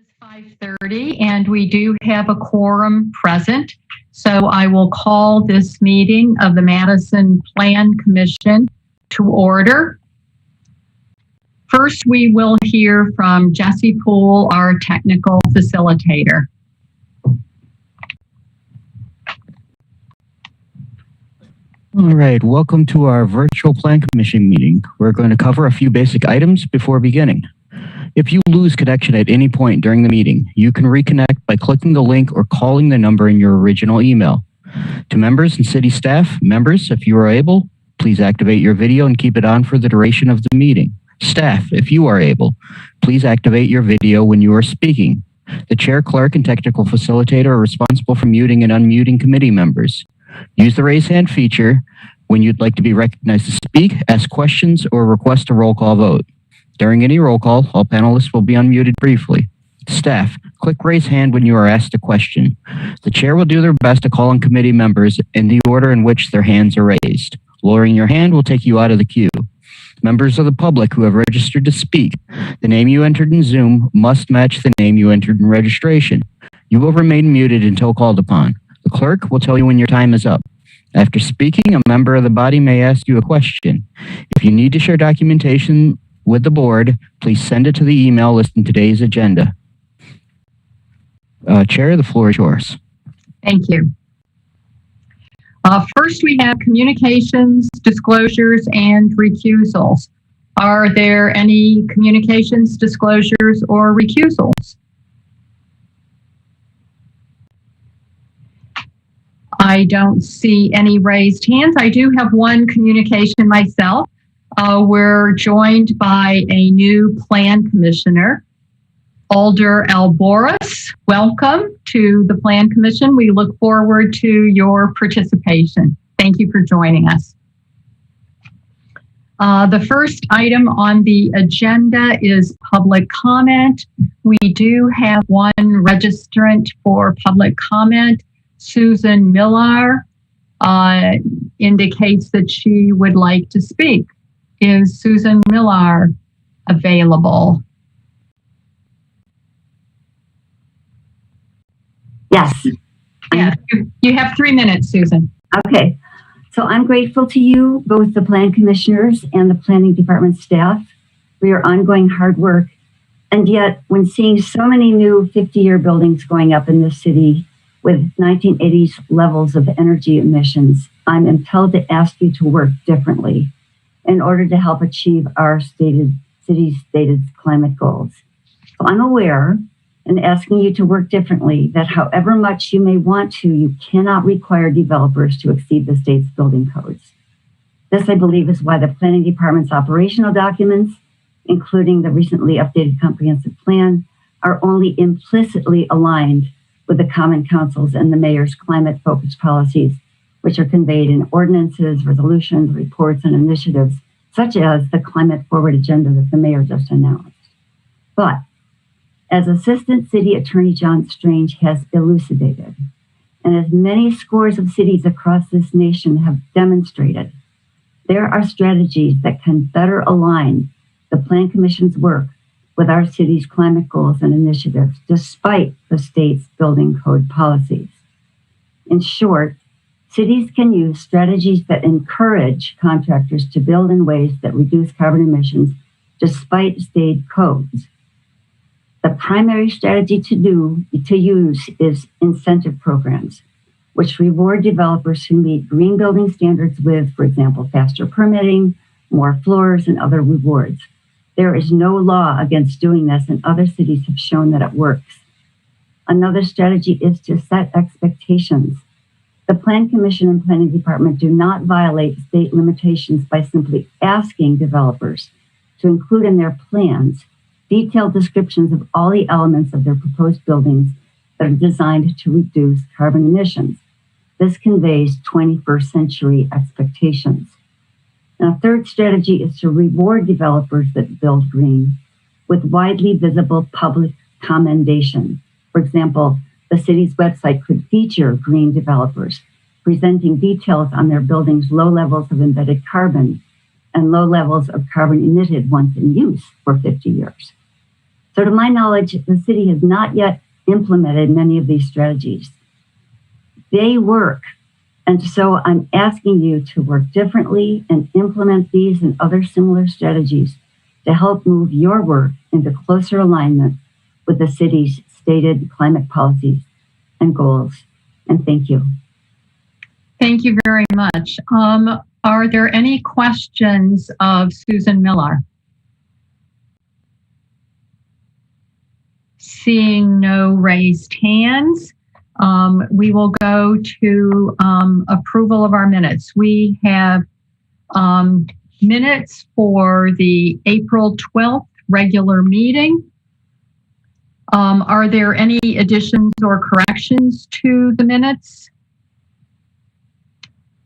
It's 5:30 and we do have a quorum present. So I will call this meeting of the Madison Plan Commission to order. First, we will hear from Jesse Poole, our technical facilitator. All right, welcome to our virtual Plan Commission meeting. We're going to cover a few basic items before beginning. If you lose connection at any point during the meeting, you can reconnect by clicking the link or calling the number in your original email. To members and city staff, members, if you are able, please activate your video and keep it on for the duration of the meeting. Staff, if you are able, please activate your video when you are speaking. The chair, clerk, and technical facilitator are responsible for muting and unmuting committee members. Use the raise hand feature when you'd like to be recognized to speak, ask questions, or request a roll call vote. During any roll call, all panelists will be unmuted briefly. Staff, click raise hand when you are asked a question. The chair will do their best to call on committee members in the order in which their hands are raised. Lowering your hand will take you out of the queue. Members of the public who have registered to speak, the name you entered in Zoom must match the name you entered in registration. You will remain muted until called upon. The clerk will tell you when your time is up. After speaking, a member of the body may ask you a question. If you need to share documentation with the board, please send it to the email listed in today's agenda. Chair, the floor is yours. Thank you. First, we have communications, disclosures, and recusals. Are there any communications, disclosures, or recusals? I don't see any raised hands. I do have one communication myself. We're joined by a new plan commissioner, Alder Alboris. Welcome to the Plan Commission. We look forward to your participation. Thank you for joining us. The first item on the agenda is public comment. We do have one registrant for public comment. Susan Millar indicates that she would like to speak. Is Susan Millar available? Yes. Yeah, you have 3 minutes, Susan. Okay. So I'm grateful to you, both the Plan Commissioners and the Planning Department staff, for your ongoing hard work. And yet, when seeing so many new 50-year buildings going up in this city with 1980s levels of energy emissions, I'm impelled to ask you to work differently in order to help achieve our city's stated climate goals. So I'm aware and asking you to work differently that however much you may want to, you cannot require developers to exceed the state's building codes. This, I believe, is why the Planning Department's operational documents, including the recently updated comprehensive plan, are only implicitly aligned with the Common Council's and the Mayor's climate-focused policies, which are conveyed in ordinances, resolutions, reports, and initiatives, such as the Climate Forward Agenda that the Mayor just announced. But as Assistant City Attorney John Strange has elucidated, and as many scores of cities across this nation have demonstrated, there are strategies that can better align the Plan Commission's work with our city's climate goals and initiatives, despite the state's building code policies. In short, cities can use strategies that encourage contractors to build in ways that reduce carbon emissions despite state codes. The primary strategy to use is incentive programs, which reward developers who meet green building standards with, for example, faster permitting, more floors, and other rewards. There is no law against doing this, and other cities have shown that it works. Another strategy is to set expectations. The Plan Commission and Planning Department do not violate state limitations by simply asking developers to include in their plans detailed descriptions of all the elements of their proposed buildings that are designed to reduce carbon emissions. This conveys 21st century expectations. And a third strategy is to reward developers that build green with widely visible public commendation. For example, the city's website could feature green developers presenting details on their building's low levels of embedded carbon and low levels of carbon emitted once in use for 50 years. So to my knowledge, the city has not yet implemented many of these strategies. They work. And so I'm asking you to work differently and implement these and other similar strategies to help move your work into closer alignment with the city's stated climate policies and goals. And thank you. Thank you very much. Are there any questions of Susan Miller? Seeing no raised hands, we will go to approval of our minutes. We have minutes for the April 12th regular meeting. Are there any additions or corrections to the minutes?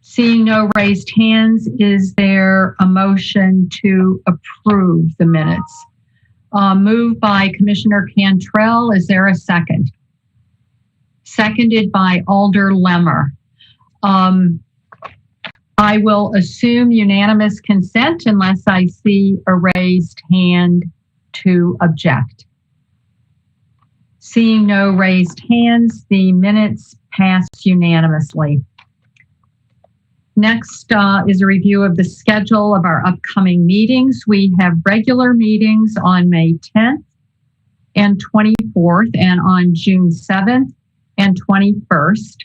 Seeing no raised hands, is there a motion to approve the minutes? Moved by Commissioner Cantrell. Is there a second? Seconded by Alder Lemmer. I will assume unanimous consent unless I see a raised hand to object. Seeing no raised hands, the minutes pass unanimously. Next is a review of the schedule of our upcoming meetings. We have regular meetings on May 10th and 24th and on June 7th and 21st.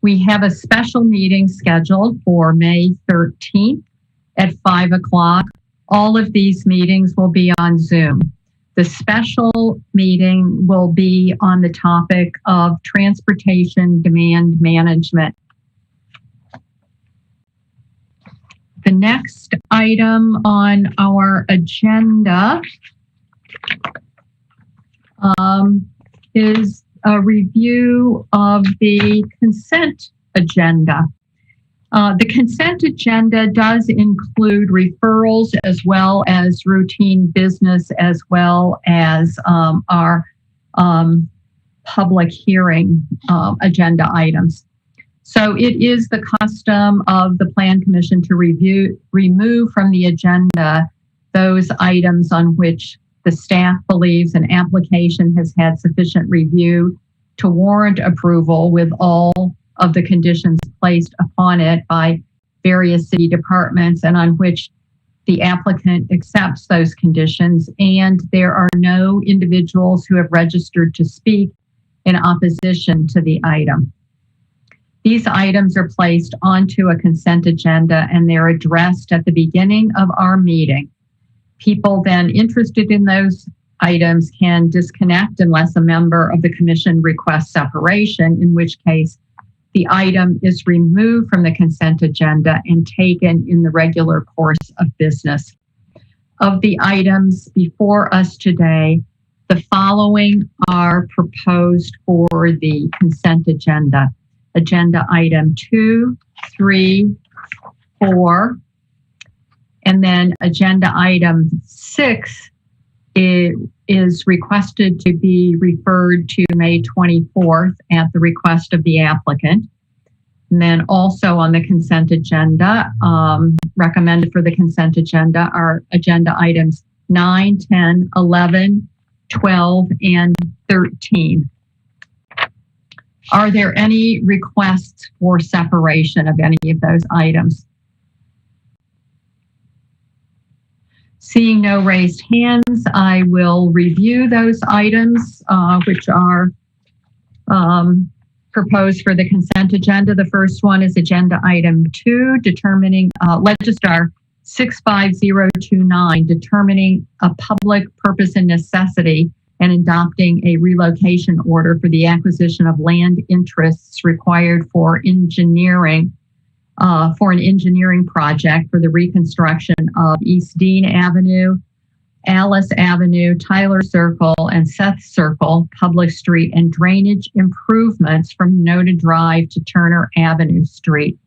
We have a special meeting scheduled for May 13th at 5 o'clock. All of these meetings will be on Zoom. The special meeting will be on the topic of transportation demand management. The next item on our agenda is a review of the consent agenda. The consent agenda does include referrals as well as routine business, as well as our public hearing agenda items. So it is the custom of the Plan Commission to remove from the agenda those items on which the staff believes an application has had sufficient review to warrant approval with all of the conditions placed upon it by various city departments, and on which the applicant accepts those conditions, and there are no individuals who have registered to speak in opposition to the item. These items are placed onto a consent agenda and they're addressed at the beginning of our meeting. People then interested in those items can disconnect unless a member of the commission requests separation, in which case the item is removed from the consent agenda and taken in the regular course of business. Of the items before us today, the following are proposed for the consent agenda. Agenda item 2, 3, 4, and then agenda item 6 is requested to be referred to May 24th at the request of the applicant. And then also on the consent agenda, recommended for the consent agenda are agenda items 9, 10, 11, 12, and 13. Are there any requests for separation of any of those items? Seeing no raised hands, I will review those items which are proposed for the consent agenda. The first one is agenda item 2, determining Legistar 65029, determining a public purpose and necessity and adopting a relocation order for the acquisition of land interests required for engineering, for an engineering project for the reconstruction of East Dean Avenue, Alice Avenue, Tyler Circle, and Seth Circle, Public Street, and drainage improvements from Noda Drive to Turner Avenue Street,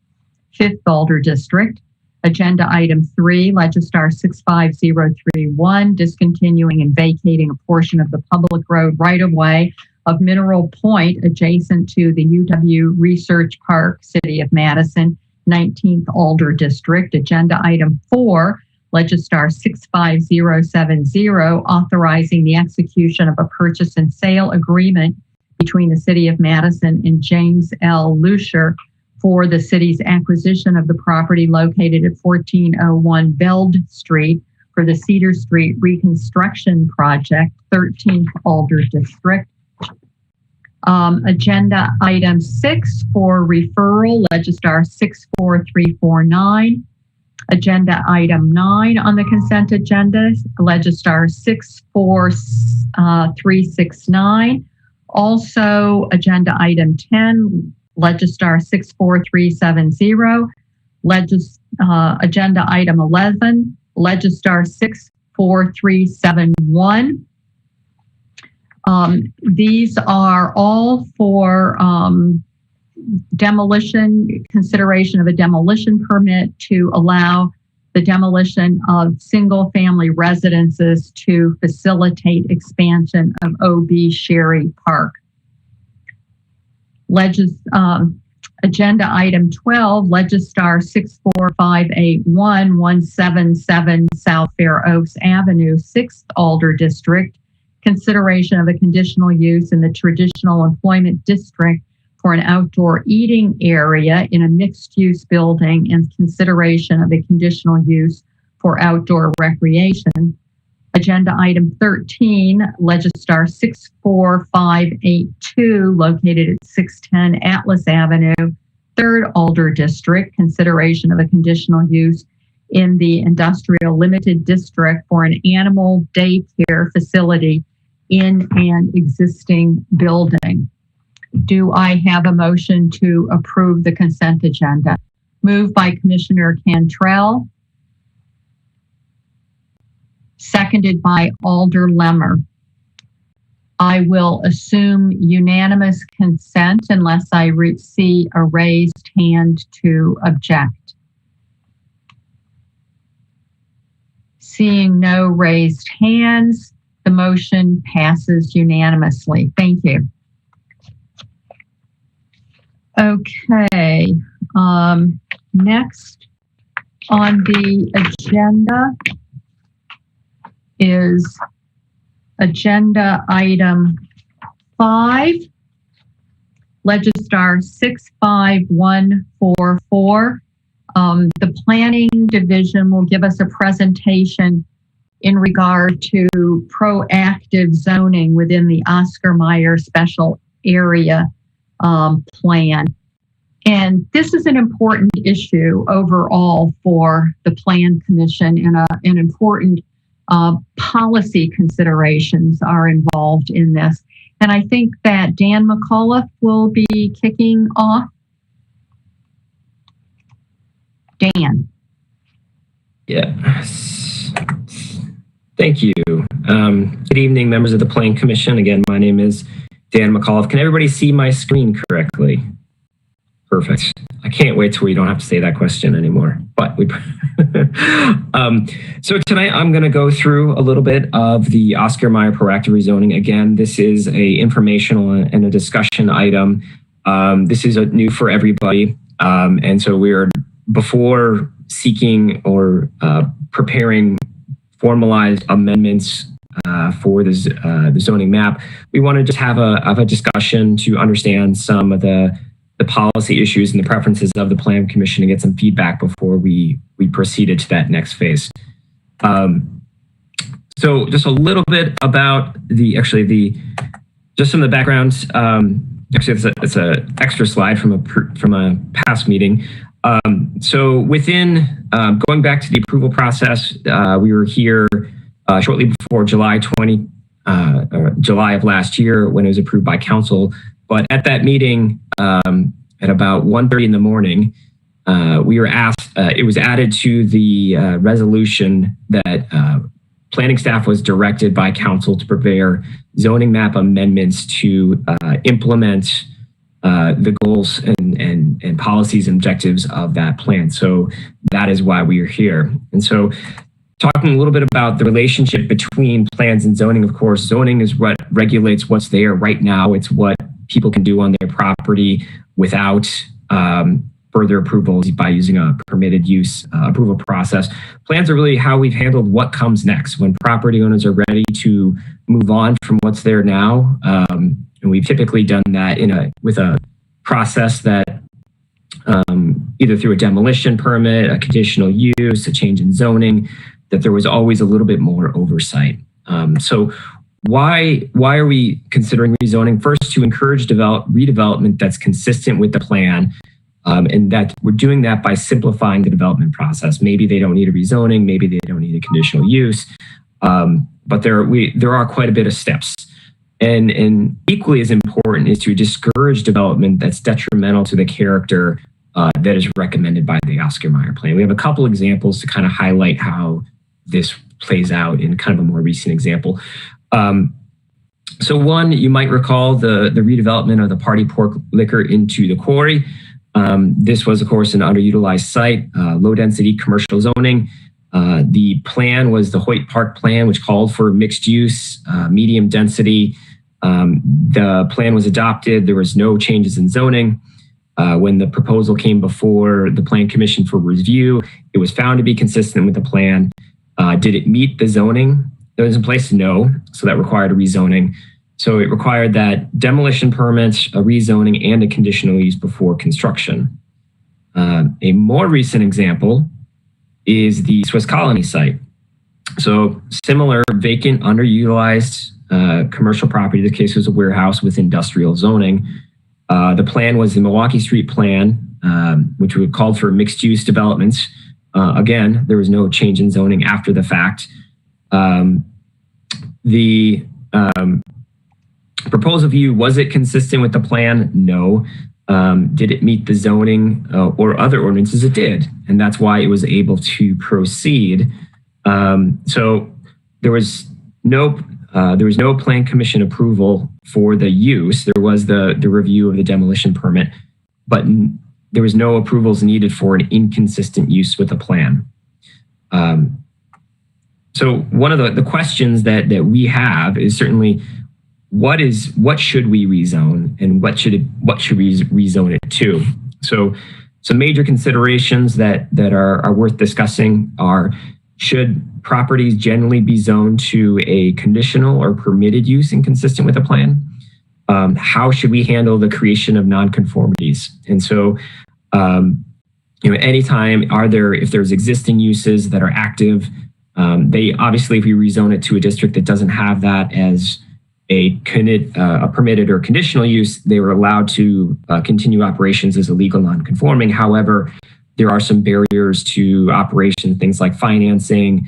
5th Alder District. Agenda item 3, Legistar 65031, discontinuing and vacating a portion of the public road right-of-way of Mineral Point adjacent to the UW Research Park, City of Madison, 19th Alder District. Agenda item 4, Legistar 65070, authorizing the execution of a purchase and sale agreement between the City of Madison and James L. Lucier for the city's acquisition of the property located at 1401 Beld Street for the Cedar Street Reconstruction Project, 13th Alder District. Agenda item 6 for referral, Legistar 64349. Agenda item 9 on the consent agenda, Legistar 64369. Also, agenda item 10, Legistar 64370. Agenda item 11, Legistar 64371. These are all for demolition, consideration of a demolition permit to allow the demolition of single-family residences to facilitate expansion of OB Sherry Park. Agenda item 12, Legistar 64581, 177 South Fair Oaks Avenue, 6th Alder District, consideration of a conditional use in the traditional employment district for an outdoor eating area in a mixed-use building and consideration of a conditional use for outdoor recreation. Agenda item 13, Legistar 64582, located at 610 Atlas Avenue, 3rd Alder District, consideration of a conditional use in the Industrial Limited District for an animal daycare facility in an existing building. Do I have a motion to approve the consent agenda? Moved by Commissioner Cantrell, seconded by Alder Lemmer. I will assume unanimous consent unless I see a raised hand to object. Seeing no raised hands, the motion passes unanimously. Thank you. Okay, next on the agenda is agenda item 5, Legistar 65144. The Planning Division will give us a presentation in regard to proactive zoning within the Oscar Mayer Special Area Plan. And this is an important issue overall for the Plan Commission, and an important policy considerations are involved in this. And I think that Dan McAuliffe will be kicking off. Dan. Yes. Thank you. Good evening, members of the Plan Commission. Again, my name is Dan McAuliffe. Can everybody see my screen correctly? Perfect. I can't wait till we don't have to say that question anymore. But we, so tonight I'm going to go through a little bit of the Oscar Mayer proactive rezoning. Again, this is a informational and a discussion item. This is new for everybody, and so we're before seeking or preparing formalized amendments for the zoning map. We want to just have a discussion to understand some of the policy issues and the preferences of the Plan Commission and get some feedback before we proceeded to that next phase. So just a little bit about just some of the backgrounds. Actually, it's a extra slide from a past meeting. So within going back to the approval process, we were here shortly before July of last year when it was approved by council. But at that meeting, at about 1:30 in the morning, we were asked, it was added to the resolution that planning staff was directed by council to prepare zoning map amendments to implement the goals and policies and objectives of that plan. So that is why we are here. And so talking a little bit about the relationship between plans and zoning, of course, zoning is what regulates what's there right now. It's what people can do on their property without further approvals by using a permitted use approval process. Plans are really how we've handled what comes next when property owners are ready to move on from what's there now. And we've typically done that with a process that either through a demolition permit, a conditional use, a change in zoning, that there was always a little bit more oversight. So why are we considering rezoning? First, to encourage redevelopment that's consistent with the plan. And that we're doing that by simplifying the development process. Maybe they don't need a rezoning, maybe they don't need a conditional use, but there are quite a bit of steps. And equally as important is to discourage development that's detrimental to the character that is recommended by the Oscar Mayer plan. We have a couple examples to kind of highlight how this plays out in kind of a more recent example. So one, you might recall the redevelopment of the party pork liquor into the quarry. This was, of course, an underutilized site, low density commercial zoning. The plan was the Hoyt Park plan, which called for mixed use, medium density. The plan was adopted. There was no changes in zoning. When the proposal came before the Plan Commission for review, it was found to be consistent with the plan. Did it meet the zoning that was in place? No. So that required a rezoning. So it required that demolition permits, a rezoning, and a conditional use before construction. A more recent example is the Swiss Colony site. So similar vacant, underutilized commercial property. This case was a warehouse with industrial zoning. The plan was the Milwaukee Street plan, which we called for mixed use developments. Again, there was no change in zoning after the fact. The proposal view, was it consistent with the plan? No. Did it meet the zoning or other ordinances? It did. And that's why it was able to proceed. So there was no Plan Commission approval for the use. There was the review of the demolition permit, but there was no approvals needed for an inconsistent use with the plan. So one of the questions that we have is certainly, what should we rezone and what should we rezone it to? So some major considerations that are worth discussing are, should properties generally be zoned to a conditional or permitted use inconsistent with the plan? How should we handle the creation of nonconformities? And so, anytime if there's existing uses that are active, they obviously, if we rezone it to a district that doesn't have that as a permitted or conditional use, they were allowed to continue operations as illegal non-conforming. However, there are some barriers to operation, things like financing.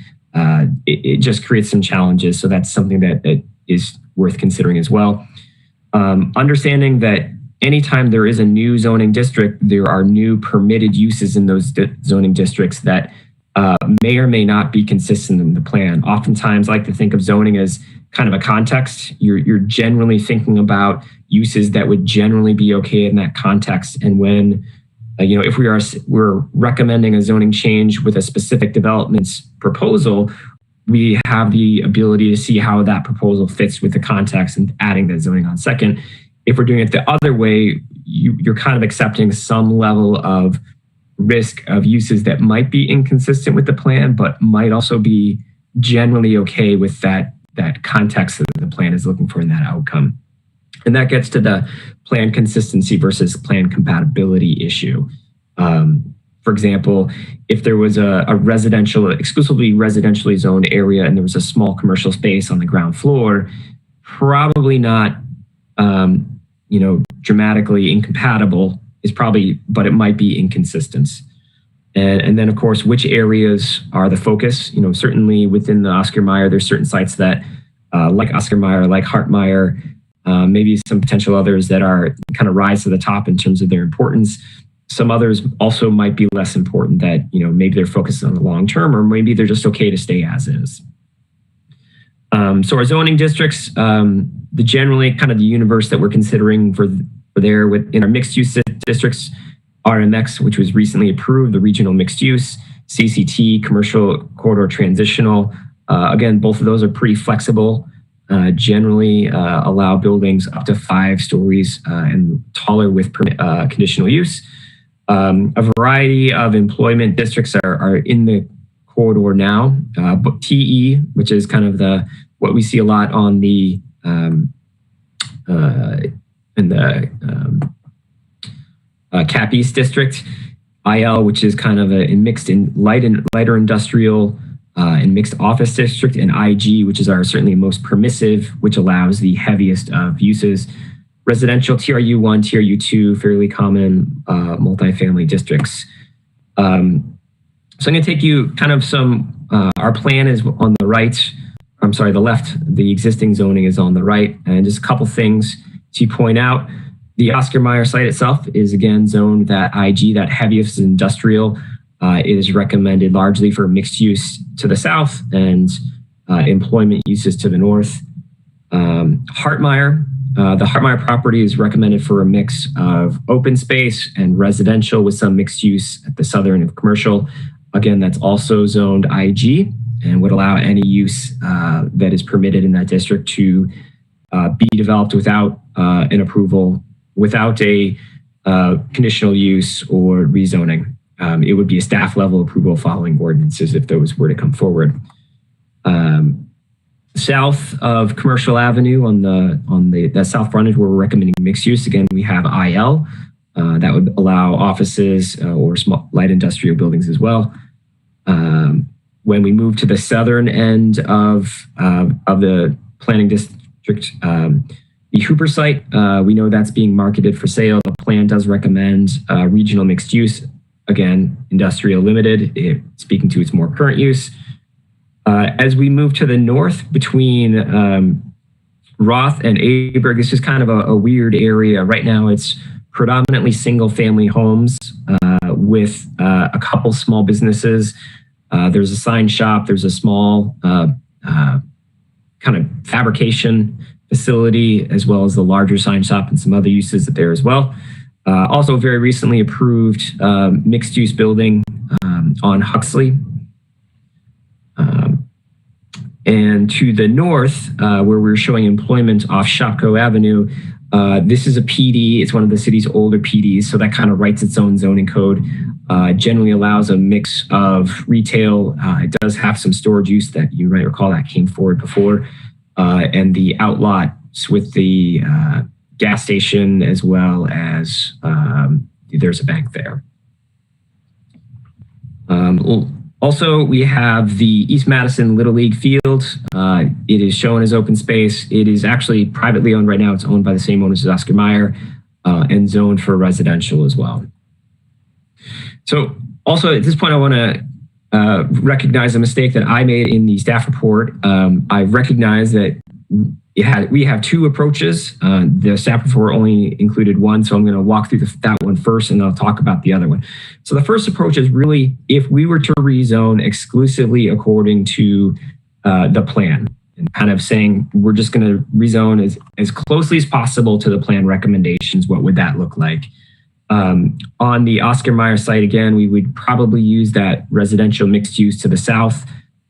It just creates some challenges. So that's something that is worth considering as well. Understanding that anytime there is a new zoning district, there are new permitted uses in those zoning districts that may or may not be consistent in the plan. Oftentimes, I like to think of zoning as kind of a context. You're generally thinking about uses that would generally be okay in that context. And when, if we're recommending a zoning change with a specific development's proposal, we have the ability to see how that proposal fits with the context and adding that zoning on second. If we're doing it the other way, you're kind of accepting some level of risk of uses that might be inconsistent with the plan, but might also be generally okay with that context that the plan is looking for in that outcome. And that gets to the plan consistency versus plan compatibility issue. For example, if there was a exclusively residentially zoned area and there was a small commercial space on the ground floor, probably not, dramatically incompatible but it might be inconsistent. And then, of course, which areas are the focus? Certainly within the Oscar Mayer, there's certain sites that, like Oscar Mayer, like Hartmeyer, maybe some potential others that are kind of rise to the top in terms of their importance. Some others also might be less important that, maybe they're focused on the long term, or maybe they're just okay to stay as is. So our zoning districts, generally kind of the universe that we're considering for there in our mixed use districts, RMX, which was recently approved, the regional mixed use, CCT, commercial corridor transitional. Again, both of those are pretty flexible, generally allow buildings up to 5 stories and taller with conditional use. A variety of employment districts are in the corridor now. But TE, which is kind of what we see a lot on the Cap East district. IL, which is kind of a mixed in lighter industrial and mixed office district, and IG, which is our certainly most permissive, which allows the heaviest of uses. Residential TRU1, TRU2, fairly common multifamily districts. So I'm going to take you kind of our plan is on the right. I'm sorry, the left. The existing zoning is on the right, and just a couple things to point out. The Oscar Mayer site itself is again zoned that IG, that heaviest industrial. It is recommended largely for mixed use to the south and employment uses to the north. Hartmeyer, the Hartmeyer property is recommended for a mix of open space and residential with some mixed use at the southern and commercial. Again, that's also zoned IG and would allow any use that is permitted in that district to be developed without an approval, without a conditional use or rezoning. It would be a staff level approval following ordinances if those were to come forward. South of Commercial Avenue on the south frontage where we're recommending mixed use, again, we have IL. That would allow offices or small light industrial buildings as well. When we move to the southern end of the planning district, the Hooper site, we know that's being marketed for sale. The plan does recommend regional mixed use, again, industrial limited, speaking to its more current use. As we move to the north between Roth and Aberg, this is kind of a weird area. Right now, it's predominantly single family homes with a couple small businesses. There's a sign shop, there's a small kind of fabrication facility, as well as the larger sign shop and some other uses there as well. Also very recently approved mixed use building on Huxley. And to the north, where we're showing employment off Shopko Avenue, this is a PD. It's one of the city's older PDs, so that kind of writes its own zoning code. Generally allows a mix of retail. It does have some storage use that you might recall that came forward before, and the outlots with the gas station, as well as there's a bank there. Also, we have the East Madison Little League field. It is shown as open space. It is actually privately owned right now. It's owned by the same owners as Oscar Mayer and zoned for residential as well. So also at this point, I want to recognize a mistake that I made in the staff report. I recognize that we have two approaches. The staff report only included one, so I'm going to walk through that one first, and I'll talk about the other one. So the first approach is really if we were to rezone exclusively according to the plan, and kind of saying we're just going to rezone as closely as possible to the plan recommendations, what would that look like? On the Oscar Mayer site, again, we would probably use that residential mixed use to the south,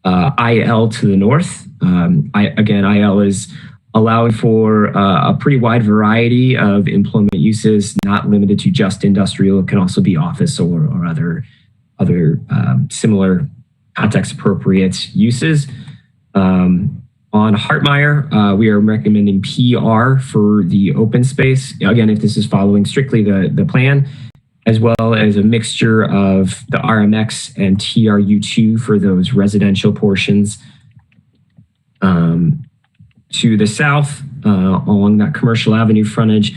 IL to the north. IL is allowing for a pretty wide variety of employment uses, not limited to just industrial. It can also be office or other similar context appropriate uses. On Hartmeyer, we are recommending PR for the open space. Again, if this is following strictly the plan, as well as a mixture of the RMX and TRU2 for those residential portions. To the south, along that Commercial Avenue frontage,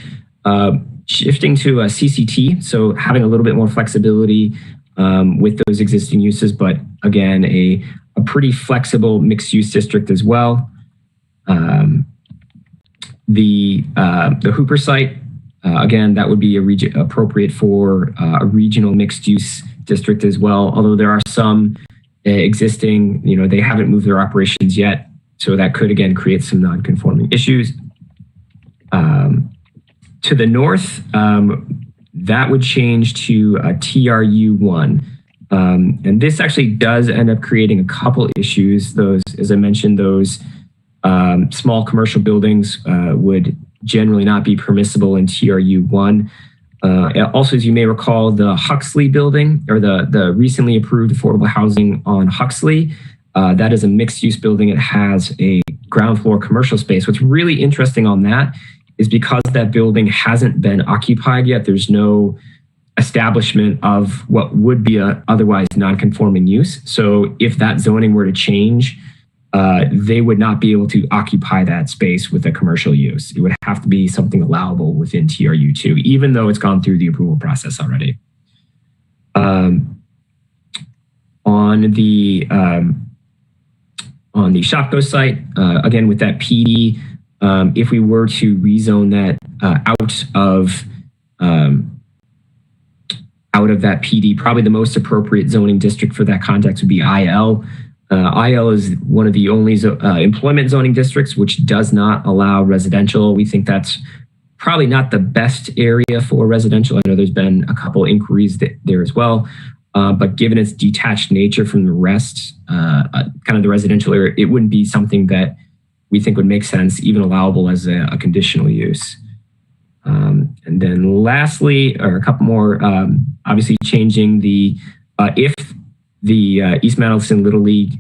shifting to a CCT, so having a little bit more flexibility with those existing uses, but again, a pretty flexible mixed-use district as well. The Hooper site, again, that would be appropriate for a regional mixed-use district as well, although there are some existing, they haven't moved their operations yet, so that could, again, create some non-conforming issues. To the north, that would change to a TRU1. And this actually does end up creating a couple issues. Those, as I mentioned, those small commercial buildings would generally not be permissible in TRU1. Also, as you may recall, the Huxley building, or the recently approved affordable housing on Huxley, that is a mixed-use building. It has a ground floor commercial space. What's really interesting on that is because that building hasn't been occupied yet, there's no establishment of what would be a otherwise non-conforming use. So if that zoning were to change, they would not be able to occupy that space with a commercial use. It would have to be something allowable within TRU2, even though it's gone through the approval process already. On the Shopko site, again with that PD, if we were to rezone that out of that PD, probably the most appropriate zoning district for that context would be IL. IL is one of the only employment zoning districts which does not allow residential. We think that's probably not the best area for residential. I know there's been a couple inquiries there as well, but given its detached nature from the rest, kind of the residential area, it wouldn't be something that we think would make sense, even allowable as a conditional use. And then lastly, or a couple more, obviously changing the, if the East Madison Little League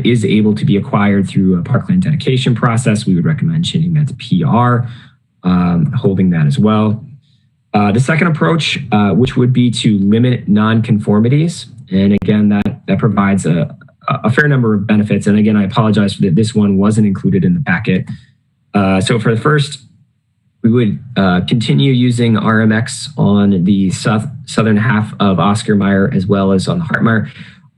is able to be acquired through a parkland dedication process, we would recommend changing that to PR, holding that as well. The second approach, which would be to limit non-conformities. And again, that provides a fair number of benefits. And again, I apologize for that this one wasn't included in the packet. So for the first, we would continue using RMX on the southern half of Oscar Mayer as well as on the Hartmeyer.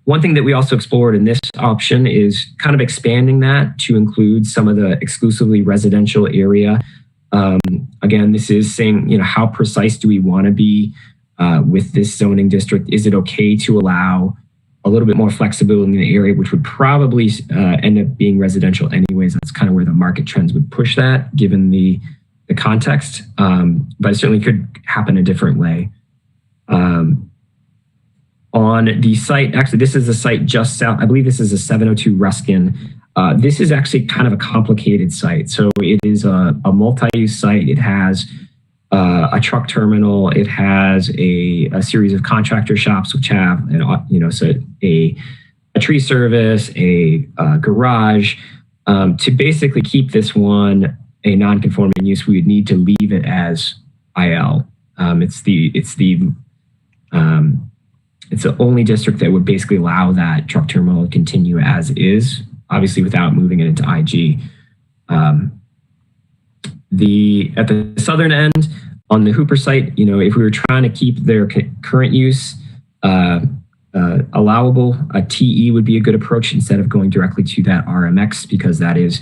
One thing that we also explored in this option is kind of expanding that to include some of the exclusively residential area. Again, this is saying, how precise do we want to be with this zoning district? Is it okay to allow a little bit more flexibility in the area, which would probably end up being residential anyways? That's kind of where the market trends would push that, given the context, but it certainly could happen a different way. On the site, actually, this is a site just south. I believe this is a 702 Ruskin. This is actually kind of a complicated site. So it is a multi-use site. It has a truck terminal. It has a series of contractor shops, which have, so a tree service, a garage. To basically keep this one a non-conforming use, we would need to leave it as IL. It's the only district that would basically allow that truck terminal to continue as is, obviously without moving it into IG. At the southern end, on the Hooper site, if we were trying to keep their current use allowable, a TE would be a good approach instead of going directly to that RMX, because that is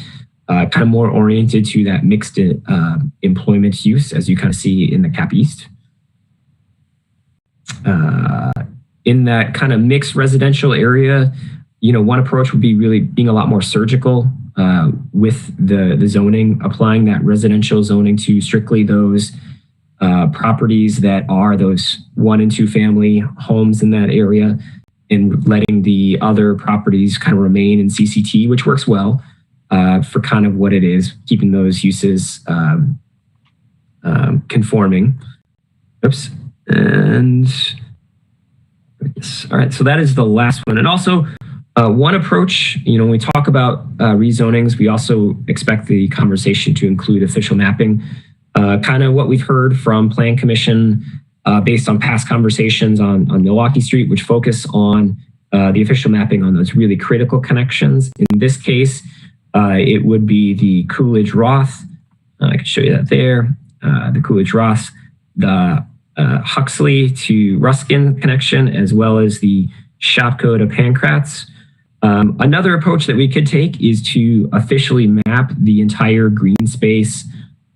kind of more oriented to that mixed employment use, as you kind of see in the Cap East. In that kind of mixed residential area, one approach would be really being a lot more surgical with the zoning, applying that residential zoning to strictly those properties that are those 1 and 2 family homes in that area, and letting the other properties kind of remain in CCT, which works well for kind of what it is, keeping those uses conforming. Oops. And all right, so that is the last one. And also one approach, when we talk about rezonings, we also expect the conversation to include official mapping. Kind of what we've heard from Plan Commission based on past conversations on Milwaukee Street, which focus on the official mapping on those really critical connections. In this case, it would be the Coolidge-Roth. I can show you that there. The Coolidge-Roth, the Huxley to Ruskin connection, as well as the Shopko to Pancratz. Another approach that we could take is to officially map the entire green space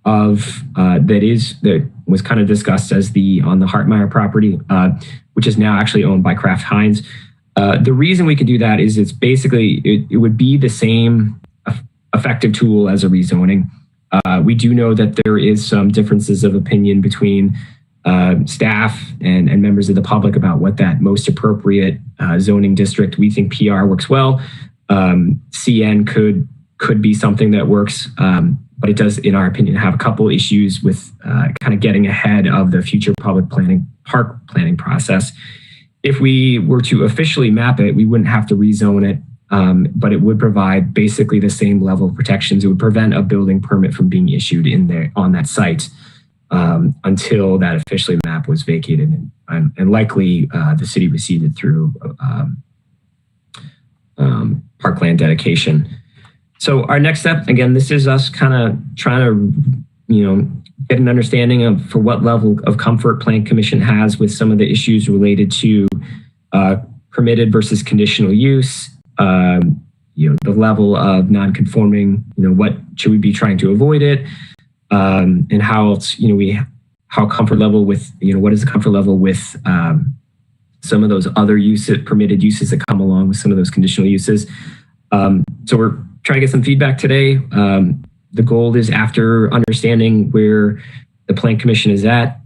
of that was kind of discussed as on the Hartmeyer property, which is now actually owned by Kraft Heinz. The reason we could do that is it's basically it would be the same effective tool as a rezoning. We do know that there is some differences of opinion between staff and members of the public about what that most appropriate zoning district. We think PR works well. CN could be something that works but it does, in our opinion, have a couple issues with kind of getting ahead of the future park planning process. If we were to officially map it, we wouldn't have to rezone it, but it would provide basically the same level of protections. It would prevent a building permit from being issued in there on that site until that officially map was vacated, and likely the city received it through parkland dedication. So our next step, again, this is us kind of trying to, get an understanding of for what level of comfort Plan Commission has with some of the issues related to permitted versus conditional use, the level of non-conforming, what should we be trying to avoid it, and how else, how comfort level with, what is the comfort level with some of those other permitted uses that come along with some of those conditional uses. So we're trying to get some feedback today. The goal is, after understanding where the Plan Commission is at,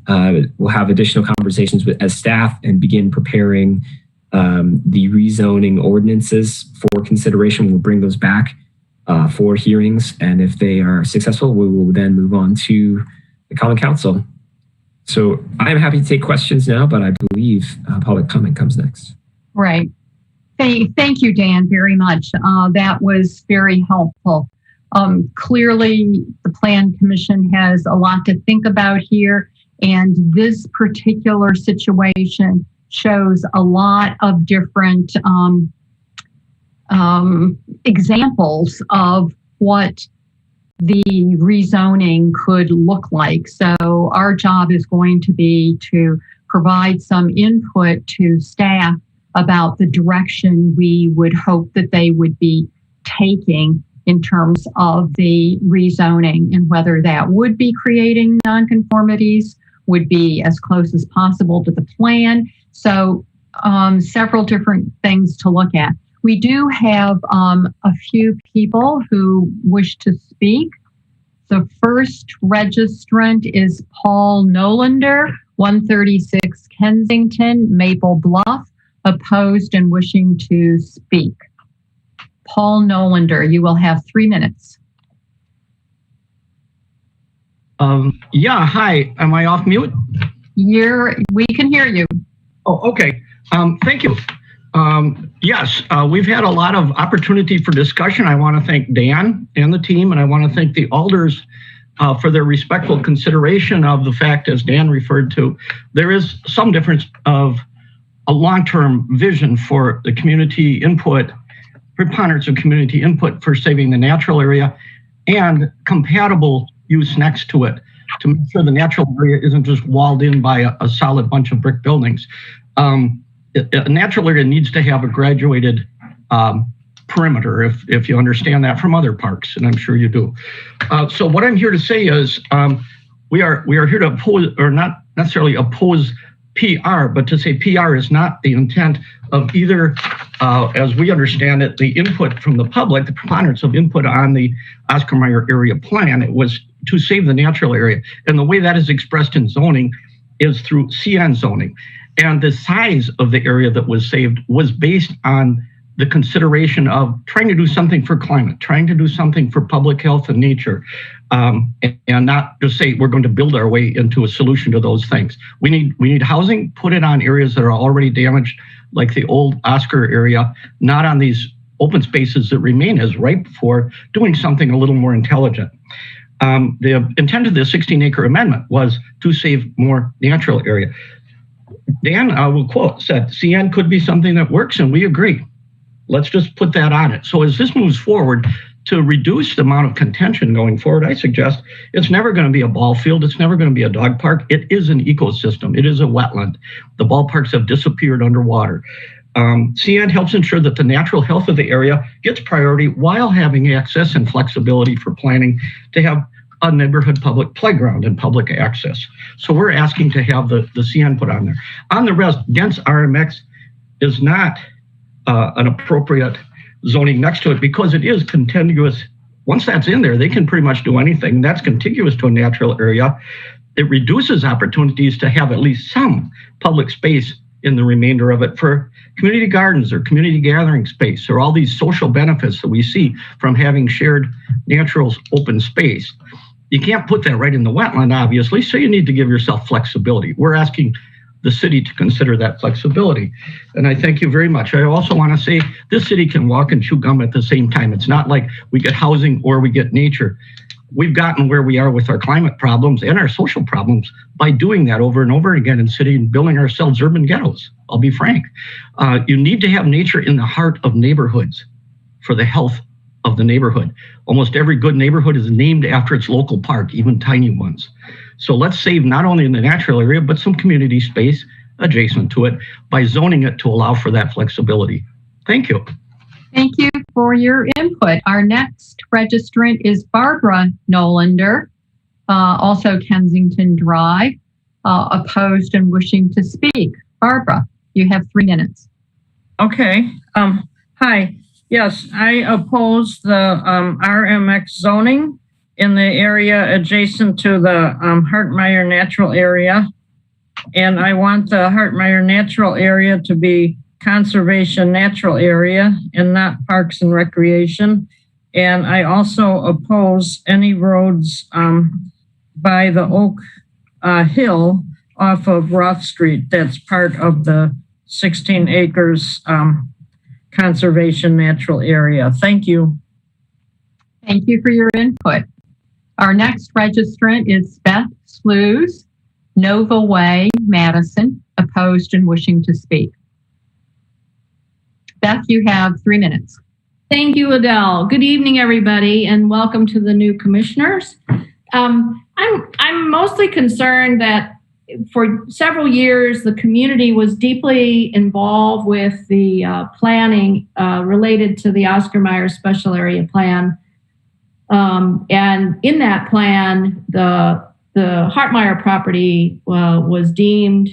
we'll have additional conversations as staff and begin preparing the rezoning ordinances for consideration. We'll bring those back for hearings, and if they are successful, we will then move on to the Common Council. So I'm happy to take questions now, but I believe public comment comes next. Right. Thank you, Dan, very much. That was very helpful. Clearly, the Plan Commission has a lot to think about here, and this particular situation shows a lot of different examples of what the rezoning could look like. So our job is going to be to provide some input to staff about the direction we would hope that they would be taking in terms of the rezoning, and whether that would be creating nonconformities, would be as close as possible to the plan. So several different things to look at. We do have a few people who wish to speak. The first registrant is Paul Nolander, 136 Kensington, Maple Bluff, opposed and wishing to speak. Paul Nolander, you will have 3 minutes. Yeah, hi. Am I off mute? We can hear you. Oh, okay. Thank you. Yes, we've had a lot of opportunity for discussion. I want to thank Dan and the team, and I want to thank the alders for their respectful consideration of the fact, as Dan referred to, there is some difference of a long-term vision for the community input, preponderance of community input for saving the natural area, and compatible use next to it to make sure the natural area isn't just walled in by a solid bunch of brick buildings. A natural area needs to have a graduated perimeter, if you understand that from other parks, and I'm sure you do. So what I'm here to say is we are here to oppose, or not necessarily oppose PR, but to say PR is not the intent of either, as we understand it, the input from the public, the preponderance of input on the Oscar Mayer area plan. It was to save the natural area. And the way that is expressed in zoning is through CN zoning. And the size of the area that was saved was based on the consideration of trying to do something for climate, trying to do something for public health and nature, and not just say we're going to build our way into a solution to those things. We need housing, put it on areas that are already damaged, like the old Oscar area, not on these open spaces that remain as ripe for doing something a little more intelligent. The intent of the 16-acre amendment was to save more natural area. Dan, I will quote, said, CN could be something that works, and we agree. Let's just put that on it. So as this moves forward, to reduce the amount of contention going forward, I suggest it's never going to be a ball field. It's never going to be a dog park. It is an ecosystem. It is a wetland. The ballparks have disappeared underwater. CN helps ensure that the natural health of the area gets priority while having access and flexibility for planning to have a neighborhood public playground and public access. So we're asking to have the CN put on there. On the rest, dense RMX is not an appropriate zoning next to it because it is contiguous. Once that's in there, they can pretty much do anything. That's contiguous to a natural area. It reduces opportunities to have at least some public space in the remainder of it for community gardens or community gathering space or all these social benefits that we see from having shared natural open space. You can't put that right in the wetland, obviously, so you need to give yourself flexibility. We're asking the city to consider that flexibility. And I thank you very much. I also want to say this city can walk and chew gum at the same time. It's not like we get housing or we get nature. We've gotten where we are with our climate problems and our social problems by doing that over and over again in city and building ourselves urban ghettos. I'll be frank. You need to have nature in the heart of neighborhoods for the health of the neighborhood. Almost every good neighborhood is named after its local park, even tiny ones. So let's save not only in the natural area, but some community space adjacent to it by zoning it to allow for that flexibility. Thank you. Thank you for your input. Our next registrant is Barbara Nolander, also Kensington Drive, opposed and wishing to speak. Barbara, you have 3 minutes. Okay. Hi. Yes, I oppose the RMX zoning in the area adjacent to the Hartmeyer Natural Area. And I want the Hartmeyer Natural Area to be Conservation Natural Area and not Parks and Recreation. And I also oppose any roads by the Oak Hill off of Roth Street. That's part of the 16 acres Conservation Natural Area. Thank you. Thank you for your input. Our next registrant is Beth Slews, Nova Way, Madison, opposed and wishing to speak. Beth, you have 3 minutes. Thank you, Adele. Good evening, everybody, and welcome to the new commissioners. I'm mostly concerned that for several years, the community was deeply involved with the planning related to the Oscar Mayer Special Area Plan. And in that plan, the Hartmeyer property was deemed,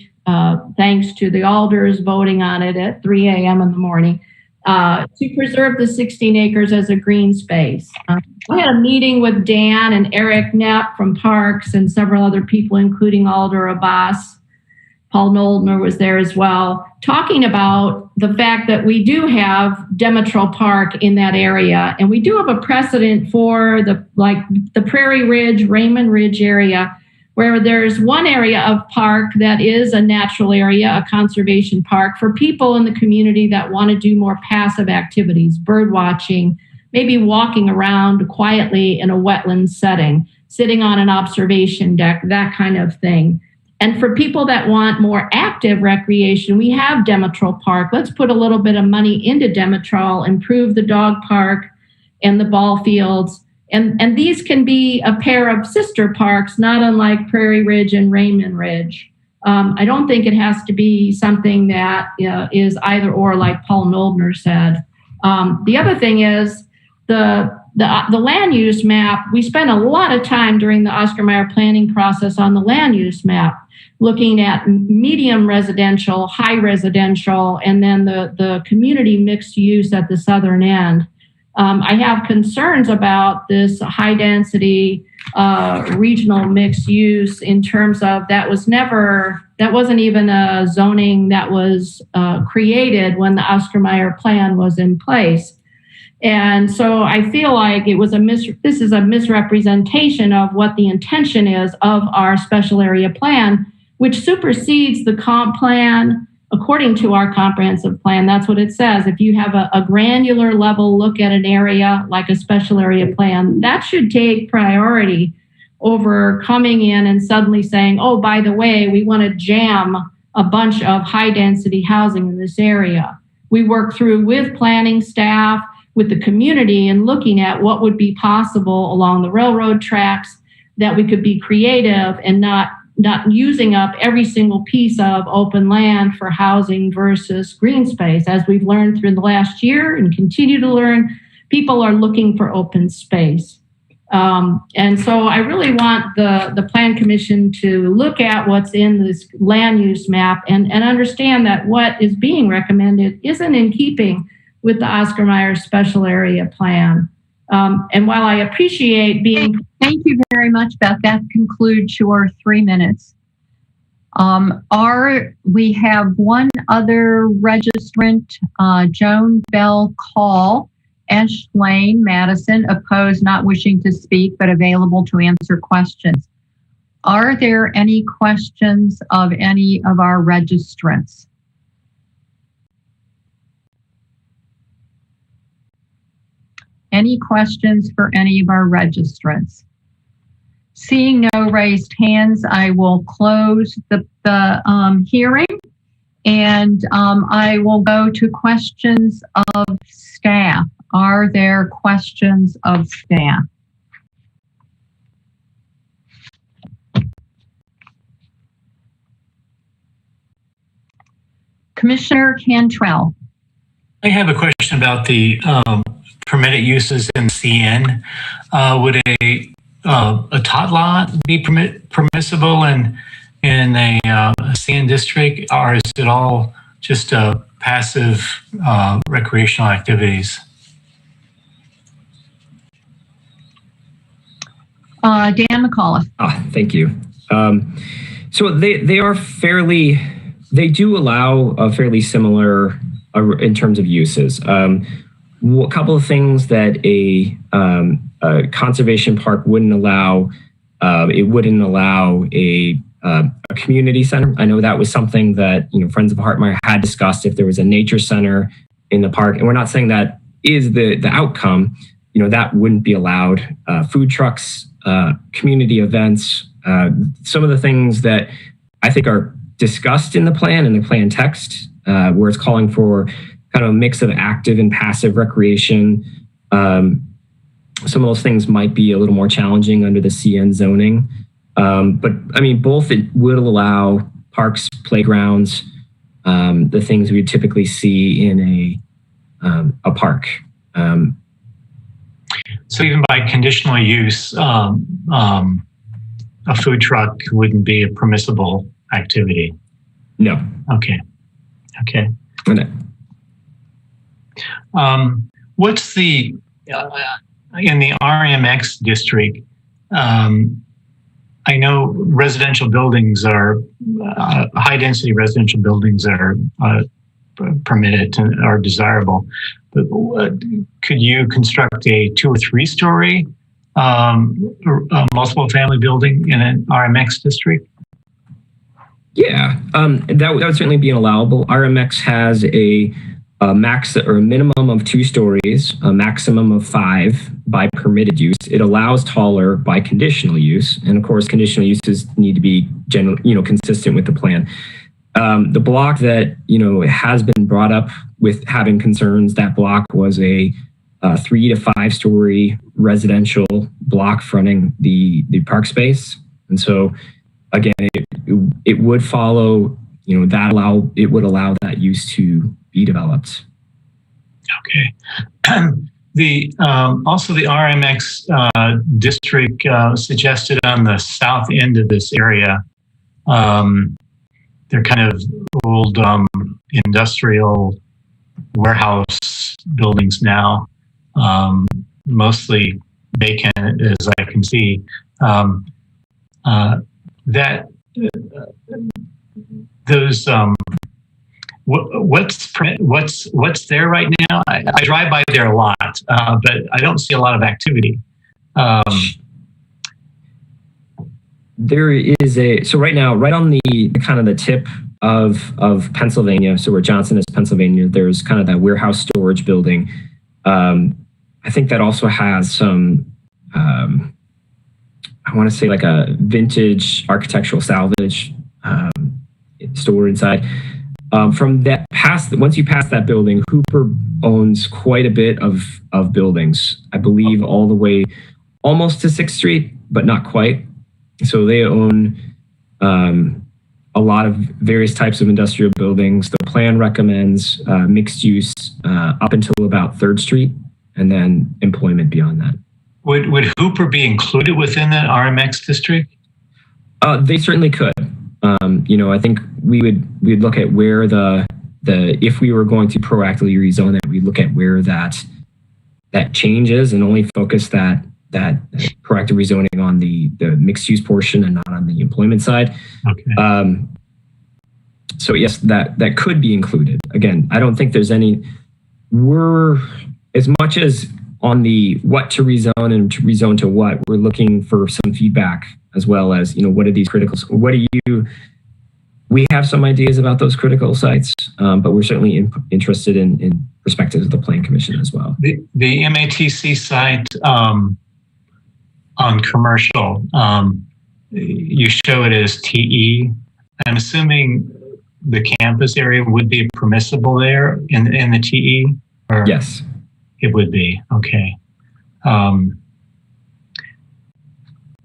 thanks to the alders voting on it at 3 a.m. in the morning, to preserve the 16 acres as a green space. I had a meeting with Dan and Eric Knapp from Parks and several other people, including Alder Abbas. Paul Noldner was there as well, talking about the fact that we do have Demetral Park in that area. And we do have a precedent for the Prairie Ridge, Raymond Ridge area, where there's one area of park that is a natural area, a conservation park for people in the community that want to do more passive activities, bird watching, maybe walking around quietly in a wetland setting, sitting on an observation deck, that kind of thing. And for people that want more active recreation, we have Demetral Park. Let's put a little bit of money into Demetral, improve the dog park and the ball fields. And these can be a pair of sister parks, not unlike Prairie Ridge and Raymond Ridge. I don't think it has to be something that is either or, like Paul Noldner said. The other thing is the land use map. We spent a lot of time during the Oscar Mayer planning process on the land use map, looking at medium residential, high residential, and then the community mixed use at the southern end. I have concerns about this high density regional mixed use in terms of that wasn't even a zoning that was created when the Oscar Mayer plan was in place. And so I feel like this is a misrepresentation of what the intention is of our special area plan, which supersedes the comp plan. According to our comprehensive plan, that's what it says. If you have a granular level look at an area like a special area plan, that should take priority over coming in and suddenly saying, oh, by the way, we want to jam a bunch of high density housing in this area. We work through with planning staff, with the community, and looking at what would be possible along the railroad tracks, that we could be creative and not using up every single piece of open land for housing versus green space. As we've learned through the last year and continue to learn, people are looking for open space. And so I really want the Plan Commission to look at what's in this land use map and understand that what is being recommended isn't in keeping with the Oscar Mayer Special Area Plan. And while I appreciate being... Thank you very much, Beth. That concludes your 3 minutes. We have one other registrant, Joan Bell Call, Ash Lane, Madison, opposed, not wishing to speak, but available to answer questions. Are there any questions of any of our registrants? Any questions for any of our registrants? Seeing no raised hands, I will close the hearing, and I will go to questions of staff. Are there questions of staff? Commissioner Cantrell. I have a question about the permitted uses in CN. Would a tot lot be permissible in a CN district, or is it all just passive recreational activities? Dan McAuliffe. Thank you. So they do allow a fairly similar in terms of uses. A couple of things that a conservation park wouldn't allow. It wouldn't allow a community center. I know that was something that Friends of Hartmire had discussed. If there was a nature center in the park, and we're not saying that is the outcome, that wouldn't be allowed. Food trucks, community events, some of the things that I think are discussed in the plan and the plan text, where it's calling for kind of a mix of active and passive recreation. Some of those things might be a little more challenging under the CN zoning. But I mean, both it will allow parks, playgrounds, the things we typically see in a park. So even by conditional use, a food truck wouldn't be a permissible activity? No. Okay. What's the, in the RMX district, I know residential buildings are, high density residential buildings are permitted and are desirable. But could you construct a 2 or 3 story multiple family building in an RMX district? Yeah, that would certainly be allowable. RMX has a max or a minimum of 2 stories, a maximum of 5 by permitted use. It allows taller by conditional use, and of course, conditional uses need to be consistent with the plan. The block that has been brought up with having concerns, that block was a 3 to 5 story residential block fronting the park space, and so again, it would follow it would allow that use to be developed. Okay. Also the RMX district suggested on the south end of this area. They're kind of old industrial warehouse buildings now, mostly vacant, as I can see. What's there right now? I drive by there a lot, but I don't see a lot of activity. There is so right now, right on the kind of the tip of Pennsylvania, so where Johnson is, Pennsylvania, there's kind of that warehouse storage building. I think that also has some, I want to say like a vintage architectural salvage store inside. From that once you pass that building, Hooper owns quite a bit of buildings. I believe all the way almost to 6th Street, but not quite. So they own a lot of various types of industrial buildings. The plan recommends mixed use up until about 3rd Street, and then employment beyond that. Would Hooper be included within the RMX district? They certainly could. I think we'd look at where if we were going to proactively rezone it, we'd look at where that changes and only focus that proactive rezoning on the mixed use portion and not on the employment side. Okay. So yes, that could be included. Again, I don't think there's any, we're as much as on the what to rezone and to rezone to what, we're looking for some feedback as well as, what are these critical, we have some ideas about those critical sites, but we're certainly interested in perspectives of the Plan Commission as well. The MATC site on commercial, you show it as TE. I'm assuming the campus area would be permissible there in the TE? Or yes. It would be, okay.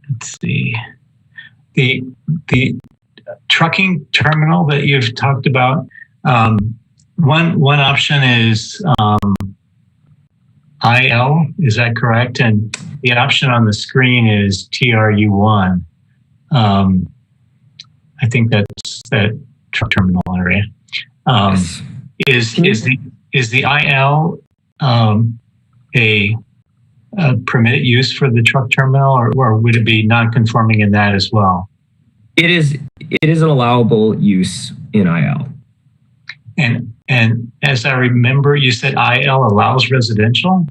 Let's see. The trucking terminal that you've talked about, one option is IL, is that correct? And the option on the screen is TRU1. I think that's that truck terminal area. Yes. Is the IL a permitted use for the truck terminal, or would it be non-conforming in that as well? It is an allowable use in IL. And as I remember, you said IL allows residential?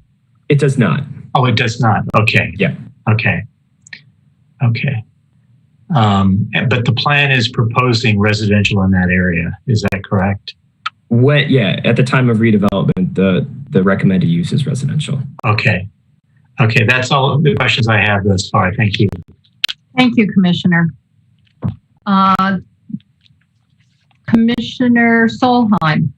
It does not. Oh, it does not. Okay. Yeah. Okay. But the plan is proposing residential in that area. Is that correct? At the time of redevelopment, the recommended use is residential. Okay. That's all the questions I have thus far. Thank you. Thank you, Commissioner. Commissioner Solheim.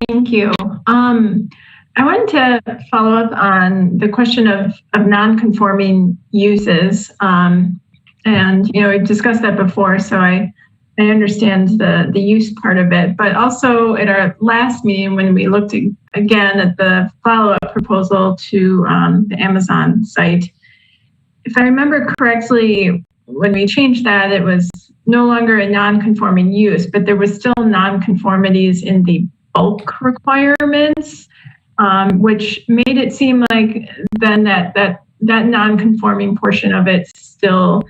Thank you. I wanted to follow up on the question of non-conforming uses. And, we discussed that before, so I understand the use part of it, but also at our last meeting when we looked again at the follow-up proposal to the Amazon site, if I remember correctly, when we changed that, it was no longer a non-conforming use, but there was still non-conformities in the bulk requirements, which made it seem like then that non-conforming portion of it still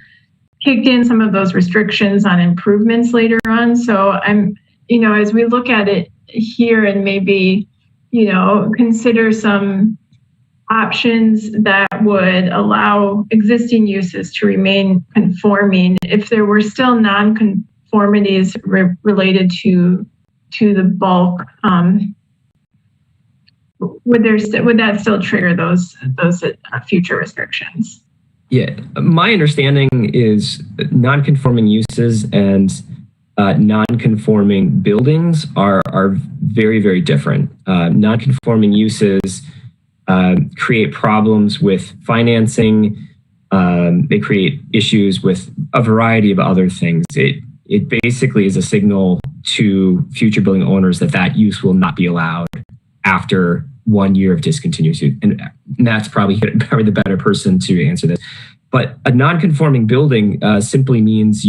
kicked in some of those restrictions on improvements later on. So I'm, as we look at it here and maybe, consider some options that would allow existing uses to remain conforming, if there were still non-conformities related to the bulk, would that still trigger those future restrictions? Yeah, my understanding is non-conforming uses and non-conforming buildings are very, very different. Non-conforming uses create problems with financing. They create issues with a variety of other things. It basically is a signal to future building owners that use will not be allowed after 1 year of discontinuous use. And Matt's probably the better person to answer this. But a non-conforming building simply means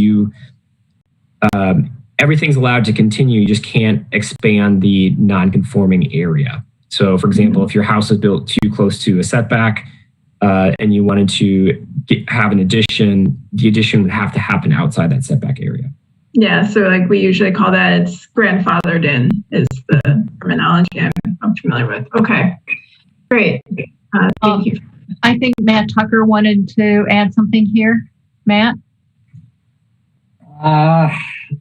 everything's allowed to continue. You just can't expand the non-conforming area. So, for example, if your house is built too close to a setback and you wanted to have an addition, the addition would have to happen outside that setback area. Yeah, so like we usually call that, it's grandfathered in is the terminology I'm familiar with. Okay, great. Thank you. I think Matt Tucker wanted to add something here. Matt?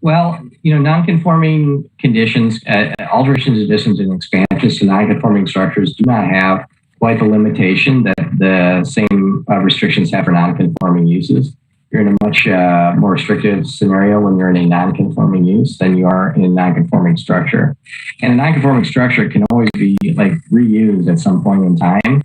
Well, non-conforming conditions, alterations, additions, and expansions to non-conforming structures do not have quite the limitation that the same restrictions have for non-conforming uses. You're in a much more restrictive scenario when you're in a non-conforming use than you are in a non-conforming structure. And a non-conforming structure can always be reused at some point in time.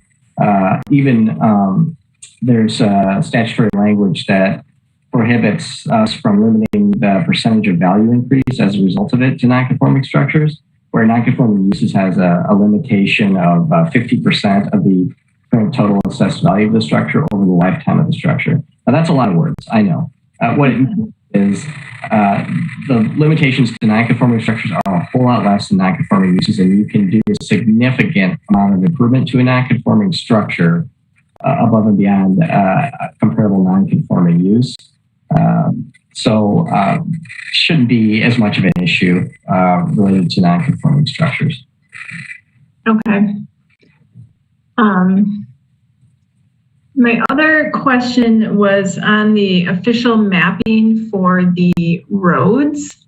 There's statutory language that prohibits us from limiting the percentage of value increase as a result of it to non-conforming structures, where non-conforming uses has a limitation of 50% of the current total assessed value of the structure over the lifetime of the structure. Now, that's a lot of words, I know. What it means is the limitations to non-conforming structures are a whole lot less than non-conforming uses, and you can do a significant amount of improvement to a non-conforming structure above and beyond comparable non-conforming use. So shouldn't be as much of an issue related to non-conforming structures. Okay. My other question was on the official mapping for the roads.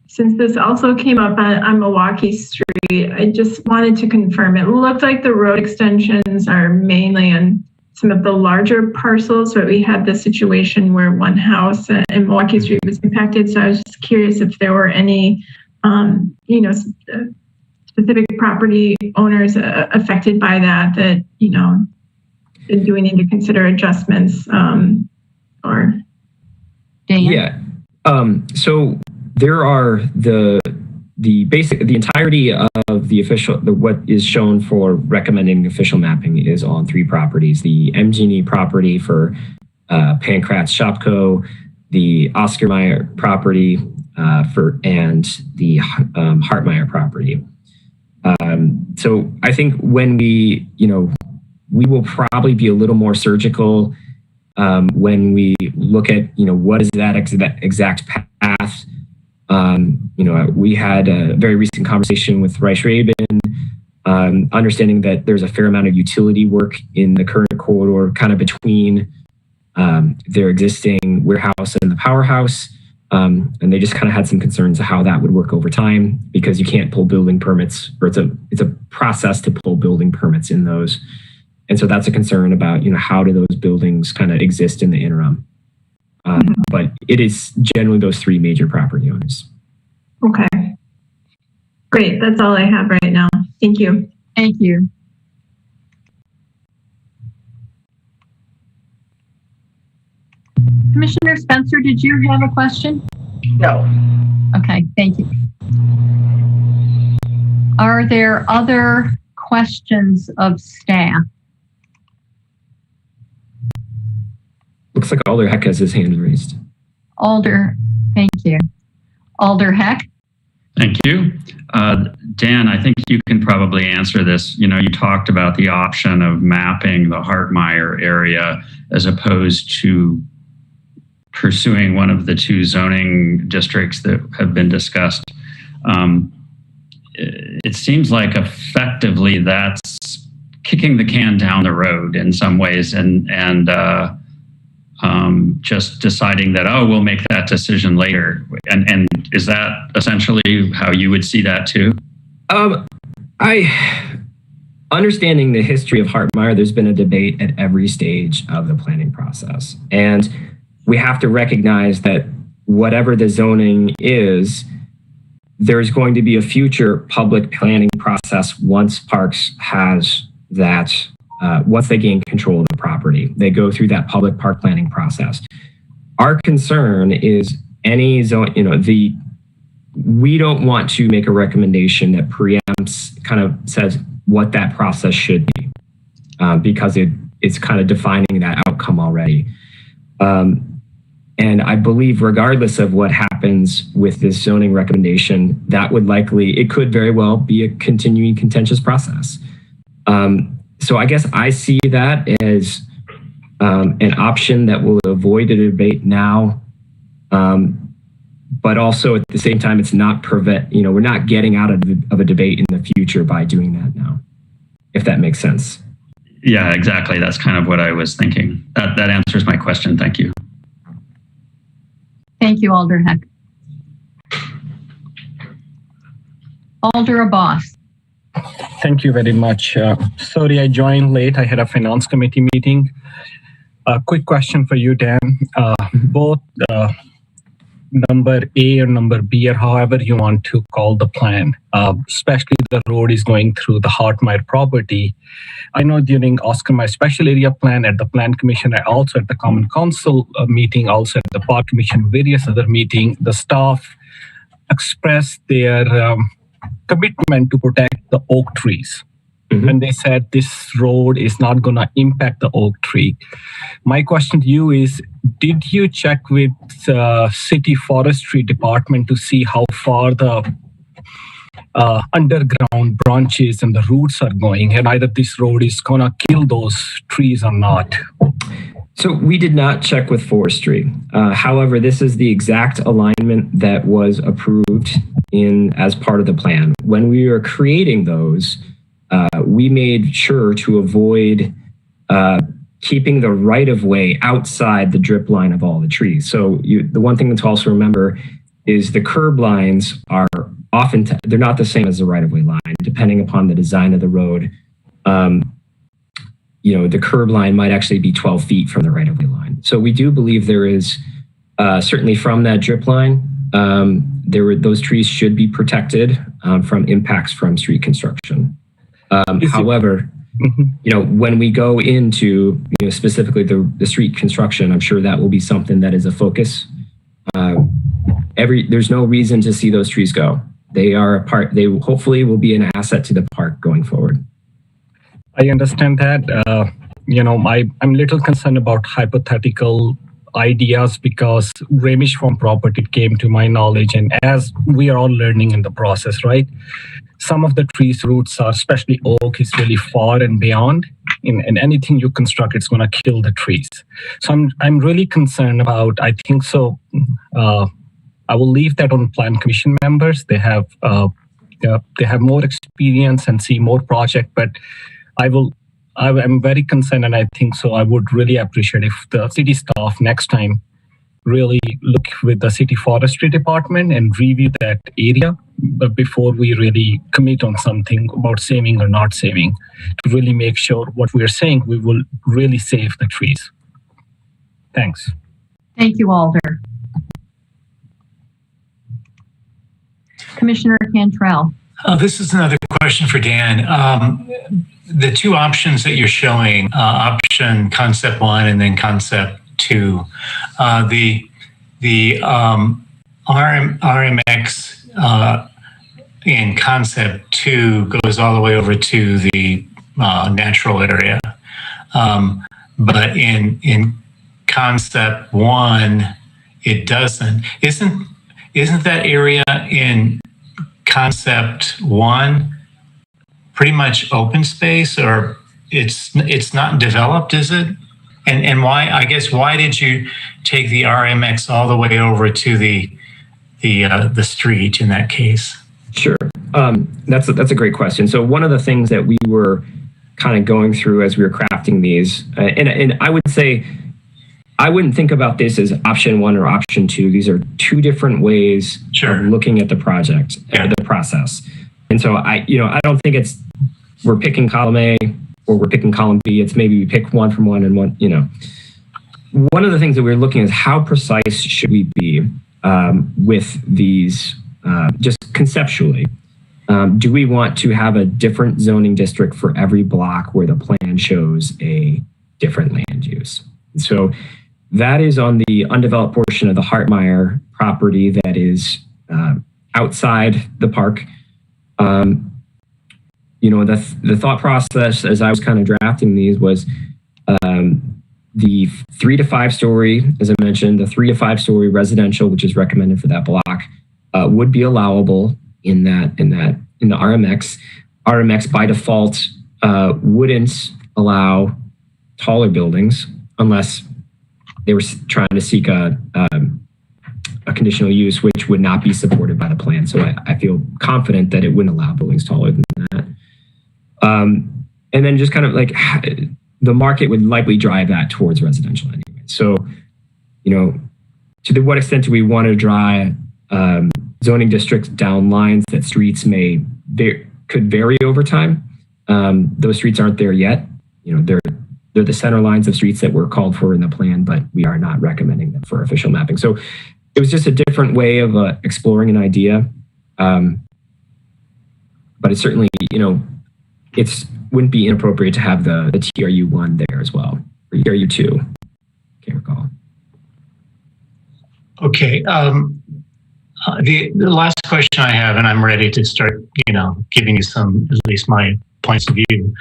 Since this also came up on Milwaukee Street, I just wanted to confirm. It looked like the road extensions are mainly on some of the larger parcels, but we had the situation where one house in Milwaukee Street was impacted. So I was just curious if there were any, specific property owners affected by that, do we need to consider adjustments or? Dan? Yeah. So there are the entirety of what is shown for recommending official mapping is on 3 properties: the MG&E property for Pankratz Shopco, the Oscar Mayer property and the Hartmeyer property. So I think when we will probably be a little more surgical when we look at, what is that exact path. We had a very recent conversation with Rice-Rabin, understanding that there's a fair amount of utility work in the current corridor, kind of between their existing warehouse and the powerhouse. And they just kind of had some concerns of how that would work over time, because you can't pull building permits, or it's a process to pull building permits in those. And so that's a concern about, how do those buildings kind of exist in the interim? But it is generally those 3 major property owners. Okay. Great. That's all I have right now. Thank you. Thank you. Commissioner Spencer, did you have a question? No. Okay, thank you. Are there other questions of staff? Looks like Alder Heck has his hand raised. Alder, thank you. Alder Heck? Thank you. Dan, I think you can probably answer this. You talked about the option of mapping the Hartmeyer area as opposed to pursuing one of the 2 zoning districts that have been discussed. It seems like effectively that's kicking the can down the road in some ways, and just deciding that, we'll make that decision later. And is that essentially how you would see that too? Understanding the history of Hartmeyer, there's been a debate at every stage of the planning process. And we have to recognize that whatever the zoning is, there's going to be a future public planning process once Parks has that. Once they gain control of the property, they go through that public park planning process. Our concern is any zone, we don't want to make a recommendation that preempts, kind of says what that process should be, because it's kind of defining that outcome already. And I believe regardless of what happens with this zoning recommendation, it could very well be a continuing contentious process. So I guess I see that as an option that will avoid a debate now, but also at the same time, it's not we're not getting out of a debate in the future by doing that now, if that makes sense. Yeah, exactly. That's kind of what I was thinking. That answers my question. Thank you. Thank you, Alder Heck. Alder Abbas. Thank you very much. Sorry, I joined late. I had a finance committee meeting. Quick question for you, Dan. Both number A or number B, or however you want to call the plan, especially the road is going through the Hartmeyer property. I know during Oscar Mayer Special Area Plan at the Plan Commission, and also at the Common Council meeting, also at the Park Commission, various other meetings, the staff expressed their commitment to protect the oak trees. Mm-hmm. And they said this road is not going to impact the oak tree. My question to you is, did you check with City Forestry Department to see how far the underground branches and the roots are going, and either this road is going to kill those trees or not? So we did not check with forestry. However, this is the exact alignment that was approved as part of the plan. When we were creating those, we made sure to avoid keeping the right of way outside the drip line of all the trees. So the one thing to also remember is the curb lines are often, they're not the same as the right of way line, depending upon the design of the road. The curb line might actually be 12 feet from the right of way line. So we do believe there is, certainly from that drip line, those trees should be protected from impacts from street construction. However, when we go into specifically the street construction, I'm sure that will be something that is a focus. There's no reason to see those trees go. They are a part. They hopefully will be an asset to the park going forward. I understand that. I'm a little concerned about hypothetical ideas because Ramish Farm property came to my knowledge, and as we are all learning in the process, right? Some of the trees' roots are, especially oak, is really far and beyond. And anything you construct, it's going to kill the trees. So I'm really concerned about. I think so. I will leave that on Plan Commission members. They have more experience and see more project, but I'm very concerned, and I think so. I would really appreciate if the city staff next time really look with the city forestry department and review that area before we really commit on something about saving or not saving, to really make sure what we are saying, we will really save the trees. Thanks. Thank you, Alder. Commissioner Cantrell. This is another question for Dan. The two options that you're showing, option concept 1 and then concept 2, the RMX in concept 2 goes all the way over to the natural area, but in concept 1 it doesn't. Isn't that area in concept 1 pretty much open space, or it's not developed, is it? And why did you take the RMX all the way over to the street in that case? Sure. That's a great question. So one of the things that we were kind of going through as we were crafting these, and I would say, I wouldn't think about this as option 1 or option 2. These are two different ways of looking at the project, the process. And so I don't think we're picking column A or we're picking column B. It's maybe we pick one from one and one, One of the things that we're looking at is how precise should we be with these, just conceptually. Do we want to have a different zoning district for every block where the plan shows a different land use? So that is on the undeveloped portion of the Hartmeyer property that is outside the park. The thought process as I was kind of drafting these was the 3 to 5 story, as I mentioned, the 3 to 5 story residential, which is recommended for that block, would be allowable in the RMX. RMX by default wouldn't allow taller buildings unless they were trying to seek a conditional use, which would not be supported by the plan. So I feel confident that it wouldn't allow buildings taller than that. And then just kind of like the market would likely drive that towards residential anyway. So, to what extent do we want to drive zoning districts down lines that streets could vary over time? Those streets aren't there yet. They're the center lines of streets that were called for in the plan, but we are not recommending them for official mapping. So it was just a different way of exploring an idea. But it's certainly, it wouldn't be inappropriate to have the TRU1 there as well, or TRU2. Can't recall. Okay. The last question I have, and I'm ready to start, giving you at least my points of view.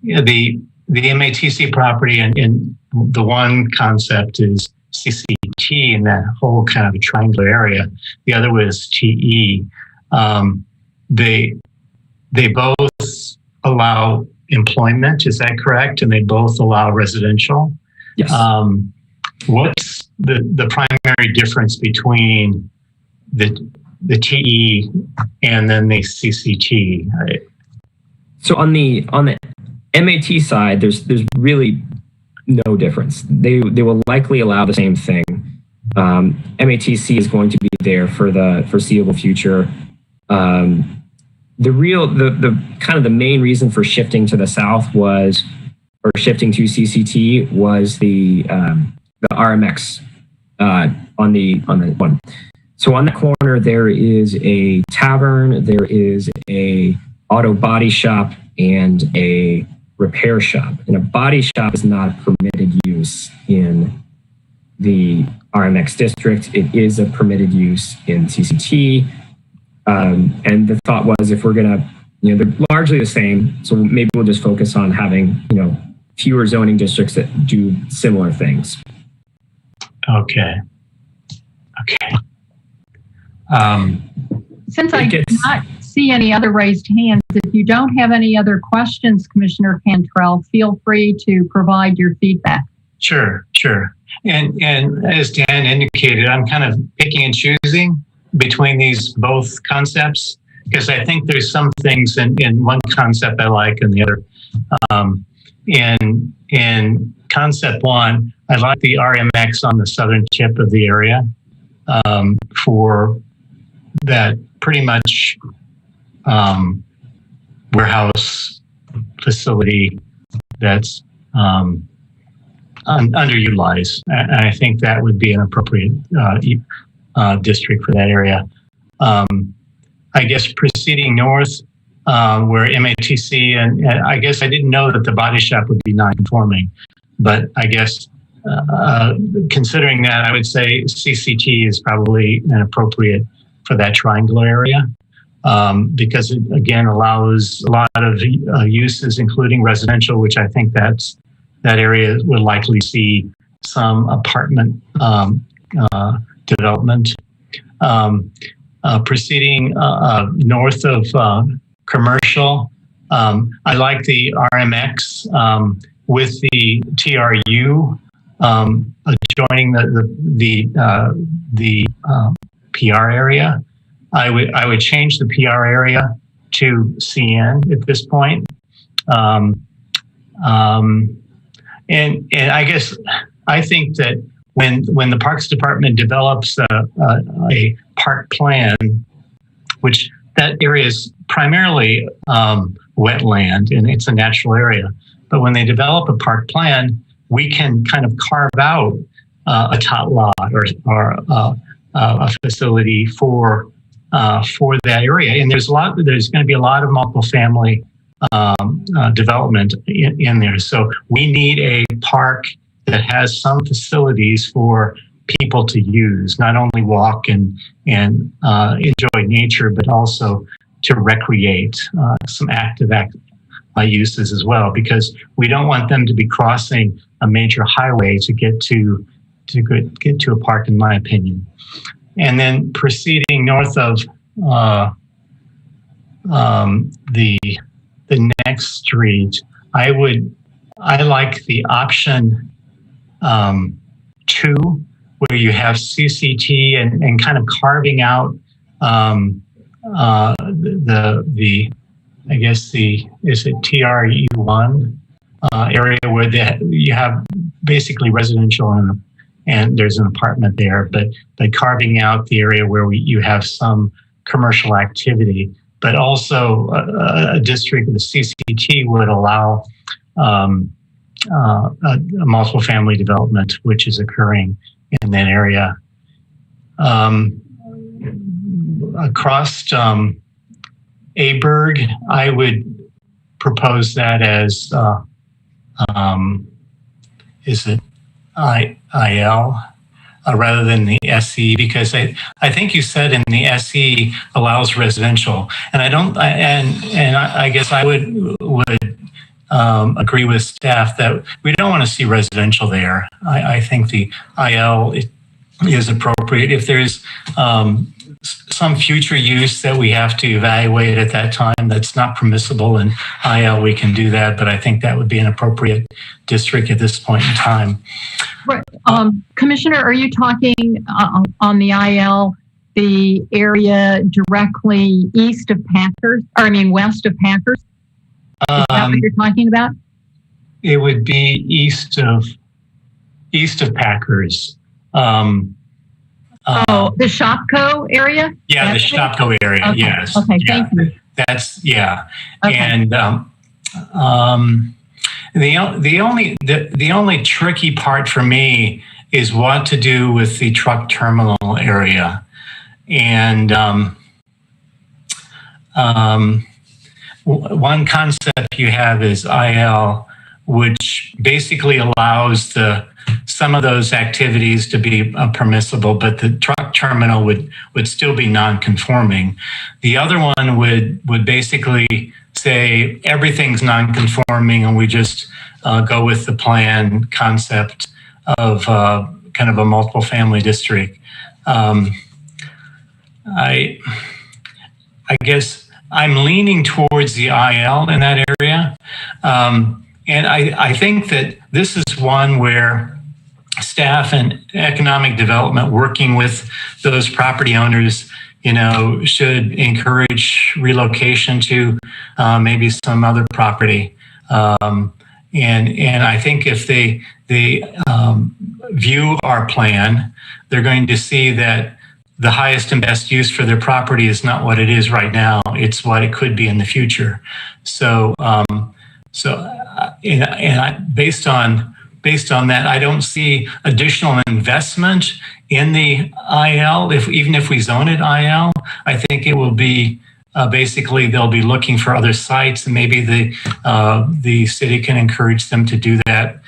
The MATC property and the one concept is CCT in that whole kind of a triangular area. The other was TE. They both allow employment, is that correct? And they both allow residential. Yes. What's the primary difference between the TE and then the CCT? So on the MAT side, there's really no difference. They will likely allow the same thing. MATC is going to be there for the foreseeable future. The kind of the main reason for shifting to the south was, or shifting to CCT, was the RMX on the one. So on that corner, there is a tavern, there is a auto body shop, and a repair shop. And a body shop is not a permitted use in the RMX district. It is a permitted use in CCT. And the thought was, if we're gonna, they're largely the same, so maybe we'll just focus on having, fewer zoning districts that do similar things. Okay. Since I do not see any other raised hands, if you don't have any other questions, Commissioner Cantrell, feel free to provide your feedback. Sure. And as Dan indicated, I'm kind of picking and choosing between these both concepts, because I think there's some things in one concept I like and the other. In concept one, I like the RMX on the southern tip of the area for that pretty much warehouse facility that's underutilized. And I think that would be an appropriate district for that area. I guess proceeding north, where MATC, and I guess I didn't know that the body shop would be non-conforming, but I guess considering that, I would say CCT is probably an appropriate for that triangular area, because it again allows a lot of uses, including residential, which I think that area would likely see some apartment development. Proceeding north of commercial, I like the RMX with the TRU adjoining the PR area. I would change the PR area to CN at this point. And I guess I think that when the Parks Department develops a park plan, which that area is primarily wetland and it's a natural area, but when they develop a park plan, we can kind of carve out a tot lot or a facility for that area. And there's going to be a lot of multiple family development in there. So we need a park that has some facilities for people to use, not only walk and enjoy nature, but also to recreate, some active uses as well, because we don't want them to be crossing a major highway to get to a park, in my opinion. And then proceeding north of the next street, I like the option 2, where you have CCT and kind of carving out is it TRU1 area where you have basically residential and there's an apartment there, but carving out the area where you have some commercial activity, but also a district, the CCT would allow a multiple family development, which is occurring in that area. Across Aberg, I would propose that as is it IL rather than the SE, because I think you said in the SE allows residential, and I guess I would agree with staff that we don't want to see residential there. I think the IL is appropriate. If there's some future use that we have to evaluate at that time that's not permissible in IL, we can do that, but I think that would be an appropriate district at this point in time. Right. Commissioner, are you talking on the IL, the area directly east of Packers, or I mean west of Packers? Is that what you're talking about? It would be east of Packers. The Shopko area? Yeah, the Shopko area. Okay. Yes. Okay, yeah. thank you. That's yeah. Okay. And the only tricky part for me is what to do with the truck terminal area. And one concept you have is IL, which basically allows some of those activities to be permissible, but the truck terminal would still be non-conforming. The other one would basically say everything's non-conforming, and we just go with the plan concept of kind of a multiple family district. I guess I'm leaning towards the IL in that area. And I think that this is one where staff and economic development working with those property owners, should encourage relocation to maybe some other property. And I think if they view our plan, they're going to see that the highest and best use for their property is not what it is right now. It's what it could be in the future. So, based on that, I don't see additional investment in the IL. Even if we zone it IL, I think it will be basically they'll be looking for other sites, and maybe the city can encourage them to do that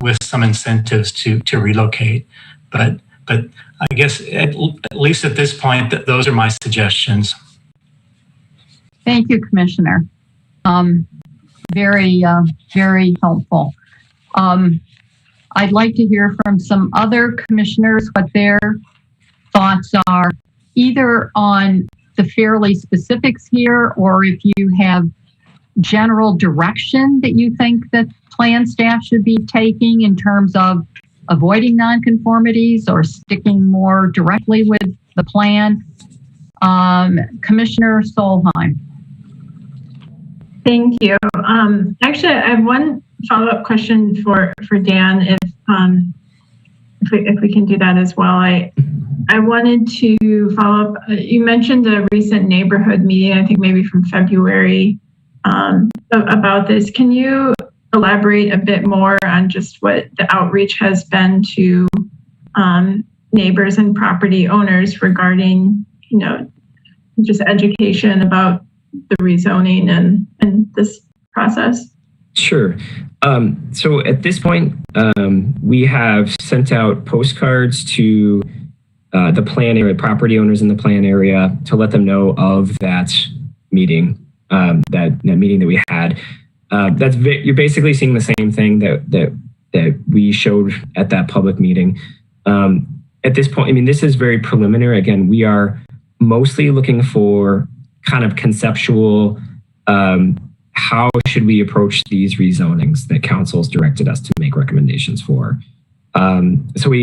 with some incentives to relocate. But I guess at least at this point, those are my suggestions. Thank you, Commissioner. Very helpful. I'd like to hear from some other commissioners what their thoughts are, either on the fairly specifics here, or if you have general direction that you think that plan staff should be taking in terms of avoiding nonconformities or sticking more directly with the plan. Commissioner Solheim. Thank you. Actually, I have one follow-up question for Dan, if we can do that as well. I wanted to follow up. You mentioned a recent neighborhood meeting, I think maybe from February, about this. Can you elaborate a bit more on just what the outreach has been to neighbors and property owners regarding, just education about the rezoning and this process? Sure. So at this point, we have sent out postcards to the plan area, property owners in the plan area, to let them know of that meeting, that meeting that we had. You're basically seeing the same thing that we showed at that public meeting. At this point, this is very preliminary. Again, we are mostly looking for kind of conceptual, how should we approach these rezonings that council's directed us to make recommendations for. So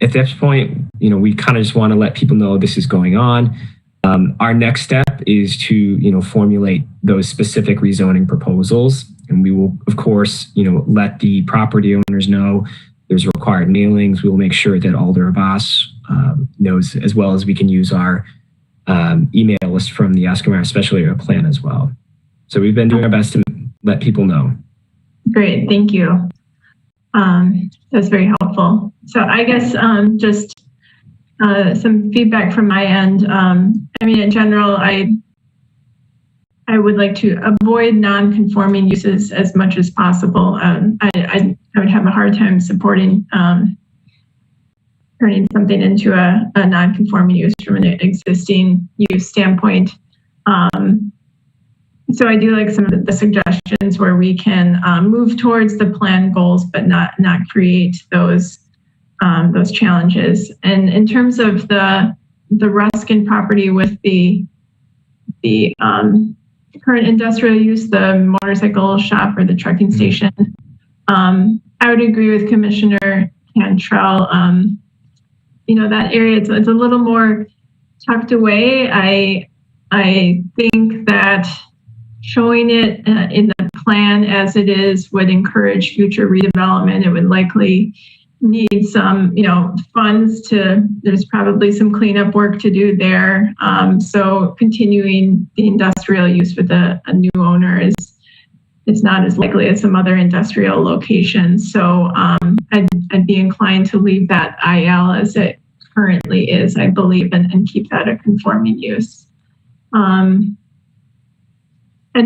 at this point, we kind of just want to let people know this is going on. Our next step is to, formulate those specific rezoning proposals. And we will, of course, let the property owners know there's required mailings. We will make sure that Alder Abbas knows, as well as we can use our email list from the Escamar Special Area Plan as well. So we've been doing our best to let people know. Great, thank you. That's very helpful. So I guess just some feedback from my end. In general, I would like to avoid non-conforming uses as much as possible. I would have a hard time supporting turning something into a non-conforming use from an existing use standpoint. So I do like some of the suggestions where we can move towards the plan goals, but not create those challenges. And in terms of the Ruskin property with the current industrial use, the motorcycle shop or the trucking station. I would agree with Commissioner Cantrell. That area, it's a little more tucked away. I think that showing it in the plan as it is would encourage future redevelopment. It would likely need some, funds there's probably some cleanup work to do there. So continuing the industrial use with a new owner is not as likely as some other industrial locations. So I'd be inclined to leave that IL as it currently is, I believe, and keep that a conforming use. And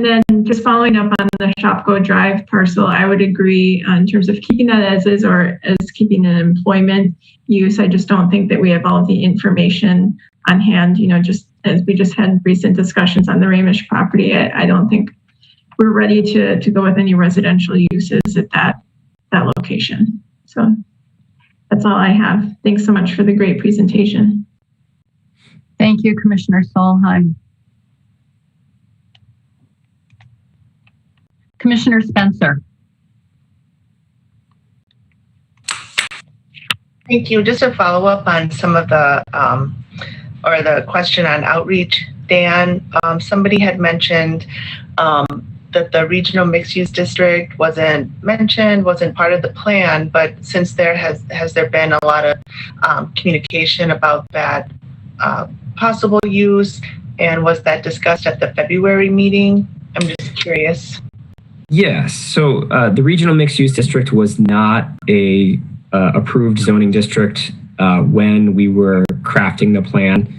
then just following up on the Shopko Drive parcel, I would agree in terms of keeping that as is or as keeping an employment use. I just don't think that we have all the information on hand, just as we just had recent discussions on the Ramish property. I don't think we're ready to go with any residential uses at that location. So that's all I have. Thanks so much for the great presentation. Thank you, Commissioner Solheim. Commissioner Spencer. Thank you. Just to follow up on some of the, or the question on outreach, Dan, somebody had mentioned that the regional mixed-use district wasn't mentioned, wasn't part of the plan, but since has there been a lot of communication about that possible use, and was that discussed at the February meeting? I'm just curious. Yes. So the regional mixed-use district was not a approved zoning district when we were crafting the plan,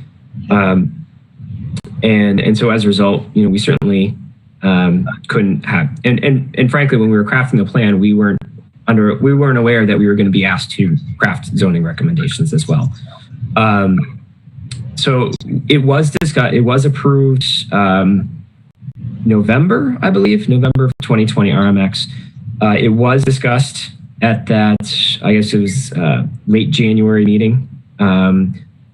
and so as a result, we certainly couldn't have. And frankly, when we were crafting the plan, we weren't aware that we were going to be asked to craft zoning recommendations as well. So it was discussed. It was approved. November, I believe, November of 2020 RMX. It was discussed at that, I guess it was late January meeting.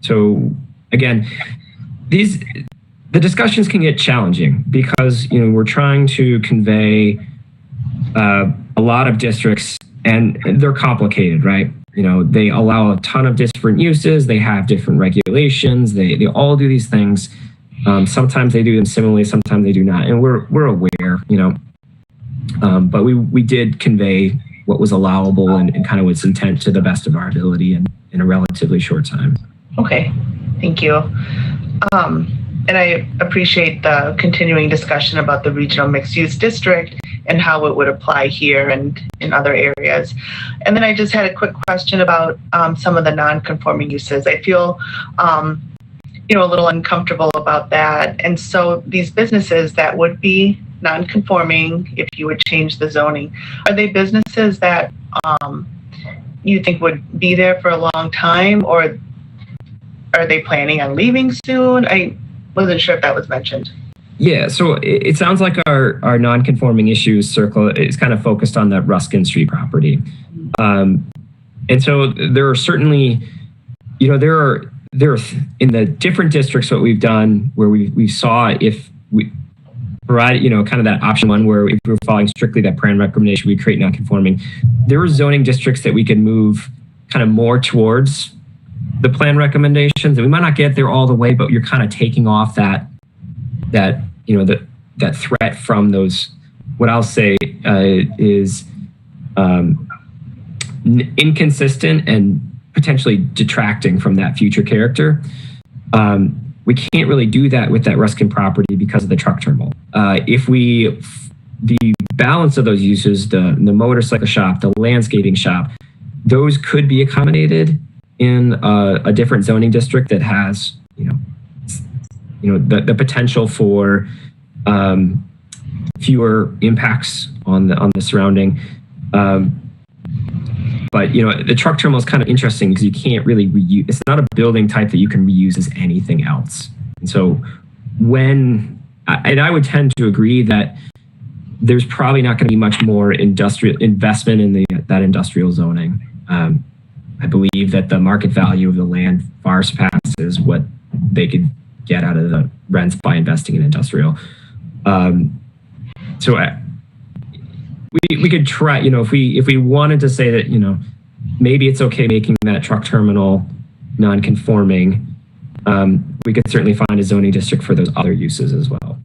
So again, the discussions can get challenging because we're trying to convey a lot of districts, and they're complicated, right? They allow a ton of different uses. They have different regulations. They all do these things. Sometimes they do them similarly, sometimes they do not, and we're aware, but we did convey what was allowable and kind of its intent to the best of our ability in a relatively short time. Okay, thank you. And I appreciate the continuing discussion about the regional mixed-use district and how it would apply here and in other areas. And then I just had a quick question about some of the non-conforming uses. I feel a little uncomfortable about that. And so these businesses that would be non-conforming if you would change the zoning, are they businesses that you think would be there for a long time, or are they planning on leaving soon? I wasn't sure if that was mentioned. Yeah, so it sounds like our non-conforming issues circle is kind of focused on that Ruskin Street property. And so there are certainly, there are in the different districts what we've done where we saw if we provide kind of that option one where if we were following strictly that plan recommendation, we create non-conforming. There were zoning districts that we could move kind of more towards the plan recommendations, and we might not get there all the way, but you're kind of taking off that threat from those. What I'll say is inconsistent and potentially detracting from that future character. We can't really do that with that Ruskin property because of the truck terminal. The balance of those uses, the motorcycle shop, the landscaping shop, those could be accommodated in a different zoning district that has, the potential for fewer impacts on the surrounding. But the truck terminal is kind of interesting because you can't really reuse. It's not a building type that you can reuse as anything else. And so I would tend to agree that there's probably not going to be much more industrial investment in that industrial zoning. I believe that the market value of the land far surpasses what they could get out of the rents by investing in industrial. So we could try, if we wanted to say that, maybe it's okay making that truck terminal non-conforming, we could certainly find a zoning district for those other uses as well.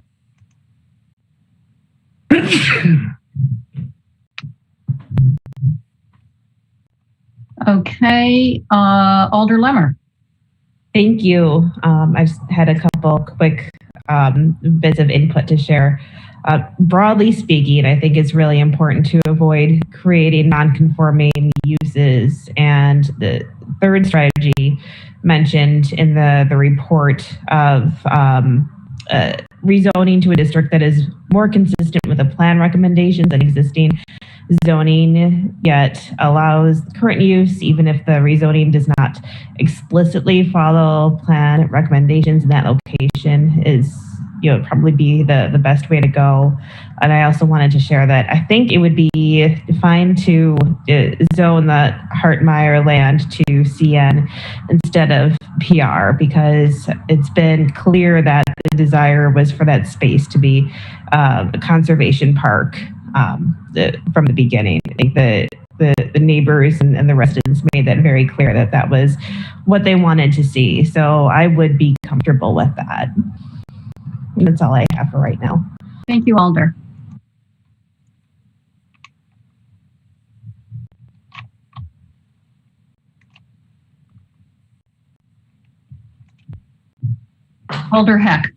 Okay, Alder Lemmer. Thank you. I just had a couple quick bits of input to share. Broadly speaking, I think it's really important to avoid creating non-conforming uses. And the third strategy mentioned in the report of rezoning to a district that is more consistent with the plan recommendations and existing zoning, yet allows current use even if the rezoning does not explicitly follow plan recommendations in that location is probably be the best way to go. And I also wanted to share that I think it would be fine to zone the Hartmeyer land to CN instead of PR, because it's been clear that the desire was for that space to be a conservation park from the beginning. I think the neighbors and the residents made that very clear that that was what they wanted to see. So I would be comfortable with that. That's all I have for right now. Thank you, Alder. Alder Heck.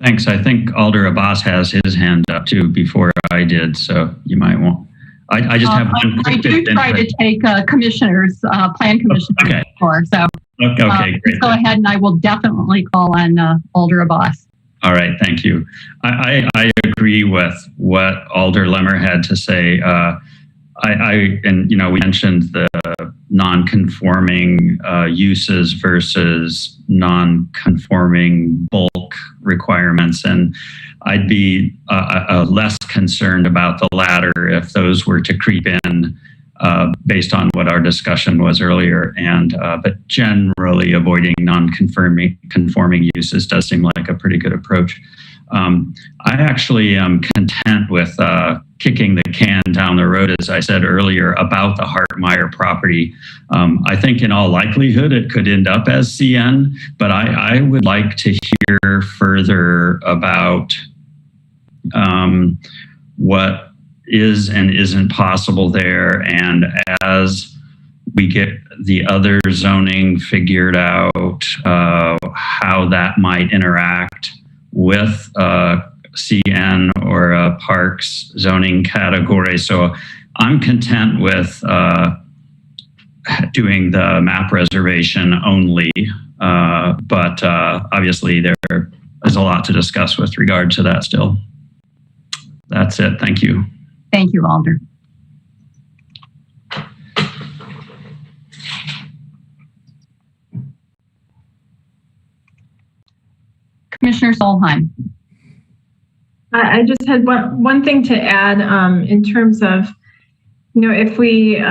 Thanks. I think Alder Abbas has his hand up too before I did, so you might want. I just have one quick I do try to take commissioners, plan commissioners before, so okay, great. Go ahead and I will definitely call on Alder Abbas. All right, thank you. I agree with what Alder Lemmer had to say. We mentioned the non-conforming uses versus non-conforming bulk requirements, and I'd be less concerned about the latter if those were to creep in based on what our discussion was earlier. But generally, avoiding non-conforming uses does seem like a pretty good approach. I actually am content with kicking the can down the road, as I said earlier, about the Hartmeyer property. I think in all likelihood it could end up as CN, but I would like to hear further about what is and isn't possible there. And as we get the other zoning figured out, how that might interact with CN or parks zoning category. So I'm content with doing the map reservation only, but obviously there is a lot to discuss with regard to that still. That's it. Thank you. Thank you, Alder. Commissioner Solheim. I just had one thing to add in terms of, if we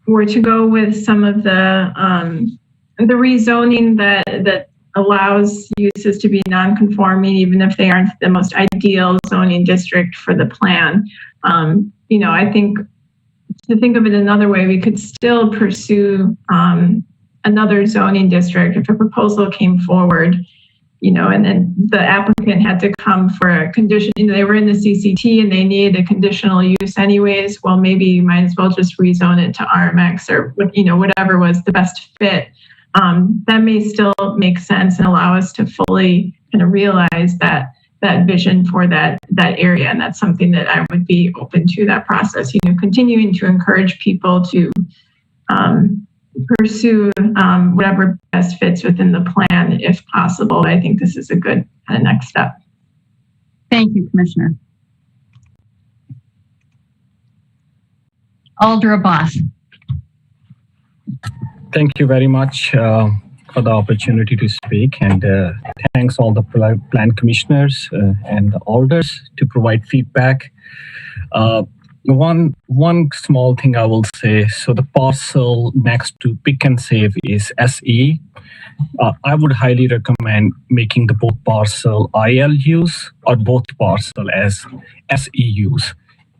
were to go with some of the rezoning that allows uses to be non-conforming, even if they aren't the most ideal zoning district for the plan. I think to think of it another way, we could still pursue another zoning district if a proposal came forward, and then the applicant had to come for a condition, they were in the CCT and they needed a conditional use anyways. Well, maybe you might as well just rezone it to RMX or, whatever was the best fit. That may still make sense and allow us to fully kind of realize that vision for that area. And that's something that I would be open to that process, continuing to encourage people to pursue whatever best fits within the plan if possible. I think this is a good kind of next step. Thank you, Commissioner. Alder Abbas. Thank you very much for the opportunity to speak, and thanks all the plan commissioners and the alders to provide feedback. One small thing I will say. So the parcel next to Pick and Save is SE. I would highly recommend making the both parcel IL use or both parcel as SE use.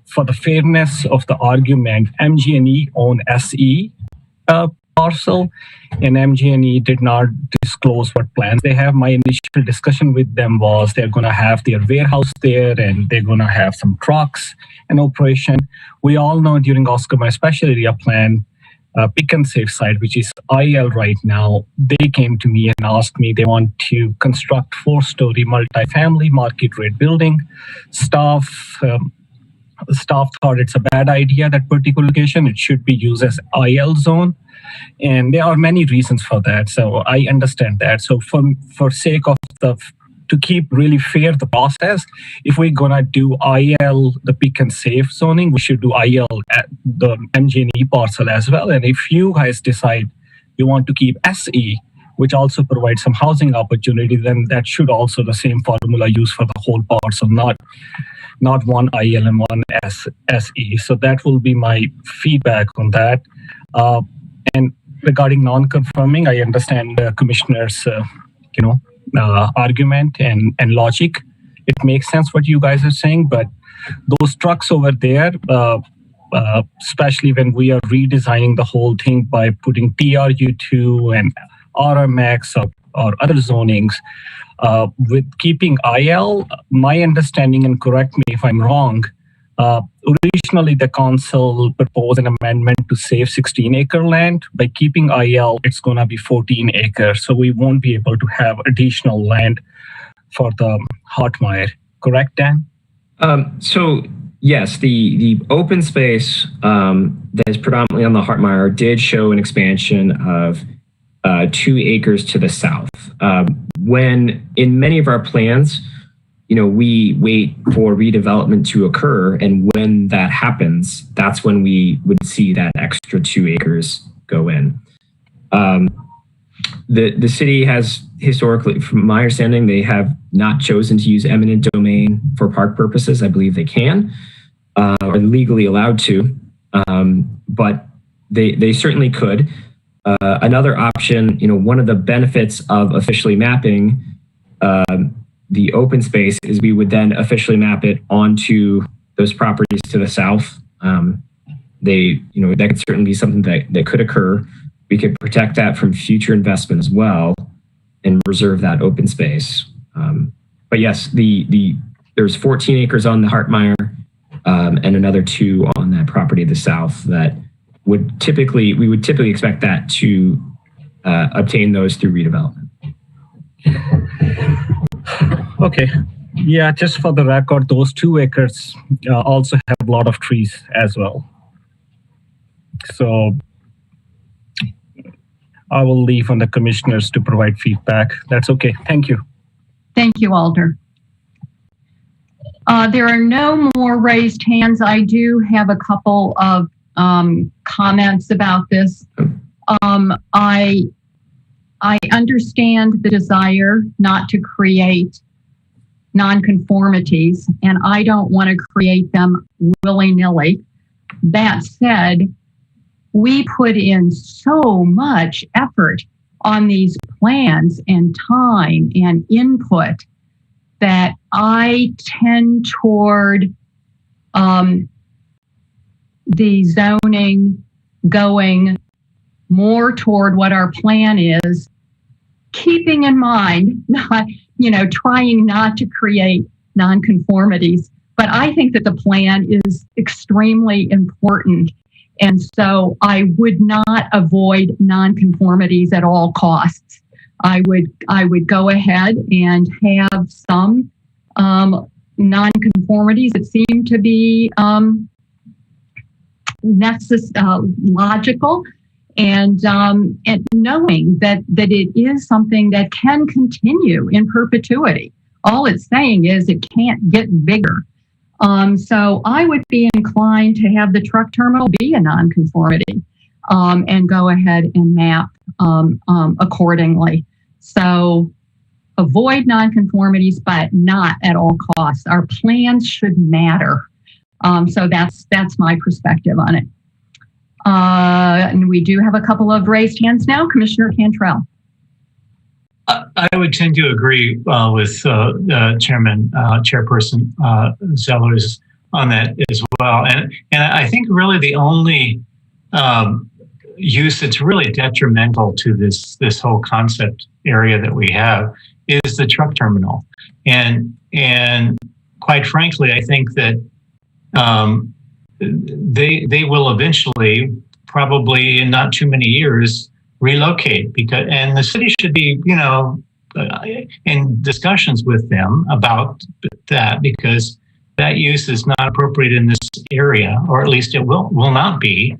For the fairness of the argument, MG&E own SE parcel, and MG&E did not disclose what plans they have. My initial discussion with them was they're going to have their warehouse there and they're going to have some trucks in operation. We all know during Oscar, my special area plan, Pick and Save site, which is IL right now, they came to me and asked me they want to construct 4-story multifamily market rate building. Staff thought it's a bad idea, that particular location. It should be used as IL zone. And there are many reasons for that. So I understand that. So for sake of to keep really fair the process, if we're gonna do IL, the Pick and Save zoning, we should do IL at the MG&E parcel as well. And if you guys decide you want to keep SE, which also provides some housing opportunity, then that should also the same formula used for the whole parcel, not one IL and one SE. So that will be my feedback on that. And regarding non-conforming, I understand the commissioner's, argument and logic. It makes sense what you guys are saying, but those trucks over there, especially when we are redesigning the whole thing by putting TRU2 and RMX or other zonings, with keeping IL, my understanding, and correct me if I'm wrong, originally the council proposed an amendment to save 16-acre land. By keeping IL, it's going to be 14 acres. So we won't be able to have additional land for the Hartmeyer. Correct, Dan? So yes, the open space that is predominantly on the Hartmeyer did show an expansion of 2 acres to the south. When in many of our plans, we wait for redevelopment to occur, and when that happens, that's when we would see that extra 2 acres go in. The city has historically, from my understanding, they have not chosen to use eminent domain for park purposes. I believe they can, or legally allowed to, but they certainly could. Another option, one of the benefits of officially mapping the open space is we would then officially map it onto those properties to the south. That could certainly be something that could occur. We could protect that from future investment as well and reserve that open space. But yes, there's 14 acres on the Hartmeyer and another 2 on that property to the south that we would typically expect that to obtain those through redevelopment. Okay. Yeah, just for the record, those 2 acres also have a lot of trees as well. So I will leave on the commissioners to provide feedback. That's okay. Thank you. Thank you, Alder. There are no more raised hands. I do have a couple of comments about this. I understand the desire not to create nonconformities, and I don't want to create them willy-nilly. That said, we put in so much effort on these plans and time and input that I tend toward the zoning going more toward what our plan is, keeping in mind, trying not to create nonconformities. But I think that the plan is extremely important. And so I would not avoid nonconformities at all costs. I would go ahead and have some nonconformities that seem to be logical, and knowing that it is something that can continue in perpetuity. All it's saying is it can't get bigger. So I would be inclined to have the truck terminal be a nonconformity and go ahead and map accordingly. So avoid nonconformities, but not at all costs. Our plans should matter. So that's my perspective on it. And we do have a couple of raised hands now. Commissioner Cantrell. I would tend to agree with Chairperson Zellers on that as well. And I think really the only use that's really detrimental to this whole concept area that we have is the truck terminal. And quite frankly, I think that they will eventually, probably in not too many years, relocate, and the city should be, in discussions with them about that, because that use is not appropriate in this area, or at least it will not be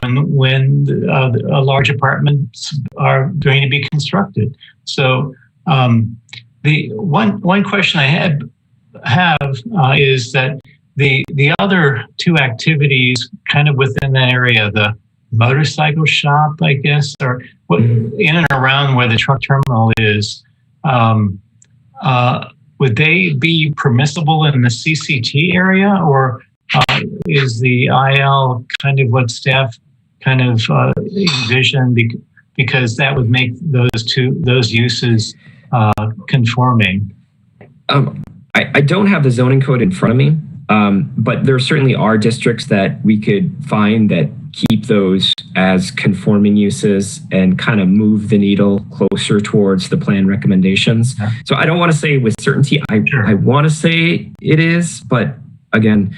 when large apartments are going to be constructed. So the one question I have is that the other two activities kind of within that area, the motorcycle shop, I guess, or in and around where the truck terminal is, would they be permissible in the CCT area, or is the IL kind of what staff kind of envisioned, because that would make those uses conforming? I don't have the zoning code in front of me, but there certainly are districts that we could find that keep those as conforming uses and kind of move the needle closer towards the plan recommendations. Yeah. So I don't want to say with certainty, I want to say it is, but again,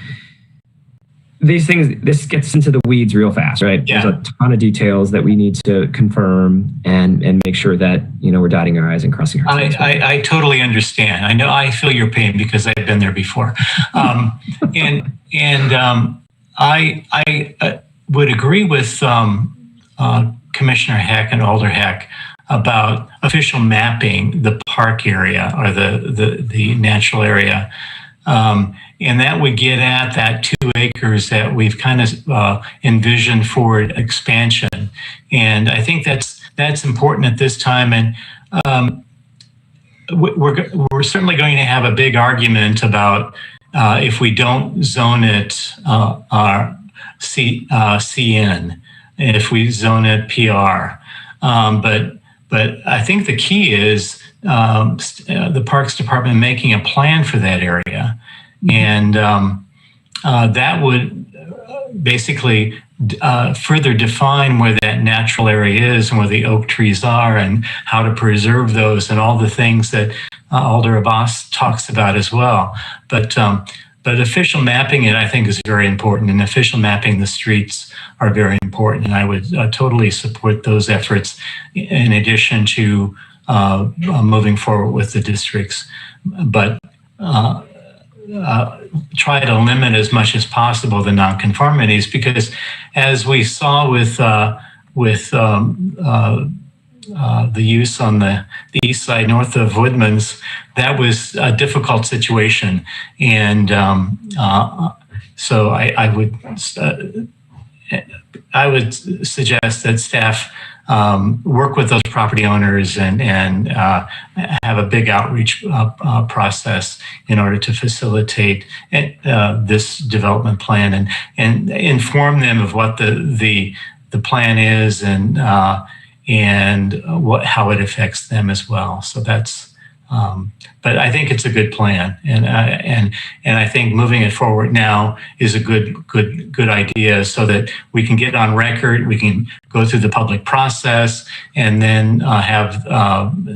these things, this gets into the weeds real fast, right? Yeah. There's a ton of details that we need to confirm and make sure that, we're dotting our I's and crossing our T's. I totally understand. I know, I feel your pain because I've been there before. I would agree with Commissioner Heck and Alder Heck about official mapping the park area or the natural area. And that would get at that 2 acres that we've kind of envisioned for expansion. And I think that's important at this time. And we're certainly going to have a big argument about if we don't zone it CN, if we zone it PR. But I think the key is the Parks Department making a plan for that area. And that would basically further define where that natural area is and where the oak trees are and how to preserve those and all the things that Alder Abbas talks about as well. But official mapping it, I think, is very important, and official mapping the streets are very important. And I would totally support those efforts in addition to moving forward with the districts. But try to limit as much as possible the nonconformities, because as we saw with the use on the east side north of Woodman's, that was a difficult situation. And so I would suggest that staff work with those property owners and have a big outreach process in order to facilitate this development plan and inform them of what the plan is and how it affects them as well. So that's. But I think it's a good plan, and I think moving it forward now is a good idea, so that we can get on record, we can go through the public process, and then have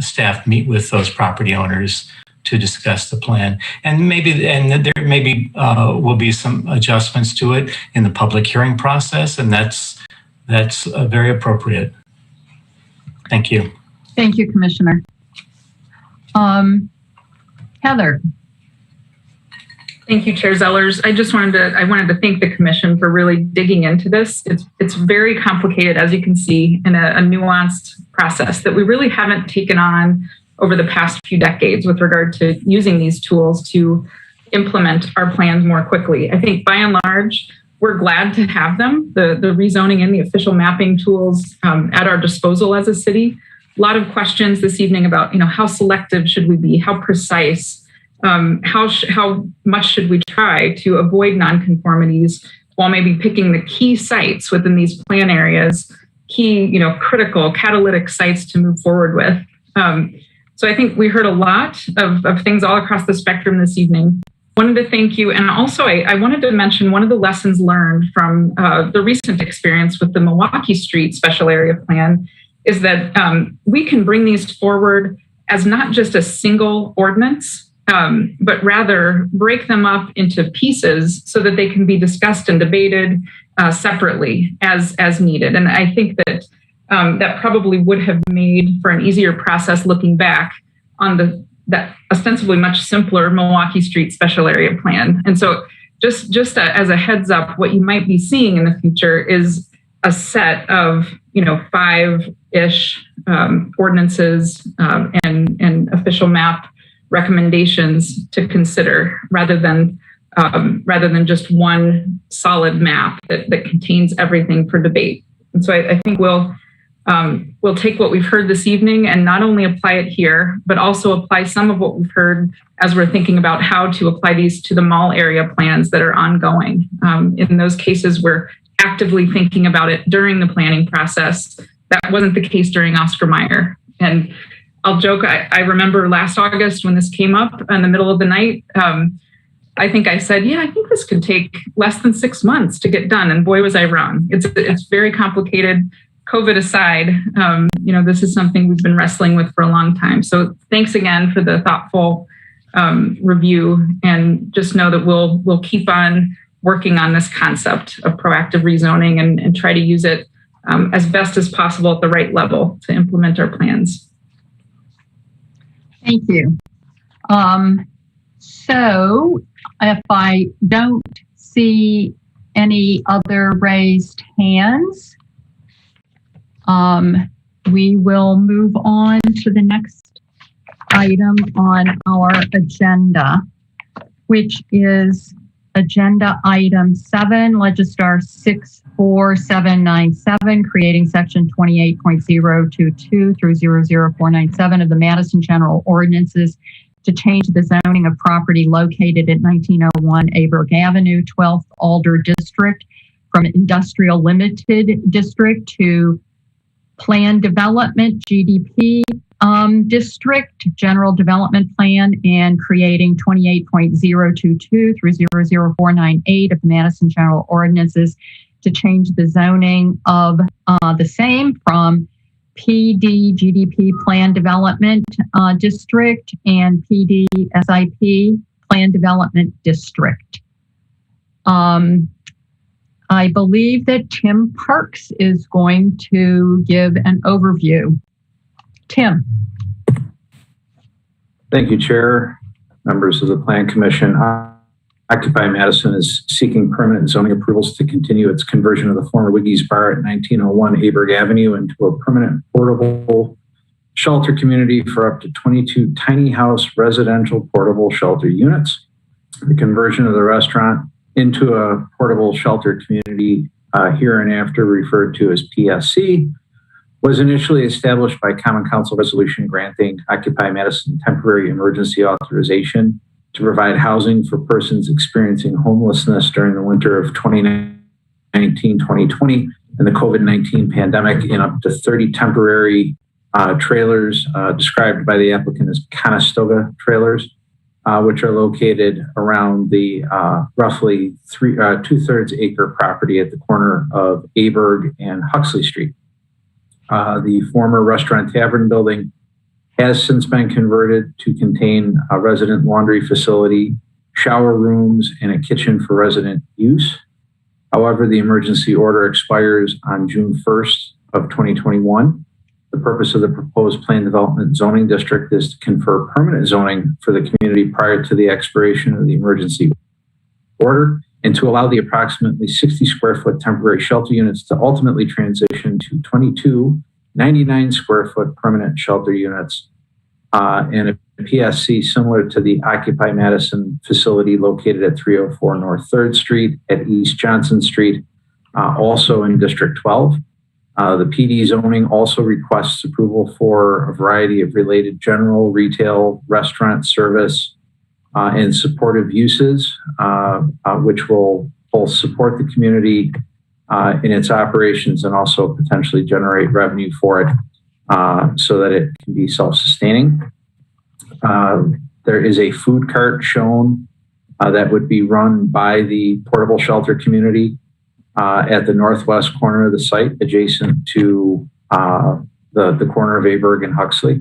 staff meet with those property owners to discuss the plan. And there maybe will be some adjustments to it in the public hearing process, and that's very appropriate. Thank you. Thank you, Commissioner. Heather. Thank you, Chair Zellers. I wanted to thank the Commission for really digging into this. It's very complicated, as you can see, in a nuanced process that we really haven't taken on over the past few decades with regard to using these tools to implement our plans more quickly. I think by and large, we're glad to have them, the rezoning and the official mapping tools at our disposal as a city. A lot of questions this evening about, how selective should we be, how precise, how much should we try to avoid nonconformities while maybe picking the key sites within these plan areas, key, critical catalytic sites to move forward with. So I think we heard a lot of things all across the spectrum this evening. Wanted to thank you. And also I wanted to mention one of the lessons learned from the recent experience with the Milwaukee Street Special Area Plan is that we can bring these forward as not just a single ordinance, but rather break them up into pieces so that they can be discussed and debated separately as needed. And I think that that probably would have made for an easier process looking back on that ostensibly much simpler Milwaukee Street Special Area Plan. And so just as a heads up, what you might be seeing in the future is a set of 5-ish ordinances and official map recommendations to consider rather than just one solid map that contains everything for debate. And so I think we'll take what we've heard this evening and not only apply it here, but also apply some of what we've heard as we're thinking about how to apply these to the mall area plans that are ongoing. In those cases, we're actively thinking about it during the planning process. That wasn't the case during Oscar Mayer. And I'll joke, I remember last August when this came up in the middle of the night, I think I said, I think this could take less than 6 months to get done. And boy, was I wrong. It's very complicated. COVID aside, this is something we've been wrestling with for a long time. So thanks again for the thoughtful review, and just know that we'll keep on working on this concept of proactive rezoning and try to use it as best as possible at the right level to implement our plans. Thank you. So if I don't see any other raised hands, we will move on to the next item on our agenda, which is agenda item 7, Legistar 64797, creating section 28.022 through 00497 of the Madison General Ordinances to change the zoning of property located at 1901 Aberg Avenue, 12th Alder District, from Industrial Limited District to Plan Development, GDP District, General Development Plan, and creating 28.022 through 00498 of the Madison General Ordinances to change the zoning of the same from PD GDP Plan Development District and PD SIP Plan Development District. I believe that Tim Parks is going to give an overview. Tim. Thank you, Chair, members of the Plan Commission. Occupy Madison is seeking permanent zoning approvals to continue its conversion of the former Wiggy's Bar at 1901 Aberg Avenue into a permanent portable shelter community for up to 22 tiny house residential portable shelter units. The conversion of the restaurant into a portable shelter community, hereinafter referred to as PSC, was initially established by Common Council resolution granting Occupy Madison temporary emergency authorization to provide housing for persons experiencing homelessness during the winter of 2019-2020 and the COVID-19 pandemic in up to 30 temporary trailers described by the applicant as Conestoga trailers, which are located around the roughly 2/3 acre property at the corner of Aberg and Huxley Street. The former restaurant tavern building has since been converted to contain a resident laundry facility, shower rooms, and a kitchen for resident use. However, the emergency order expires on June 1st of 2021. The purpose of the proposed plan development zoning district is to confer permanent zoning for the community prior to the expiration of the emergency order and to allow the approximately 60 square foot temporary shelter units to ultimately transition to 22 99 square foot permanent shelter units and a PSC similar to the Occupy Madison facility located at 304 North 3rd Street at East Johnson Street, also in District 12. The PD zoning also requests approval for a variety of related general, retail, restaurant, service, and supportive uses, which will both support the community in its operations and also potentially generate revenue for it so that it can be self-sustaining. There is a food cart shown that would be run by the portable shelter community at the northwest corner of the site, adjacent to the corner of Aberg and Huxley.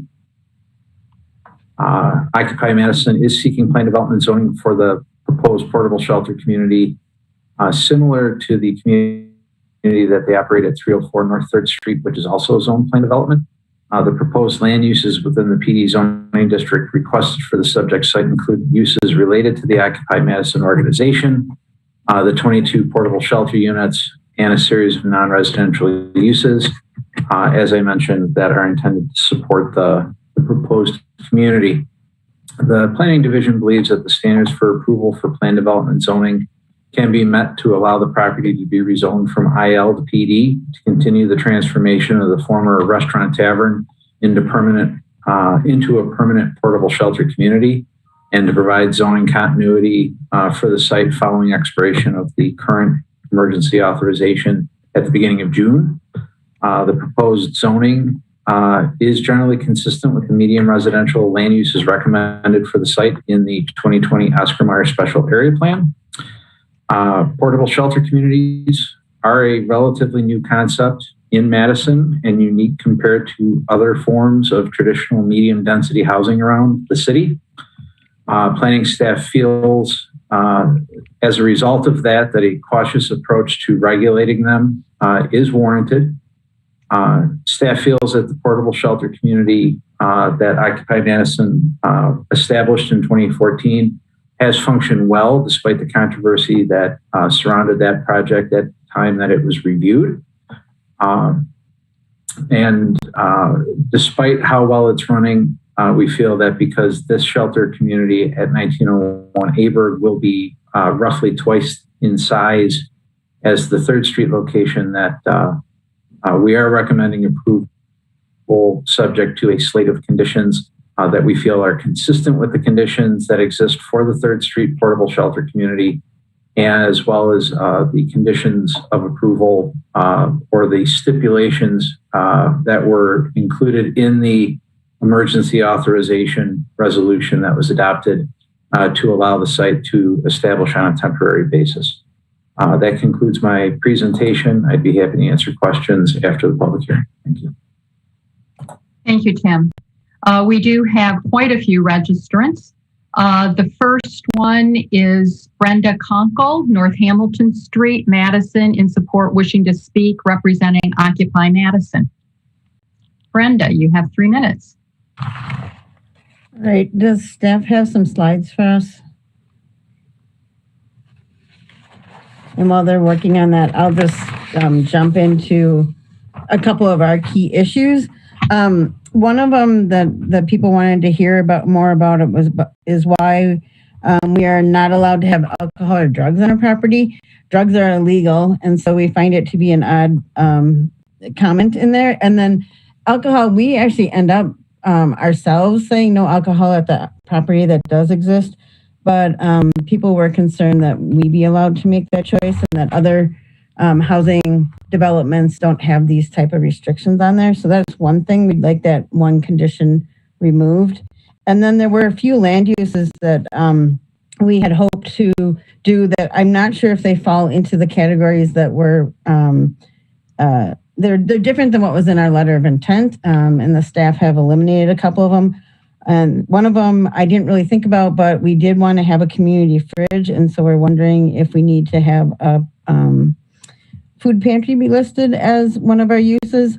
Occupy Madison is seeking plan development zoning for the proposed portable shelter community, similar to the community that they operate at 304 North 3rd Street, which is also zone plan development. The proposed land uses within the PD zoning district requested for the subject site include uses related to the Occupy Madison organization, the 22 portable shelter units, and a series of non-residential uses, as I mentioned, that are intended to support the proposed community. The Planning Division believes that the standards for approval for plan development zoning can be met to allow the property to be rezoned from IL to PD to continue the transformation of the former restaurant tavern into a permanent portable shelter community, and to provide zoning continuity for the site following expiration of the current emergency authorization at the beginning of June. The proposed zoning is generally consistent with the medium residential land uses recommended for the site in the 2020 Oscar Mayer Special Area Plan. Portable shelter communities are a relatively new concept in Madison and unique compared to other forms of traditional medium density housing around the city. Planning staff feels as a result of that a cautious approach to regulating them is warranted. Staff feels that the portable shelter community that Occupy Madison established in 2014 has functioned well despite the controversy that surrounded that project at the time that it was reviewed. Despite how well it's running, we feel that because this shelter community at 1901 Aberg will be roughly twice in size as the 3rd Street location, that we are recommending approval subject to a slate of conditions that we feel are consistent with the conditions that exist for the 3rd Street portable shelter community, as well as the conditions of approval or the stipulations that were included in the emergency authorization resolution that was adopted to allow the site to establish on a temporary basis. That concludes my presentation. I'd be happy to answer questions after the public hearing. Thank you. Thank you, Tim. We do have quite a few registrants. The first one is Brenda Conkle, North Hamilton Street, Madison, in support, wishing to speak, representing Occupy Madison. Brenda, you have 3 minutes. All right. Does staff have some slides for us? And while they're working on that, I'll just jump into a couple of our key issues. One of them that people wanted to hear more about is why we are not allowed to have alcohol or drugs on our property. Drugs are illegal, and so we find it to be an odd comment in there. And then alcohol, we actually end up ourselves saying no alcohol at the property that does exist, but people were concerned that we be allowed to make that choice and that other housing developments don't have these type of restrictions on there. So that's one thing. We'd like that one condition removed. And then there were a few land uses that we had hoped to do that I'm not sure if they fall into the categories that were, they're different than what was in our letter of intent, and the staff have eliminated a couple of them. And one of them I didn't really think about, but we did want to have a community fridge. And so we're wondering if we need to have a food pantry be listed as one of our uses.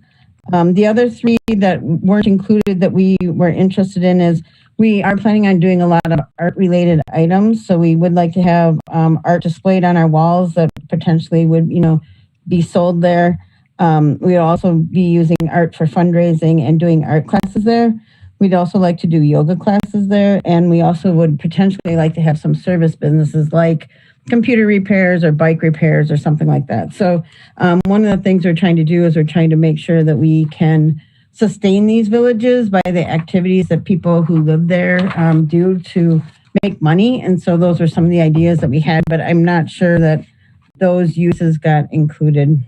The other 3 that weren't included that we were interested in is we are planning on doing a lot of art related items. So we would like to have art displayed on our walls that potentially would, be sold there. We'd also be using art for fundraising and doing art classes there. We'd also like to do yoga classes there. And we also would potentially like to have some service businesses like computer repairs or bike repairs or something like that. So one of the things we're trying to do is we're trying to make sure that we can sustain these villages by the activities that people who live there do to make money. And so those were some of the ideas that we had, but I'm not sure that those uses got included.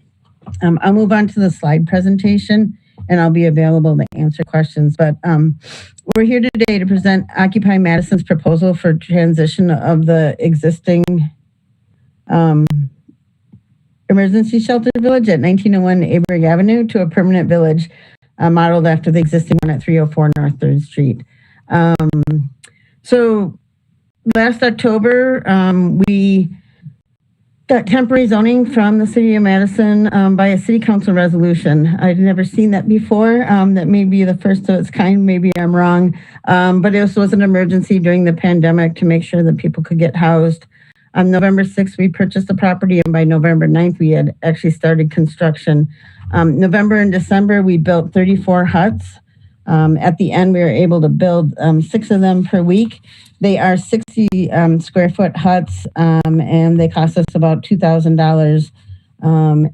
I'll move on to the slide presentation and I'll be available to answer questions. But we're here today to present Occupy Madison's proposal for transition of the existing emergency shelter village at 1901 Aberg Avenue to a permanent village modeled after the existing one at 304 North 3rd Street. So last October, we got temporary zoning from the city of Madison by a city council resolution. I'd never seen that before. That may be the first of its kind. Maybe I'm wrong. But this was an emergency during the pandemic to make sure that people could get housed. On November 6th, we purchased the property, and by November 9th, we had actually started construction. November and December, we built 34 huts. At the end, we were able to build 6 of them per week. They are 60 square foot huts, and they cost us about $2,000.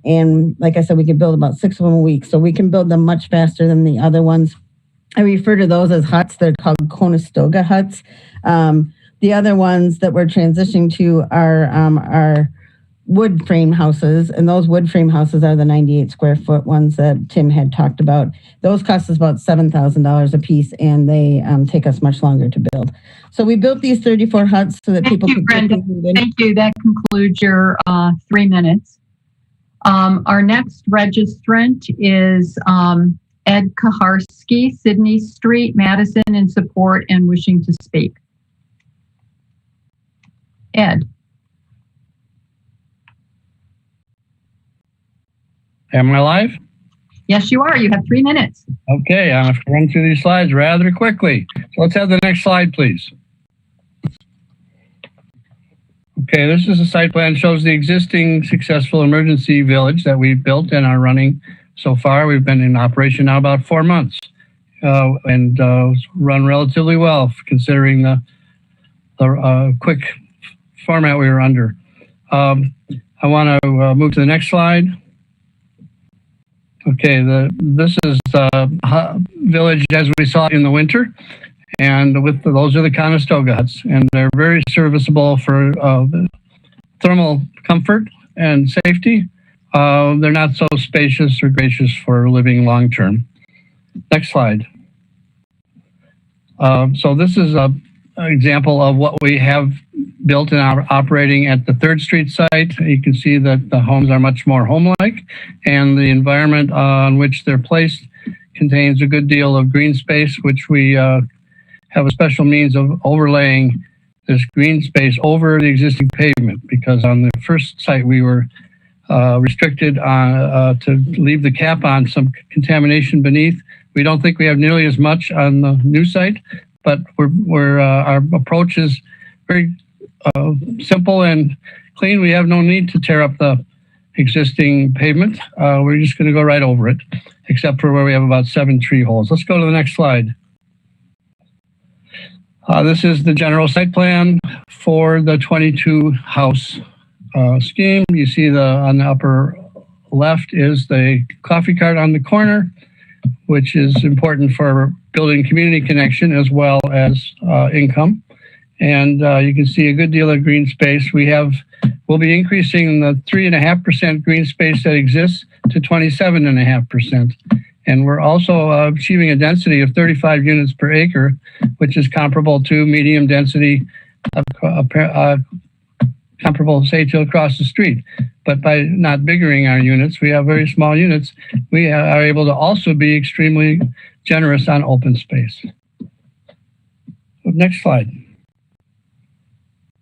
And like I said, we can build about 6 of them a week, so we can build them much faster than the other ones. I refer to those as huts. They're called Conestoga huts. The other ones that we're transitioning to are wood frame houses, and those wood frame houses are the 98 square foot ones that Tim had talked about. Those cost us about $7,000 a piece, and they take us much longer to build. So we built these 34 huts so that people could get moving. Thank you. That concludes your 3 minutes. Our next registrant is Ed Kaharski, Sydney Street, Madison, in support and wishing to speak. Ed. Am I live? Yes, you are. You have 3 minutes. Okay, I have to run through these slides rather quickly. So let's have the next slide, please. Okay, this is a site plan, shows the existing successful emergency village that we've built and are running so far. We've been in operation now about 4 months and run relatively well considering the quick format we were under. I want to move to the next slide. Okay, this is the village as we saw it in the winter, and those are the Conestoga huts, and they're very serviceable for thermal comfort and safety. They're not so spacious or gracious for living long term. Next slide. So this is an example of what we have built and operating at the 3rd Street site. You can see that the homes are much more home-like, and the environment on which they're placed contains a good deal of green space, which we have a special means of overlaying this green space over the existing pavement, because on the first site we were restricted to leave the cap on some contamination beneath. We don't think we have nearly as much on the new site, but our approach is very simple and clean. We have no need to tear up the existing pavement. We're just going to go right over it, except for where we have about 7 tree holes. Let's go to the next slide. This is the general site plan for the 22 house scheme. You see on the upper left is the coffee cart on the corner, which is important for building community connection as well as income. And you can see a good deal of green space. We'll be increasing the 3.5% green space that exists to 27.5%. And we're also achieving a density of 35 units per acre, which is comparable to medium density, comparable, say, to across the street. But by not biggering our units, we have very small units, we are able to also be extremely generous on open space. So next slide.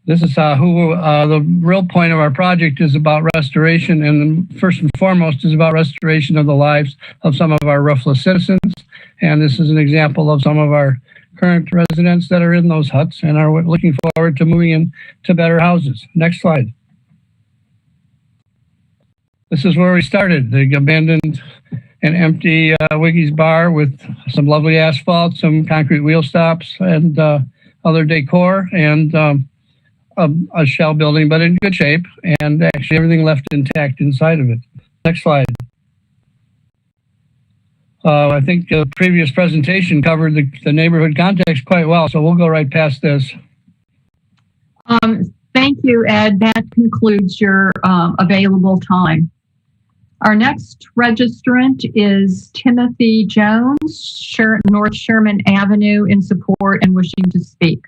This is the real point of our project is about restoration, and first and foremost is about restoration of the lives of some of our roofless citizens. And this is an example of some of our current residents that are in those huts and are looking forward to moving into better houses. Next slide. This is where we started, the abandoned and empty Wiggy's bar with some lovely asphalt, some concrete wheel stops, and other decor, and a shell building, but in good shape, and actually everything left intact inside of it. Next slide. I think the previous presentation covered the neighborhood context quite well, so we'll go right past this. Thank you, Ed. That concludes your available time. Our next registrant is Timothy Jones, North Sherman Avenue, in support and wishing to speak.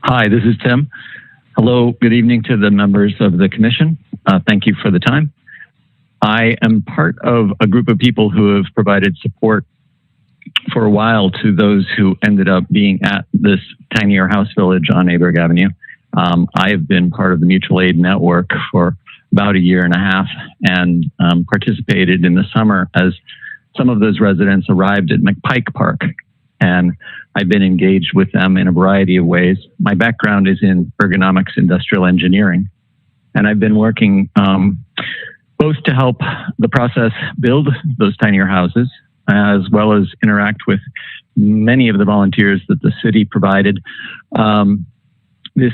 Hi, this is Tim. Hello, good evening to the members of the commission. Thank you for the time. I am part of a group of people who have provided support for a while to those who ended up being at this tinier house village on Aberg Avenue. I have been part of the mutual aid network for about a year and a half and participated in the summer as some of those residents arrived at McPike Park. And I've been engaged with them in a variety of ways. My background is in ergonomics industrial engineering, and I've been working both to help the process build those tinier houses, as well as interact with many of the volunteers that the city provided. This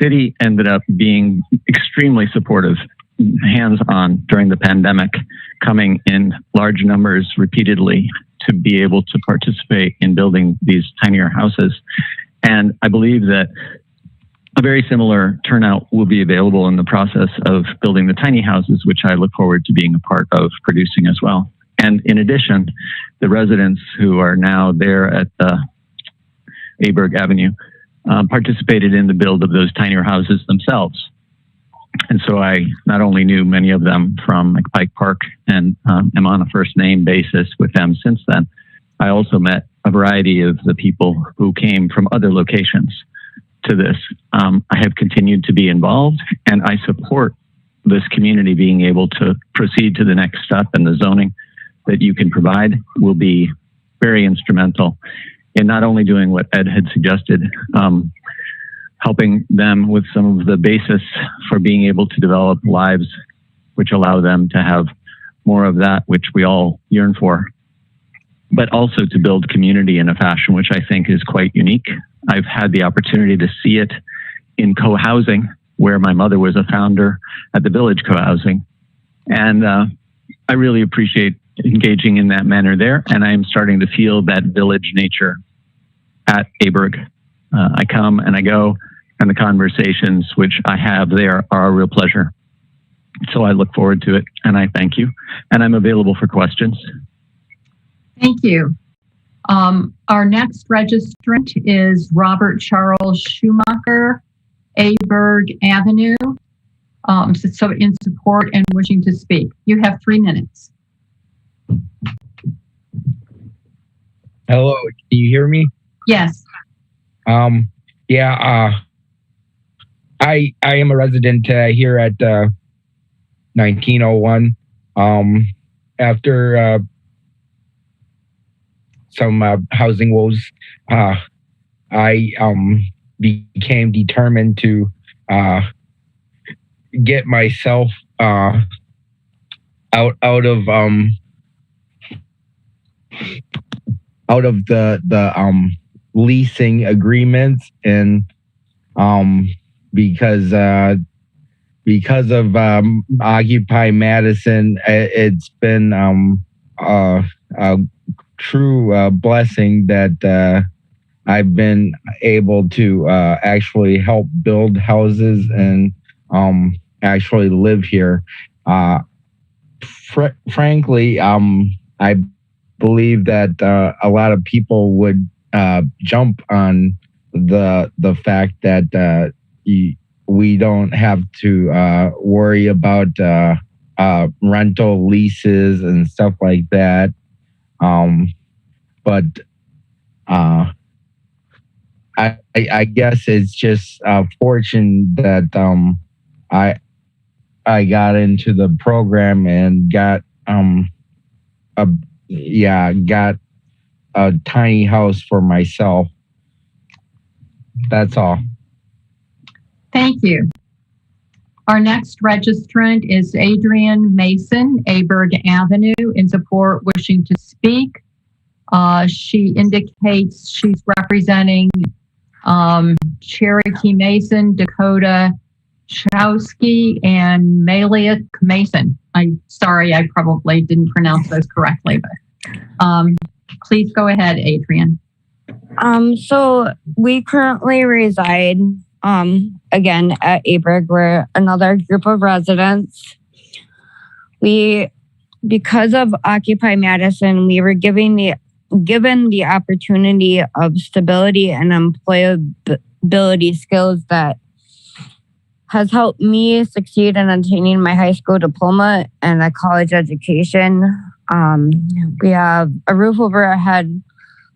city ended up being extremely supportive, hands-on during the pandemic, coming in large numbers repeatedly to be able to participate in building these tinier houses. And I believe that a very similar turnout will be available in the process of building the tiny houses, which I look forward to being a part of producing as well. And in addition, the residents who are now there at Aberg Avenue participated in the build of those tinier houses themselves. And so I not only knew many of them from McPike Park and am on a first name basis with them since then, I also met a variety of the people who came from other locations to this. I have continued to be involved, and I support this community being able to proceed to the next step, and the zoning that you can provide will be very instrumental in not only doing what Ed had suggested, helping them with some of the basis for being able to develop lives which allow them to have more of that which we all yearn for, but also to build community in a fashion which I think is quite unique. I've had the opportunity to see it in co-housing, where my mother was a founder at the Village Co-housing. And I really appreciate engaging in that manner there. And I am starting to feel that village nature at Aberg. I come and I go, and the conversations which I have there are a real pleasure. So I look forward to it, and I thank you. And I'm available for questions. Thank you. Our next registrant is Robert Charles Schumacher, Aberg Avenue, so in support and wishing to speak. You have 3 minutes. Hello, can you hear me? Yes. I am a resident here at 1901. After some housing woes, I became determined to get myself out of the leasing agreements, and because of Occupy Madison, it's been a true blessing that I've been able to actually help build houses and actually live here. Frankly, I believe that a lot of people would jump on the fact that we don't have to worry about rental leases and stuff like that. But I guess it's just fortune that I got into the program and got a tiny house for myself. That's all. Thank you. Our next registrant is Adrienne Mason, Aberg Avenue, in support, wishing to speak. She indicates she's representing Cherokee Mason, Dakota, Chowski and Maliak Mason. I'm sorry, I probably didn't pronounce those correctly, but please go ahead, Adrian. So we currently reside, again, at Aberg. We're another group of residents. Because of Occupy Madison, we were given the opportunity of stability and employability skills that has helped me succeed in attaining my high school diploma and a college education. We have a roof over our head,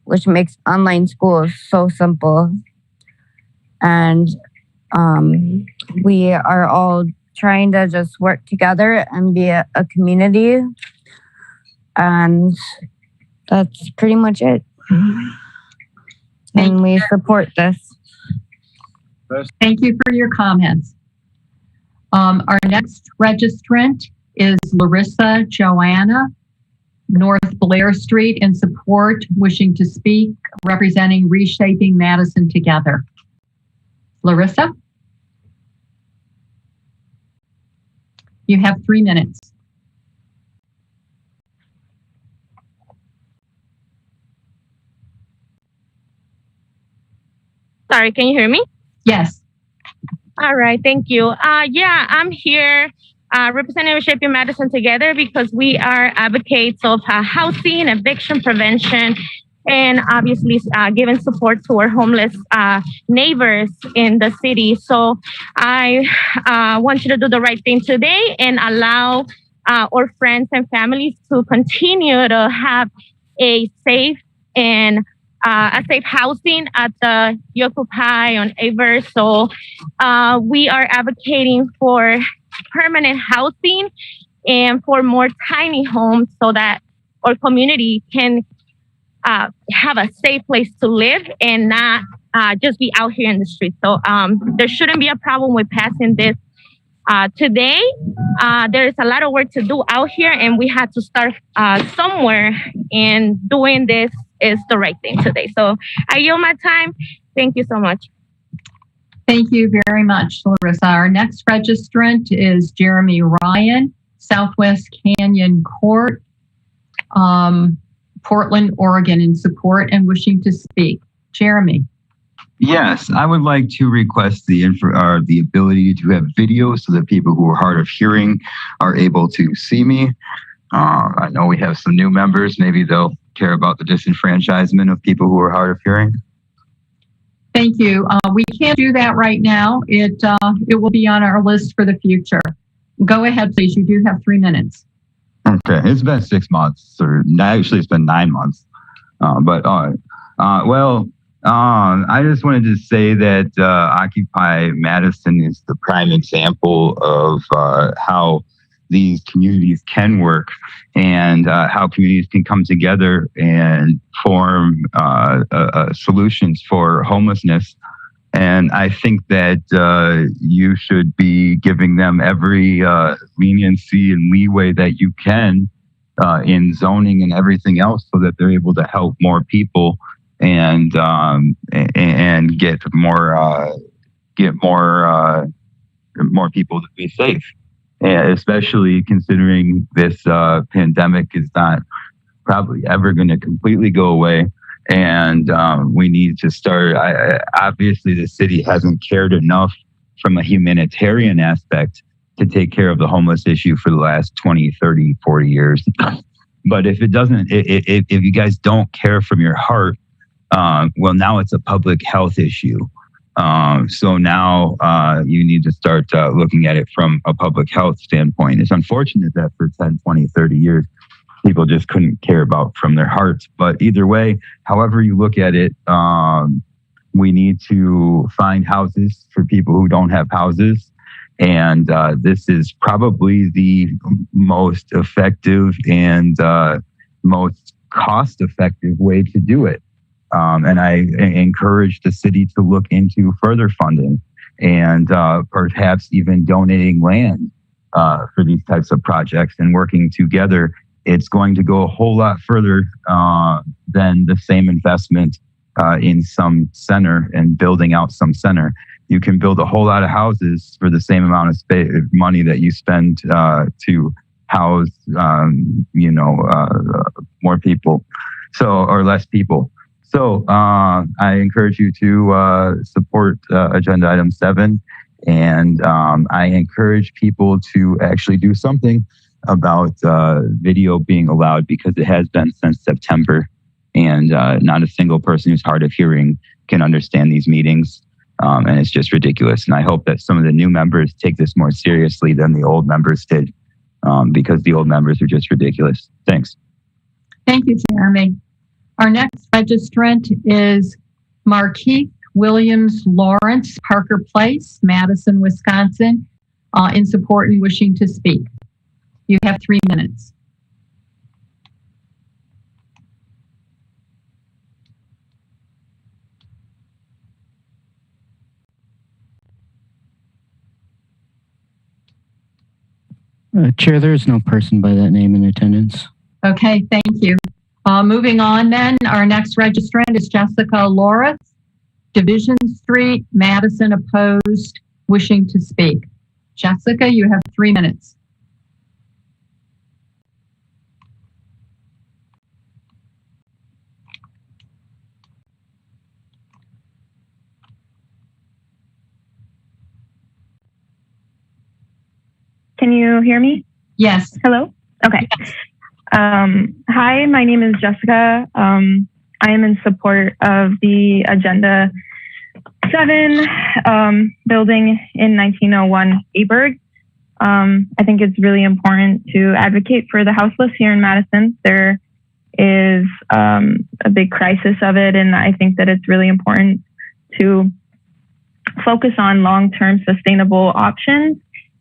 which makes online school so simple. And we are all trying to just work together and be a community. And that's pretty much it. And we support this. Thank you for your comments. Our next registrant is Larissa Joanna, North Blair Street, in support, wishing to speak, representing Reshaping Madison Together. Larissa? You have 3 minutes. Sorry, can you hear me? Yes. All right, thank you. Yeah, I'm here representing Reshaping Madison Together because we are advocates of housing, eviction prevention, and obviously giving support to our homeless neighbors in the city. So I want you to do the right thing today and allow our friends and families to continue to have a safe and a safe housing at the Occupy on Aver. So we are advocating for permanent housing and for more tiny homes so that our community can have a safe place to live and not just be out here in the street. So there shouldn't be a problem with passing this today. There's a lot of work to do out here, and we had to start somewhere, and doing this is the right thing today. So I yield my time. Thank you so much. Thank you very much, Larissa. Our next registrant is Jeremy Ryan, Southwest Canyon Court, Portland, Oregon, in support and wishing to speak. Jeremy. Yes, I would like to request the ability to have video so that people who are hard of hearing are able to see me. I know we have some new members. Maybe they'll care about the disenfranchisement of people who are hard of hearing. Thank you. We can't do that right now. It will be on our list for the future. Go ahead, please. You do have 3 minutes. Okay, it's been 6 months, or actually it's been 9 months. I just wanted to say that Occupy Madison is the prime example of how these communities can work and how communities can come together and form solutions for homelessness. And I think that you should be giving them every leniency and leeway that you can in zoning and everything else so that they're able to help more people and get more people to be safe. And especially considering this pandemic is not probably ever going to completely go away. And we need to start, obviously the city hasn't cared enough from a humanitarian aspect to take care of the homeless issue for the last 20, 30, 40 years. But if it doesn't, if you guys don't care from your heart, well, now it's a public health issue. So now you need to start looking at it from a public health standpoint. It's unfortunate that for 10, 20, 30 years, people just couldn't care about from their hearts. But either way, however you look at it, we need to find houses for people who don't have houses. And this is probably the most effective and most cost-effective way to do it. And I encourage the city to look into further funding and perhaps even donating land for these types of projects and working together. It's going to go a whole lot further than the same investment in some center and building out some center. you can build a whole lot of houses for the same amount of money that you spend to house, more people, or less people. So I encourage you to support agenda item 7. And I encourage people to actually do something about video being allowed, because it has been since September, and not a single person who's hard of hearing can understand these meetings. And it's just ridiculous. And I hope that some of the new members take this more seriously than the old members did, because the old members are just ridiculous. Thanks. Thank you, Jeremy. Our next registrant is Markeith Williams Lawrence, Parker Place, Madison, Wisconsin, in support and wishing to speak. You have 3 minutes. Chair, there is no person by that name in attendance. Okay, thank you. Moving on then, our next registrant is Jessica Loris, Division Street, Madison, opposed, wishing to speak. Jessica, you have 3 minutes. Can you hear me? Yes. Hello? Okay. Yes. Hi, my name is Jessica. I am in support of the Agenda 7 building in 1901 Aberg. I think it's really important to advocate for the houseless here in Madison. There is a big crisis of it, and I think that it's really important to focus on long-term sustainable options.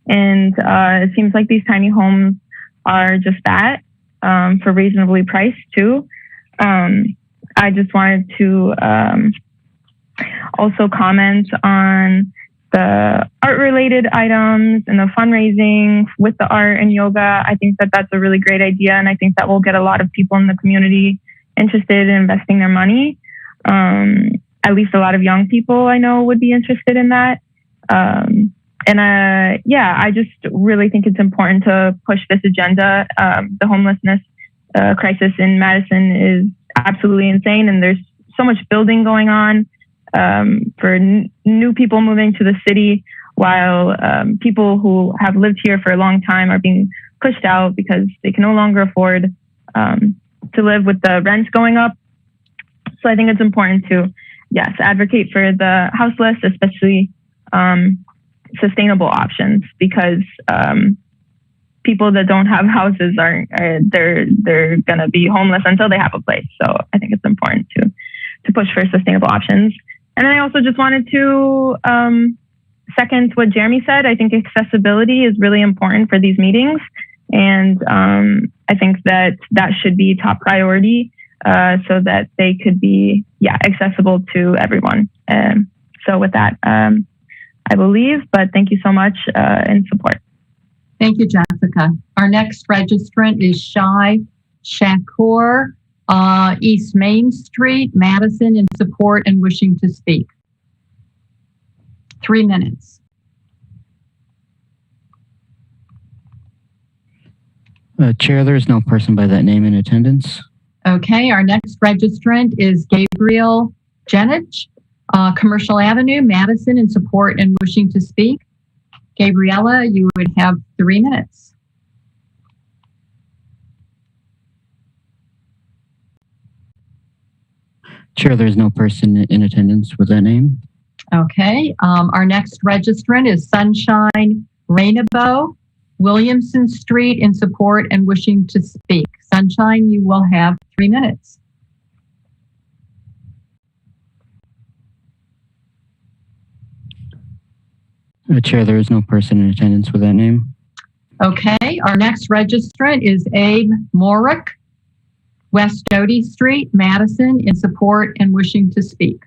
And it seems like these tiny homes are just that, for reasonably priced too. I just wanted to also comment on the art-related items and the fundraising with the art and yoga. I think that that's a really great idea, and I think that will get a lot of people in the community interested in investing their money. At least a lot of young people I know would be interested in that. I just really think it's important to push this agenda. The homelessness crisis in Madison is absolutely insane, and there's so much building going on for new people moving to the city, while people who have lived here for a long time are being pushed out because they can no longer afford to live with the rents going up. So I think it's important to, yes, advocate for the houseless, especially sustainable options, because people that don't have houses they're gonna be homeless until they have a place. So I think it's important to push for sustainable options. And then I also just wanted to second what Jeremy said. I think accessibility is really important for these meetings, and I think that should be top priority, so that they could be accessible to everyone. So with that, I will leave, but thank you so much in support. Thank you, Jessica. Our next registrant is Shai Shakur, East Main Street, Madison, in support and wishing to speak. 3 minutes. Chair, there is no person by that name in attendance. Okay, our next registrant is Gabriel Jenich, Commercial Avenue, Madison, in support and wishing to speak. Gabriella, you would have 3 minutes. Chair, there is no person in attendance with that name. Okay, our next registrant is Sunshine Rainbow, Williamson Street, in support and wishing to speak. Sunshine, you will have 3 minutes. Chair, there is no person in attendance with that name. Okay, our next registrant is Abe Morick, West Doty Street, Madison, in support and wishing to speak.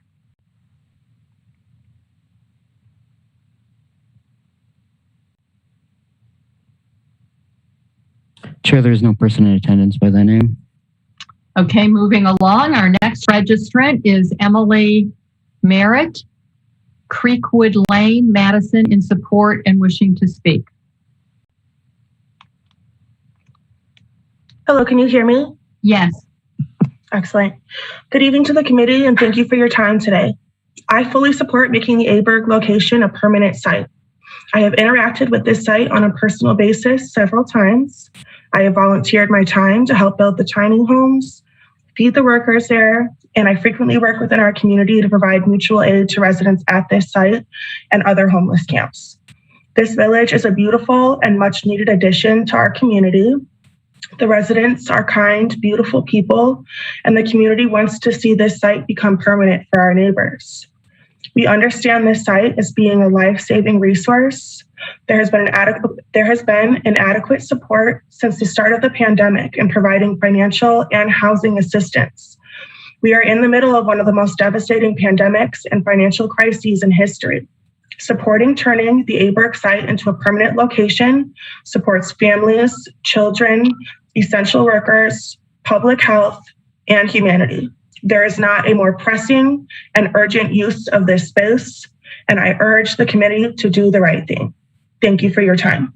Chair, there is no person in attendance by that name. Okay, moving along, our next registrant is Emily Merritt, Creekwood Lane, Madison, in support and wishing to speak. Hello, can you hear me? Yes. Excellent. Good evening to the committee and thank you for your time today. I fully support making the Aberg location a permanent site. I have interacted with this site on a personal basis several times. I have volunteered my time to help build the tiny homes, feed the workers there, and I frequently work within our community to provide mutual aid to residents at this site and other homeless camps. This village is a beautiful and much needed addition to our community. The residents are kind, beautiful people, and the community wants to see this site become permanent for our neighbors. We understand this site as being a life-saving resource. There has been inadequate support since the start of the pandemic in providing financial and housing assistance. We are in the middle of one of the most devastating pandemics and financial crises in history. Supporting turning the Aberg site into a permanent location supports families, children, essential workers, public health, and humanity. There is not a more pressing and urgent use of this space, and I urge the committee to do the right thing. Thank you for your time.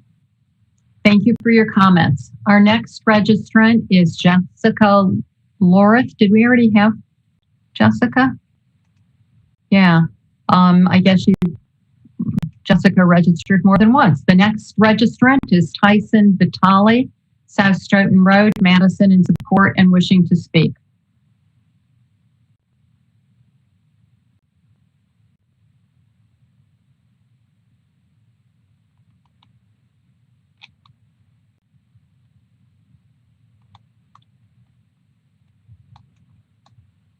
Thank you for your comments. Our next registrant is Jessica Lorith. Did we already have Jessica? Yeah, I guess Jessica registered more than once. The next registrant is Tyson Vitale, South Stoughton Road, Madison, in support and wishing to speak.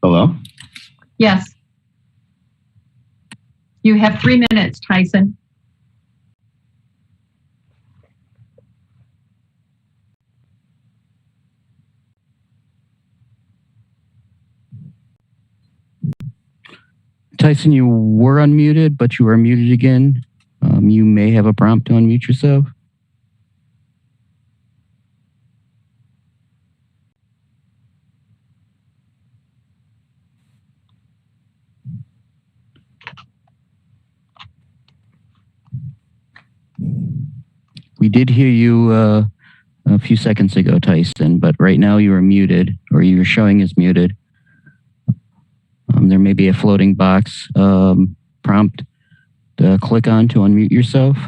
Hello? Yes. You have 3 minutes, Tyson. Tyson, you were unmuted, but you are muted again. You may have a prompt to unmute yourself. We did hear you a few seconds ago, Tyson, but right now you are muted, or you're showing as muted. There may be a floating box prompt to click on to unmute yourself.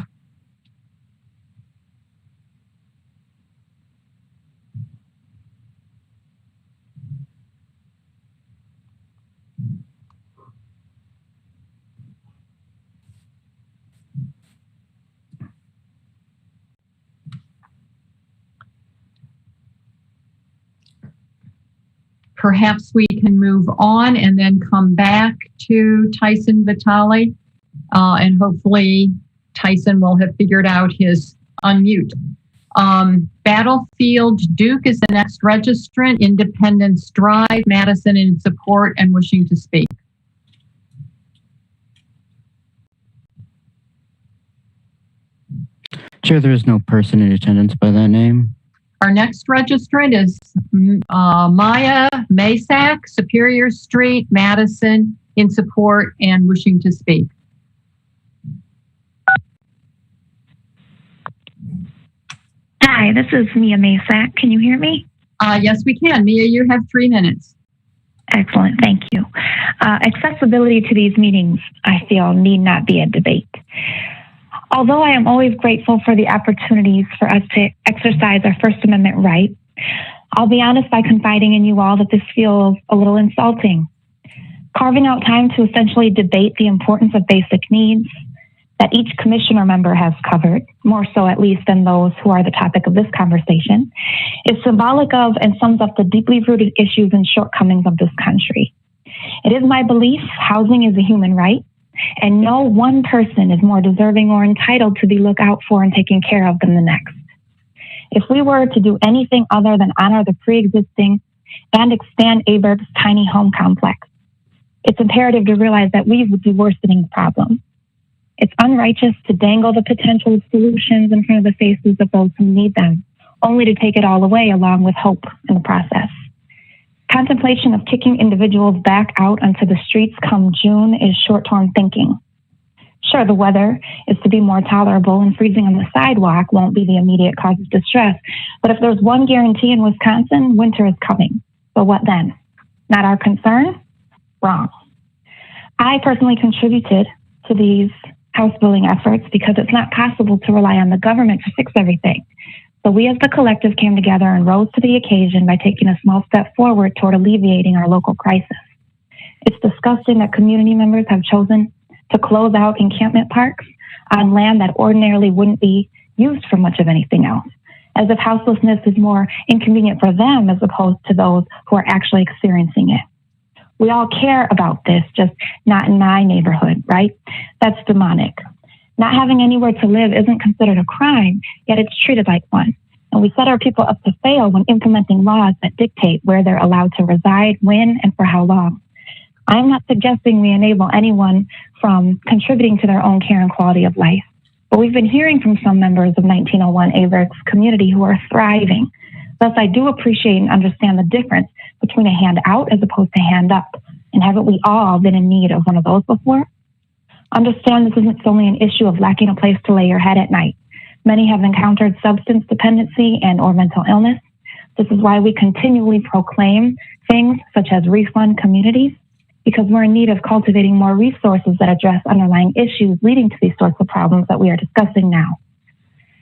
Perhaps we can move on and then come back to Tyson Vitale, and hopefully Tyson will have figured out his unmute. Battlefield Duke is the next registrant, Independence Drive, Madison, in support and wishing to speak. Chair, there is no person in attendance by that name. Our next registrant is Maya Masak, Superior Street, Madison, in support and wishing to speak. Hi, this is Mia Masak. Can you hear me? Yes, we can. Mia, you have 3 minutes. Excellent. Thank you. Accessibility to these meetings, I feel, need not be a debate. Although I am always grateful for the opportunities for us to exercise our First Amendment right, I'll be honest by confiding in you all that this feels a little insulting. Carving out time to essentially debate the importance of basic needs that each commissioner member has covered, more so at least than those who are the topic of this conversation, is symbolic of and sums up the deeply rooted issues and shortcomings of this country. It is my belief housing is a human right, and no one person is more deserving or entitled to be looked out for and taken care of than the next. If we were to do anything other than honor the pre-existing and expand Aberg's tiny home complex, it's imperative to realize that we would be worsening the problem. It's unrighteous to dangle the potential solutions in front of the faces of those who need them, only to take it all away along with hope in the process. Contemplation of kicking individuals back out onto the streets come June is short-term thinking. Sure, the weather is to be more tolerable and freezing on the sidewalk won't be the immediate cause of distress. But if there's one guarantee in Wisconsin, winter is coming. So what then? Not our concern? Wrong. I personally contributed to these house building efforts because it's not possible to rely on the government to fix everything. So we as the collective came together and rose to the occasion by taking a small step forward toward alleviating our local crisis. It's disgusting that community members have chosen to close out encampment parks on land that ordinarily wouldn't be used for much of anything else, as if houselessness is more inconvenient for them as opposed to those who are actually experiencing it. We all care about this, just not in my neighborhood, right? That's demonic. Not having anywhere to live isn't considered a crime, yet it's treated like one. And we set our people up to fail when implementing laws that dictate where they're allowed to reside, when, and for how long. I'm not suggesting we enable anyone from contributing to their own care and quality of life, but we've been hearing from some members of 1901 AVERG's community who are thriving. Thus, I do appreciate and understand the difference between a hand out as opposed to hand up. And haven't we all been in need of one of those before? Understand this isn't solely an issue of lacking a place to lay your head at night. Many have encountered substance dependency and or mental illness. This is why we continually proclaim things such as refund communities, because we're in need of cultivating more resources that address underlying issues leading to these sorts of problems that we are discussing now.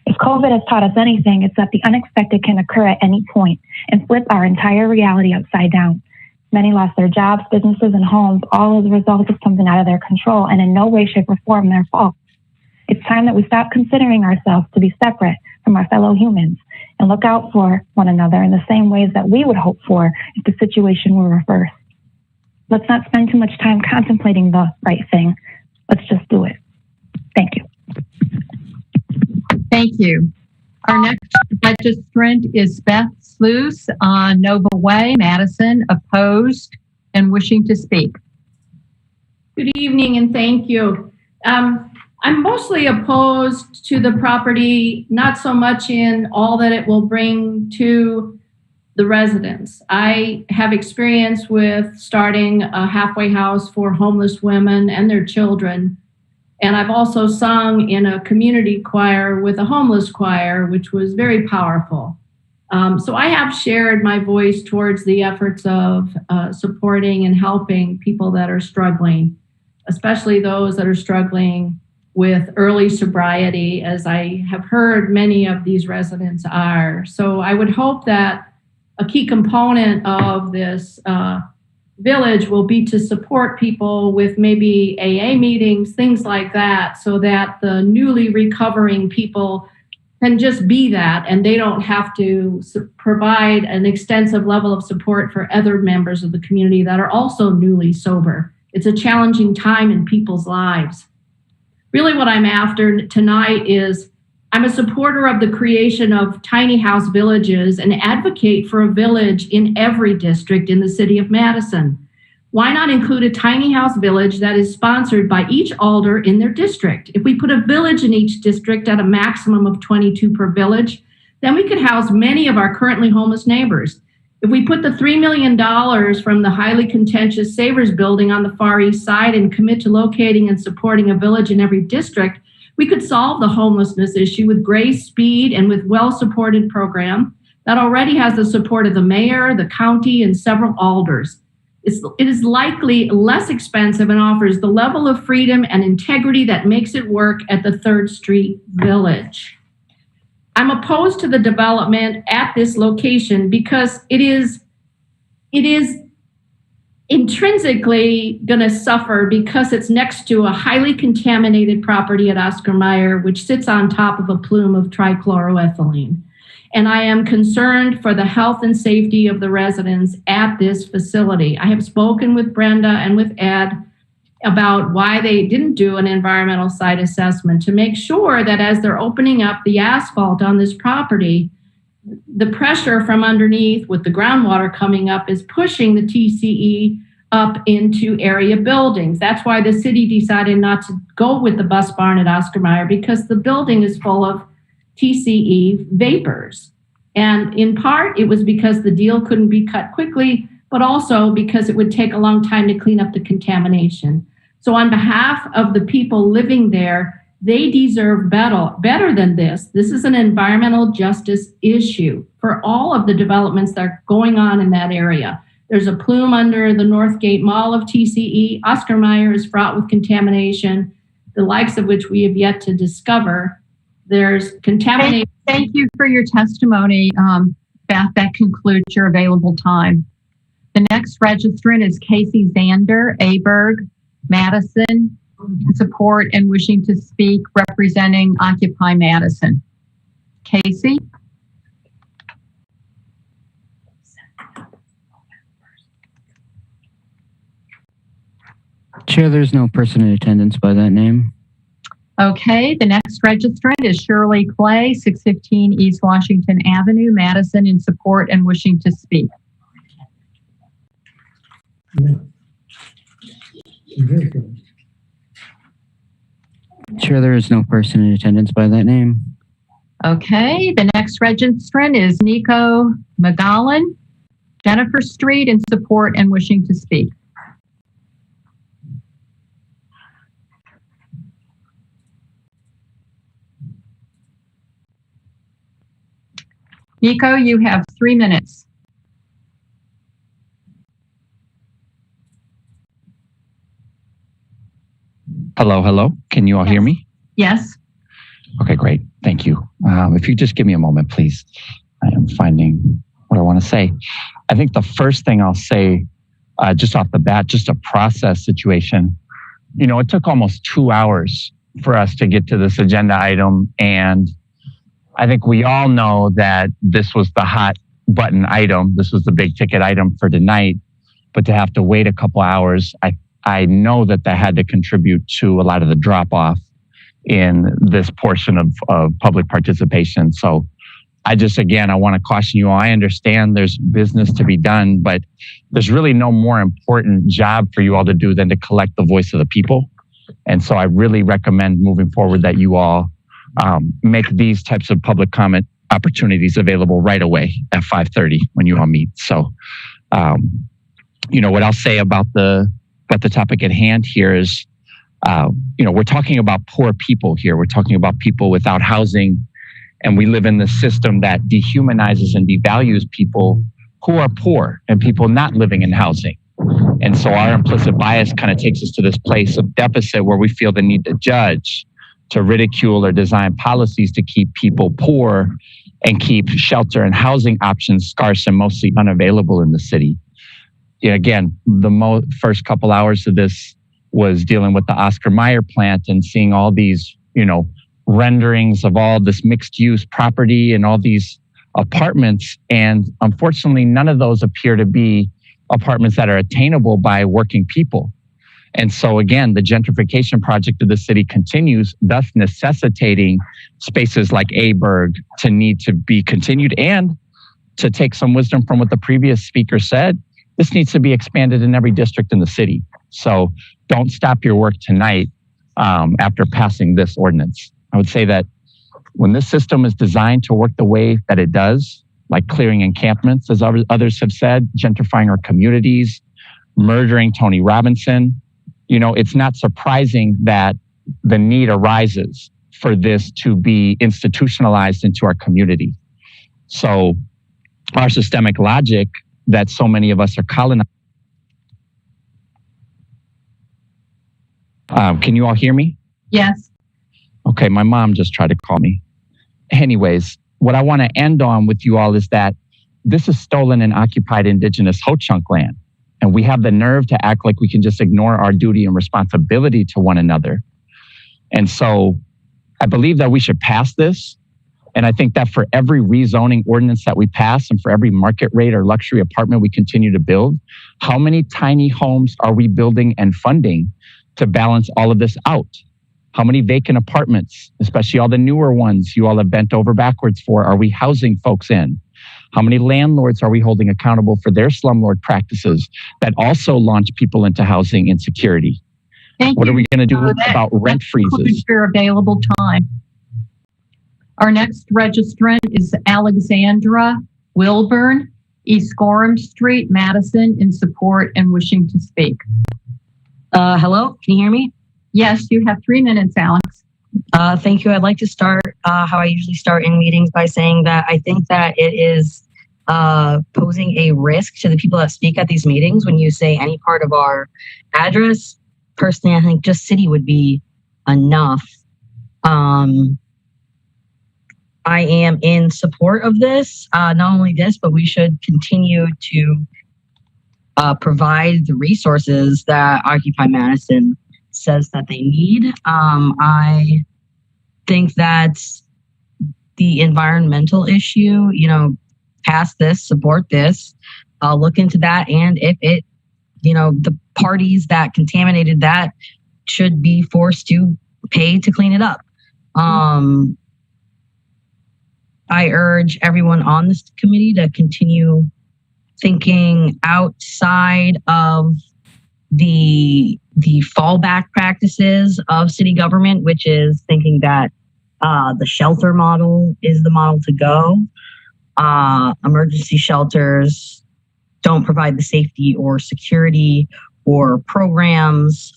If COVID has taught us anything, it's that the unexpected can occur at any point and flip our entire reality upside down. Many lost their jobs, businesses, and homes, all as a result of something out of their control and in no way, shape, or form their fault. It's time that we stop considering ourselves to be separate from our fellow humans and look out for one another in the same ways that we would hope for if the situation were reversed. Let's not spend too much time contemplating the right thing. Let's just do it. Thank you. Thank you. Our next registrant is Beth Sluice on Nova Way, Madison, opposed and wishing to speak. Good evening and thank you. I'm mostly opposed to the property, not so much in all that it will bring to the residents. I have experience with starting a halfway house for homeless women and their children. And I've also sung in a community choir with a homeless choir, which was very powerful. So I have shared my voice towards the efforts of supporting and helping people that are struggling, especially those that are struggling with early sobriety, as I have heard many of these residents are. So I would hope that a key component of this village will be to support people with maybe AA meetings, things like that, so that the newly recovering people can just be that and they don't have to provide an extensive level of support for other members of the community that are also newly sober. It's a challenging time in people's lives. Really what I'm after tonight is I'm a supporter of the creation of tiny house villages and advocate for a village in every district in the city of Madison. Why not include a tiny house village that is sponsored by each alder in their district? If we put a village in each district at a maximum of 22 per village, then we could house many of our currently homeless neighbors. If we put the $3 million from the highly contentious Savers building on the Far East Side and commit to locating and supporting a village in every district, we could solve the homelessness issue with grace, speed, and with well-supported program that already has the support of the mayor, the county, and several alders. It is likely less expensive and offers the level of freedom and integrity that makes it work at the 3rd Street Village. I'm opposed to the development at this location because it is intrinsically going to suffer because it's next to a highly contaminated property at Oscar Mayer, which sits on top of a plume of trichloroethylene. And I am concerned for the health and safety of the residents at this facility. I have spoken with Brenda and with Ed about why they didn't do an environmental site assessment to make sure that as they're opening up the asphalt on this property, the pressure from underneath with the groundwater coming up is pushing the TCE up into area buildings. That's why the city decided not to go with the bus barn at Oscar Mayer, because the building is full of TCE vapors. And in part, it was because the deal couldn't be cut quickly, but also because it would take a long time to clean up the contamination. So on behalf of the people living there, they deserve better than this. This is an environmental justice issue for all of the developments that are going on in that area. There's a plume under the Northgate Mall of TCE. Oscar Mayer is fraught with contamination, the likes of which we have yet to discover. There's contamination. Thank you for your testimony, Beth. That concludes your available time. The next registrant is Casey Zander, Aberg, Madison, support and wishing to speak, representing Occupy Madison. Casey? Chair, there's no person in attendance by that name. Okay, the next registrant is Shirley Clay, 615 East Washington Avenue, Madison, in support and wishing to speak. Chair, there is no person in attendance by that name. Okay, the next registrant is Nico McGowan, Jennifer Street, in support and wishing to speak. Nico, you have 3 minutes. Hello, hello. Can you all hear me? Yes. Okay, great. Thank you. If you just give me a moment, please. I am finding what I want to say. I think the first thing I'll say, just off the bat, just a process situation. You know, it took almost 2 hours for us to get to this agenda item. And I think we all know that this was the hot button item. This was the big ticket item for tonight. But to have to wait a couple hours, I know that had to contribute to a lot of the drop off in this portion of public participation. So I want to caution you all. I understand there's business to be done, but there's really no more important job for you all to do than to collect the voice of the people. And so I really recommend moving forward that you all make these types of public comment opportunities available right away at 5:30 when you all meet. So, what I'll say about the topic at hand here is, we're talking about poor people here. We're talking about people without housing, and we live in this system that dehumanizes and devalues people who are poor and people not living in housing. And so our implicit bias kind of takes us to this place of deficit where we feel the need to judge, to ridicule or design policies to keep people poor and keep shelter and housing options scarce and mostly unavailable in the city. Again, the first couple hours of this was dealing with the Oscar Mayer plant and seeing all these, renderings of all this mixed use property and all these apartments. And unfortunately, none of those appear to be apartments that are attainable by working people. And so again, the gentrification project of the city continues, thus necessitating spaces like Aberg to need to be continued. And to take some wisdom from what the previous speaker said, this needs to be expanded in every district in the city. So don't stop your work tonight after passing this ordinance. I would say that when this system is designed to work the way that it does, like clearing encampments, as others have said, gentrifying our communities, murdering Tony Robinson, it's not surprising that the need arises for this to be institutionalized into our community. So our systemic logic that so many of us are colonized. Can you all hear me? Yes. Okay, my mom just tried to call me. Anyways, what I want to end on with you all is that this is stolen and occupied indigenous Ho-Chunk land. And we have the nerve to act like we can just ignore our duty and responsibility to one another. And so I believe that we should pass this. And I think that for every rezoning ordinance that we pass and for every market rate or luxury apartment we continue to build, how many tiny homes are we building and funding to balance all of this out? How many vacant apartments, especially all the newer ones you all have bent over backwards for, are we housing folks in? How many landlords are we holding accountable for their slumlord practices that also launch people into housing insecurity? What are we going to do about rent freezes? Your available time. Our next registrant is Alexandra Wilburn, East Gorham Street, Madison, in support and wishing to speak. Hello, can you hear me? Yes, you have 3 minutes, Alex. Thank you. I'd like to start how I usually start in meetings by saying that I think that it is posing a risk to the people that speak at these meetings when you say any part of our address. Personally, I think just city would be enough. I am in support of this. Not only this, but we should continue to provide the resources that Occupy Madison says that they need. I think that the environmental issue, pass this, support this, look into that. And if it, the parties that contaminated that should be forced to pay to clean it up. I urge everyone on this committee to continue thinking outside of the fallback practices of city government, which is thinking that the shelter model is the model to go. Emergency shelters don't provide the safety or security or programs.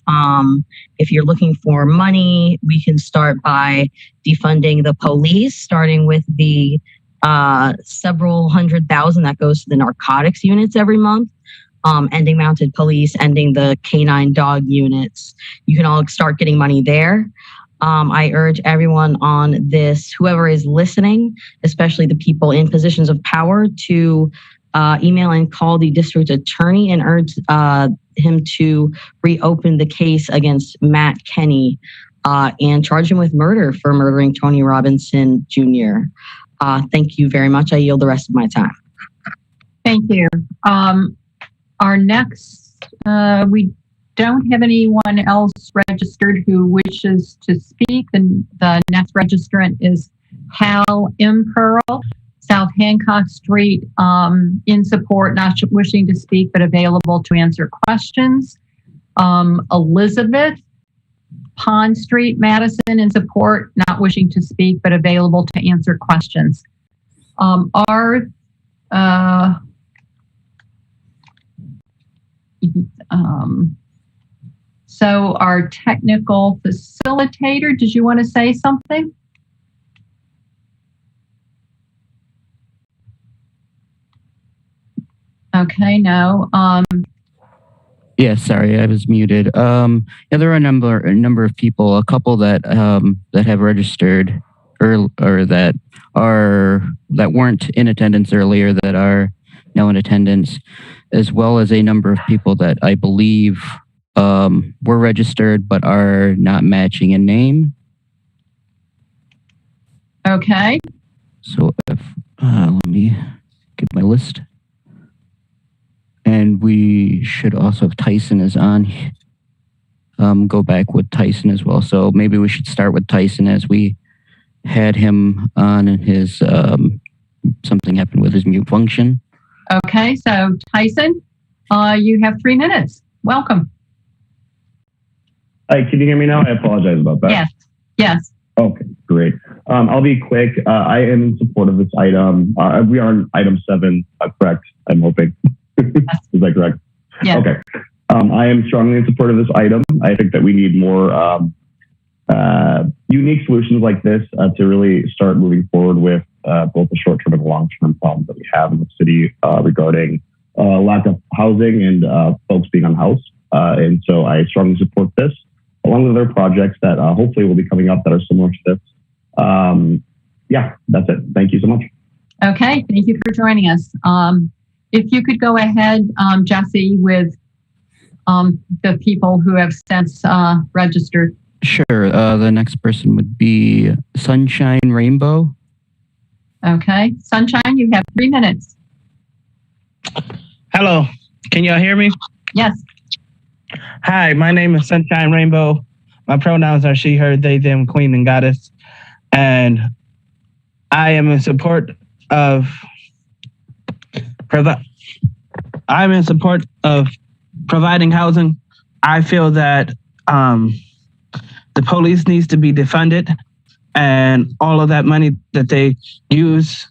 If you're looking for money, we can start by defunding the police, starting with the several $100,000 that goes to the narcotics units every month, ending mounted police, ending the canine dog units. You can all start getting money there. I urge everyone on this, whoever is listening, especially the people in positions of power, to email and call the district attorney and urge him to reopen the case against Matt Kenny and charge him with murder for murdering Tony Robinson Jr. Thank you very much. I yield the rest of my time. Thank you. Our next, we don't have anyone else registered who wishes to speak. And the next registrant is Hal Impearl, South Hancock Street, in support, not wishing to speak, but available to answer questions. Elizabeth, Pond Street, Madison, in support, not wishing to speak, but available to answer questions. So our technical facilitator, did you want to say something? Okay, no. Yeah, sorry, I was muted. Yeah, there are a number of people, a couple that have registered or that weren't in attendance earlier that are now in attendance, as well as a number of people that I believe were registered but are not matching in name. Okay. So if let me get my list. And we should also, if Tyson is on, go back with Tyson as well. So maybe we should start with Tyson, as we had him on and his something happened with his mute function. Okay, so Tyson, you have 3 minutes. Welcome. Hi, can you hear me now? I apologize about that. Yes. Yes. Okay, great. I'll be quick. I am in support of this item. We are on item 7, correct? I'm hoping. Is that correct? Yeah. Okay. I am strongly in support of this item. I think that we need more unique solutions like this to really start moving forward with both the short-term and long-term problems that we have in the city regarding lack of housing and folks being unhoused. And so I strongly support this, along with other projects that hopefully will be coming up that are similar to this. Yeah, that's it. Thank you so much. Okay, thank you for joining us. If you could go ahead, Jesse, with the people who have since registered. Sure. The next person would be Sunshine Rainbow. Okay. Sunshine, you have 3 minutes. Hello. Can y'all hear me? Yes. Hi, my name is Sunshine Rainbow. My pronouns are she, her, they, them, queen, and goddess. And I am in support of providing housing. I feel that the police needs to be defunded, and all of that money that they use,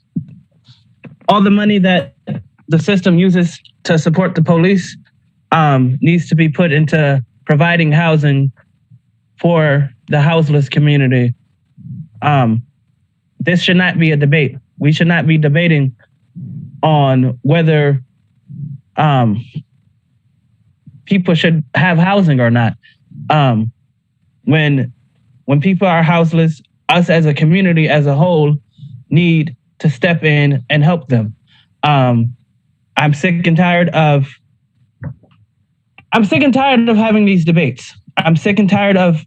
all the money that the system uses to support the police needs to be put into providing housing for the houseless community. This should not be a debate. We should not be debating on whether people should have housing or not. When people are houseless, us as a community as a whole need to step in and help them. I'm sick and tired of having these debates. I'm sick and tired of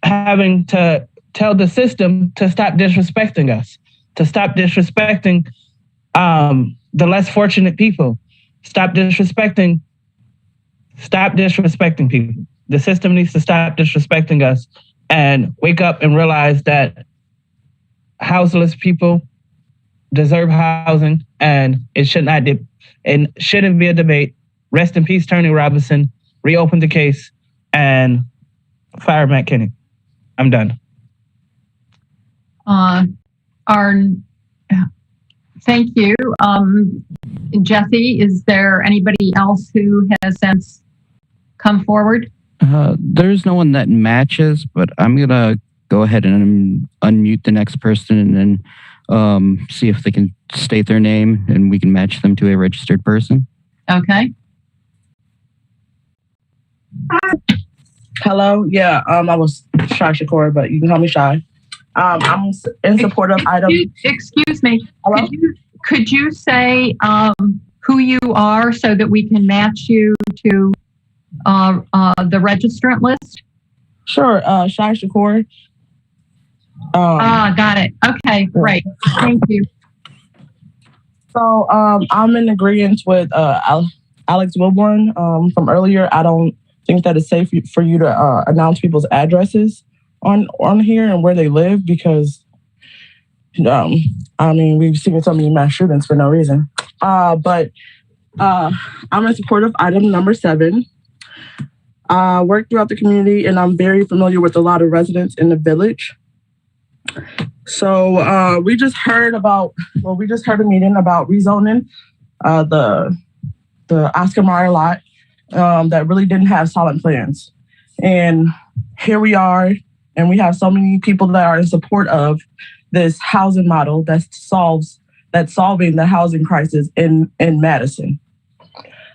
having to tell the system to stop disrespecting us, to stop disrespecting the less fortunate people. Stop disrespecting people. The system needs to stop disrespecting us and wake up and realize that houseless people deserve housing, and it shouldn't be a debate. Rest in peace, Tony Robinson. Reopen the case and fire Matt Kinney. I'm done. Thank you. Jesse, is there anybody else who has since come forward? There's no one that matches, but I'm going to go ahead and unmute the next person and then see if they can state their name and we can match them to a registered person. Okay. Hello. Yeah, I was Shy Shakur, but you can call me Shy. I'm in support of item. Excuse me. Hello? Could you say who you are so that we can match you to the registrant list? Sure. Shy Shakur. Got it. Okay, great. Thank you. So I'm in agreement with Alex Wilborn from earlier. I don't think that it's safe for you to announce people's addresses on here and where they live because, I mean, we've seen so many mass shootings for no reason. But I'm in support of item number 7. I work throughout the community and I'm very familiar with a lot of residents in the village. So we just heard a meeting about rezoning the Oscar Mayer lot that really didn't have solid plans. And here we are, and we have so many people that are in support of this housing model that's solving the housing crisis in Madison.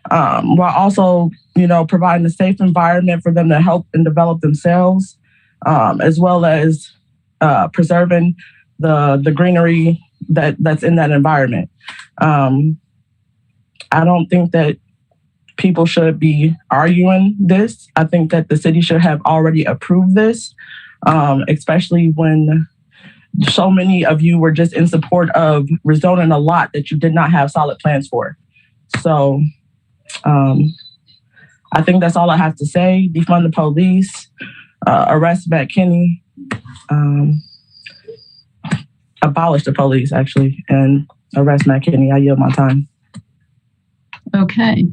While also, providing a safe environment for them to help and develop themselves, as well as preserving the greenery that's in that environment. I don't think that people should be arguing this. I think that the city should have already approved this, especially when so many of you were just in support of rezoning a lot that you did not have solid plans for. So I think that's all I have to say. Defund the police, arrest Matt Kinney, abolish the police, actually, and arrest Matt Kinney. I yield my time. Okay.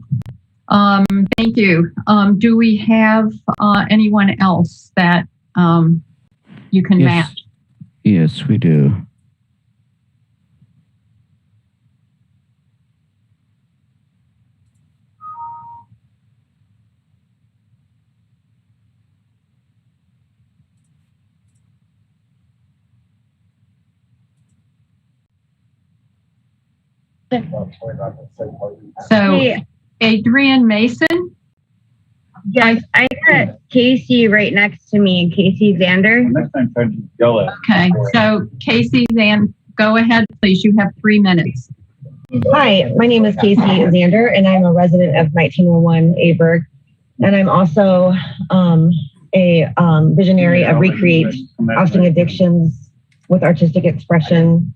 Thank you. Do we have anyone else that you can match? Yes, we do. So, Adrian Mason? Yes, I got Casey right next to me, Casey Zander. Okay, so Casey, go ahead, please. You have 3 minutes. Hi, my name is Casey Zander, and I'm a resident of 1901 Aberg. And I'm also a visionary of Recreate, Ousting Addictions with Artistic Expression,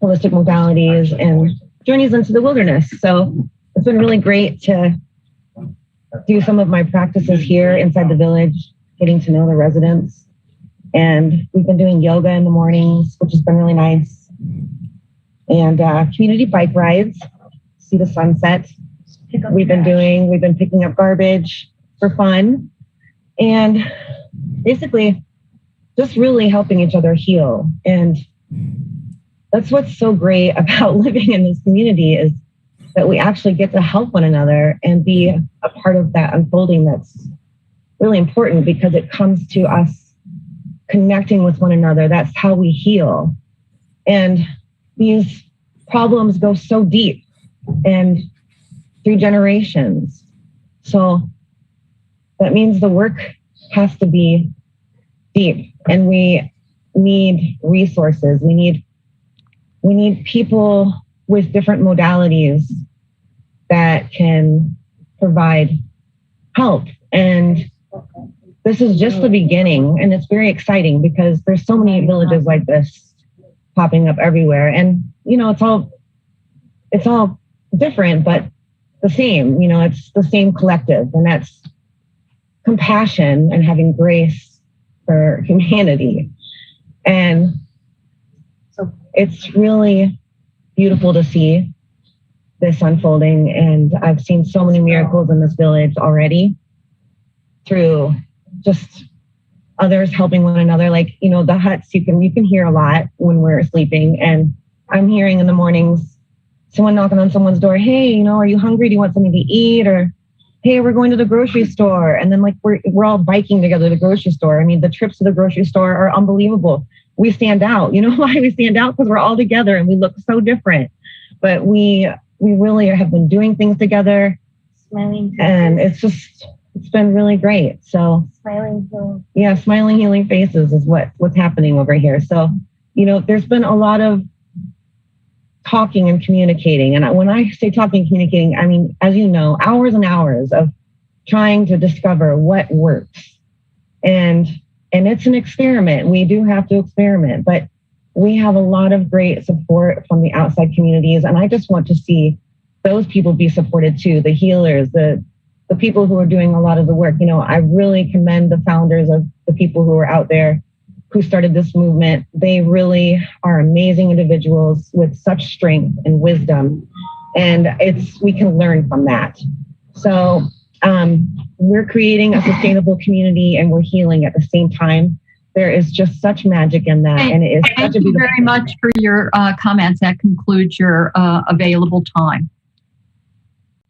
Holistic Modalities, and Journeys into the Wilderness. So it's been really great to do some of my practices here inside the village, getting to know the residents. And we've been doing yoga in the mornings, which has been really nice. And community bike rides, see the sunset. We've been picking up garbage for fun. And basically just really helping each other heal. And that's what's so great about living in this community is that we actually get to help one another and be a part of that unfolding that's really important because it comes to us connecting with one another. That's how we heal. And these problems go so deep and through generations. So that means the work has to be deep, and we need resources. We need people with different modalities that can provide help. And this is just the beginning, and it's very exciting because there's so many villages like this popping up everywhere. And it's all different, but the same. It's the same collective, and that's compassion and having grace for humanity. And so it's really beautiful to see this unfolding. And I've seen so many miracles in this village already through just others helping one another. Like, the huts, you can hear a lot when we're sleeping. And I'm hearing in the mornings, someone knocking on someone's door. Hey, are you hungry? Do you want something to eat? Or, hey, we're going to the grocery store. And then we're all biking together to the grocery store. I mean, the trips to the grocery store are unbelievable. We stand out. You know why we stand out? Because we're all together and we look so different. But we really have been doing things together. Smiling. And it's been really great. So Smiling healing. Yeah, smiling, healing faces is what's happening over here. So, there's been a lot of talking and communicating. And when I say talking and communicating, I mean, as you know, hours and hours of trying to discover what works. And it's an experiment. We do have to experiment, but we have a lot of great support from the outside communities. And I just want to see those people be supported too, the healers, the people who are doing a lot of the work. I really commend the founders of the people who are out there who started this movement. They really are amazing individuals with such strength and wisdom. And we can learn from that. So we're creating a sustainable community and we're healing at the same time. There is just such magic in that. And it is Thank you very much for your comments. That concludes your available time.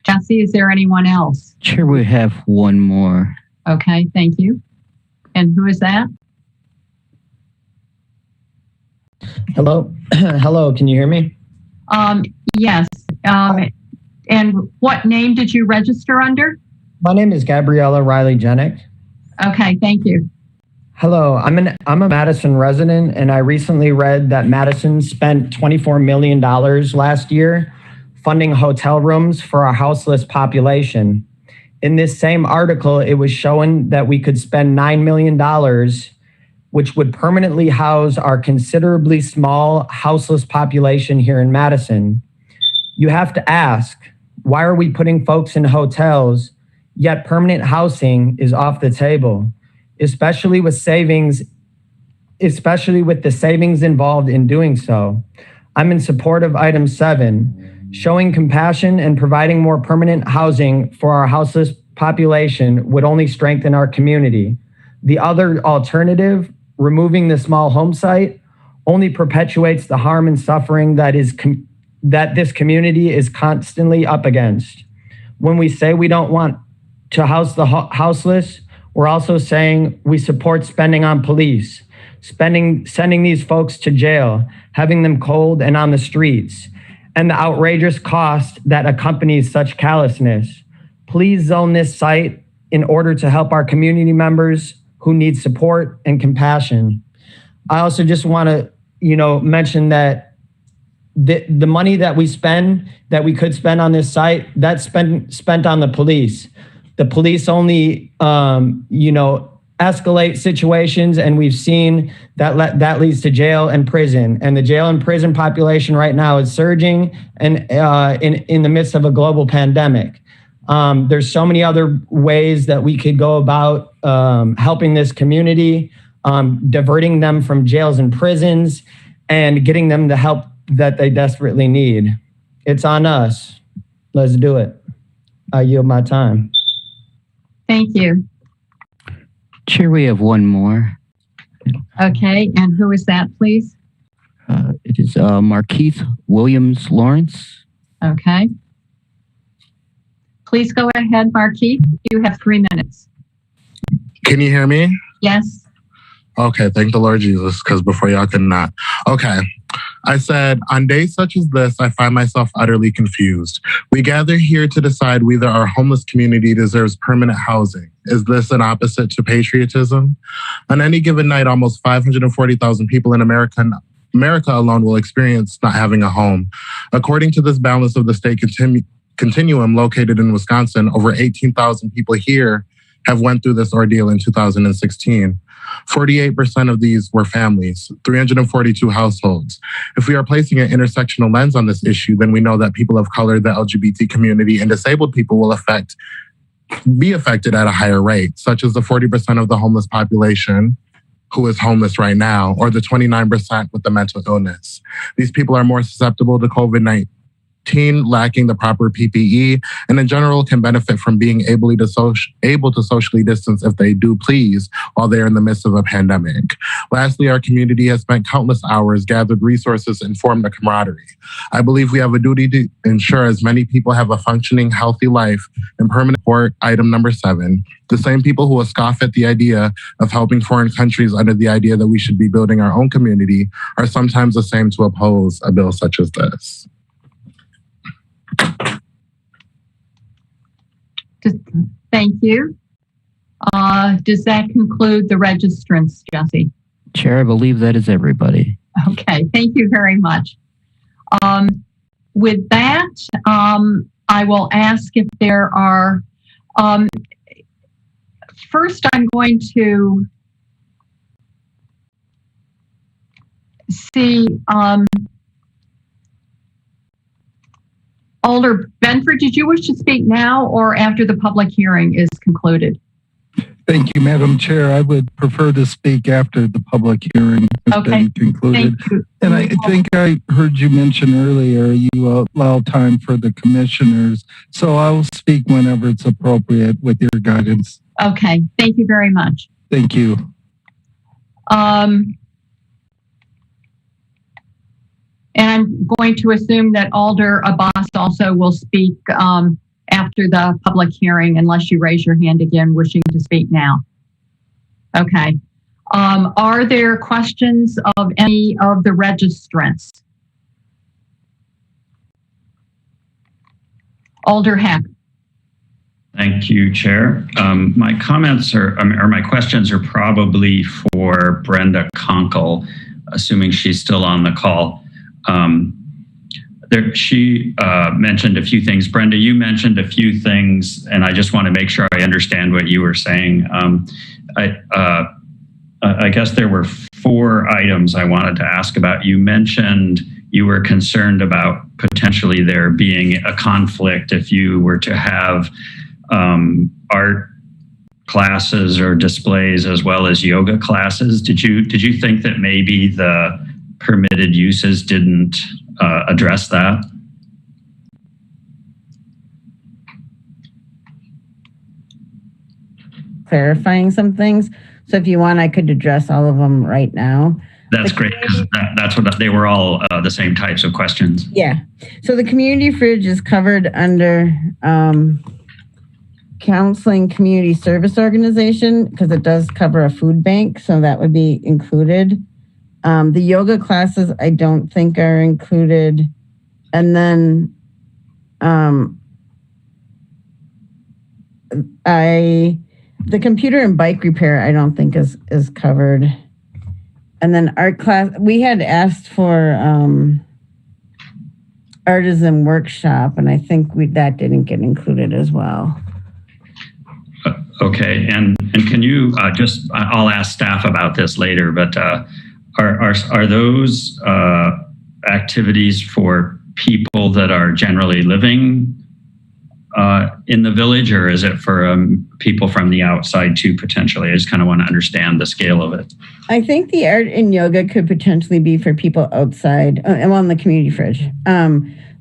Jesse, is there anyone else? Sure, we have one more. Okay, thank you. And who is that? Hello. Hello, can you hear me? Yes. And what name did you register under? My name is Gabriella Riley Jenick. Okay, thank you. Hello, I'm a Madison resident, and I recently read that Madison spent $24 million last year funding hotel rooms for our houseless population. In this same article, it was showing that we could spend $9 million, which would permanently house our considerably small houseless population here in Madison. You have to ask, why are we putting folks in hotels, yet permanent housing is off the table, especially with the savings involved in doing so? I'm in support of item 7, showing compassion and providing more permanent housing for our houseless population would only strengthen our community. The other alternative, removing the small home site, only perpetuates the harm and suffering that this community is constantly up against. When we say we don't want to house the houseless, we're also saying we support spending on police, sending these folks to jail, having them cold and on the streets, and the outrageous cost that accompanies such callousness. Please zone this site in order to help our community members who need support and compassion. I also just want to, mention that the money that we could spend on this site, that's spent on the police. The police only, escalate situations, and we've seen that leads to jail and prison. And the jail and prison population right now is surging, and in the midst of a global pandemic. There's so many other ways that we could go about helping this community, diverting them from jails and prisons, and getting them the help that they desperately need. It's on us. Let's do it. I yield my time. Thank you. Chair, we have one more. Okay, and who is that, please? It is Markeith Williams Lawrence. Okay. Please go ahead, Markeith. You have 3 minutes. Can you hear me? Yes. Okay, thank the Lord Jesus, because before y'all could not. Okay. I said, on days such as this, I find myself utterly confused. We gather here to decide whether our homeless community deserves permanent housing. Is this an opposite to patriotism? On any given night, almost 540,000 people in America alone will experience not having a home. According to this balance of the state continuum located in Wisconsin, over 18,000 people here have went through this ordeal in 2016. 48% of these were families, 342 households. If we are placing an intersectional lens on this issue, then we know that people of color, the LGBT community, and disabled people will be affected at a higher rate, such as the 40% of the homeless population who is homeless right now, or the 29% with the mental illness. These people are more susceptible to COVID-19, lacking the proper PPE, and in general can benefit from being able to socially distance if they do please while they're in the midst of a pandemic. Lastly, our community has spent countless hours, gathered resources, and formed a camaraderie. I believe we have a duty to ensure as many people have a functioning, healthy life. And permanent support, item number 7. The same people who will scoff at the idea of helping foreign countries under the idea that we should be building our own community are sometimes the same to oppose a bill such as this. Thank you. Does that conclude the registrants, Jesse? Chair, I believe that is everybody. Okay, thank you very much. With that, I will ask if there are, first I'm going to see Alder Benford, did you wish to speak now or after the public hearing is concluded? Thank you, Madam Chair. I would prefer to speak after the public hearing has been concluded. And I think I heard you mention earlier you allow time for the commissioners. So I'll speak whenever it's appropriate with your guidance. Okay, thank you very much. Thank you. And I'm going to assume that Alder Abbas also will speak after the public hearing, unless you raise your hand again, wishing to speak now. Okay. Are there questions of any of the registrants? Alder Heck. Thank you, Chair. My comments or my questions are probably for Brenda Conkle, assuming she's still on the call. She mentioned a few things. Brenda, you mentioned a few things, and I just want to make sure I understand what you were saying. I guess there were 4 items I wanted to ask about. You mentioned you were concerned about potentially there being a conflict if you were to have art classes or displays as well as yoga classes. Did you think that maybe the permitted uses didn't address that? Clarifying some things. So if you want, I could address all of them right now. That's great, because that's what they were all the same types of questions. Yeah. So the community fridge is covered under counseling community service organization because it does cover a food bank. So that would be included. The yoga classes, I don't think are included. And then the computer and bike repair, I don't think is covered. And then art class, we had asked for artisan workshop, and I think that didn't get included as well. Okay, and can you I'll ask staff about this later, but are those activities for people that are generally living in the village, or is it for people from the outside too, potentially? I just kind of want to understand the scale of it. I think the art and yoga could potentially be for people outside and on the community fridge.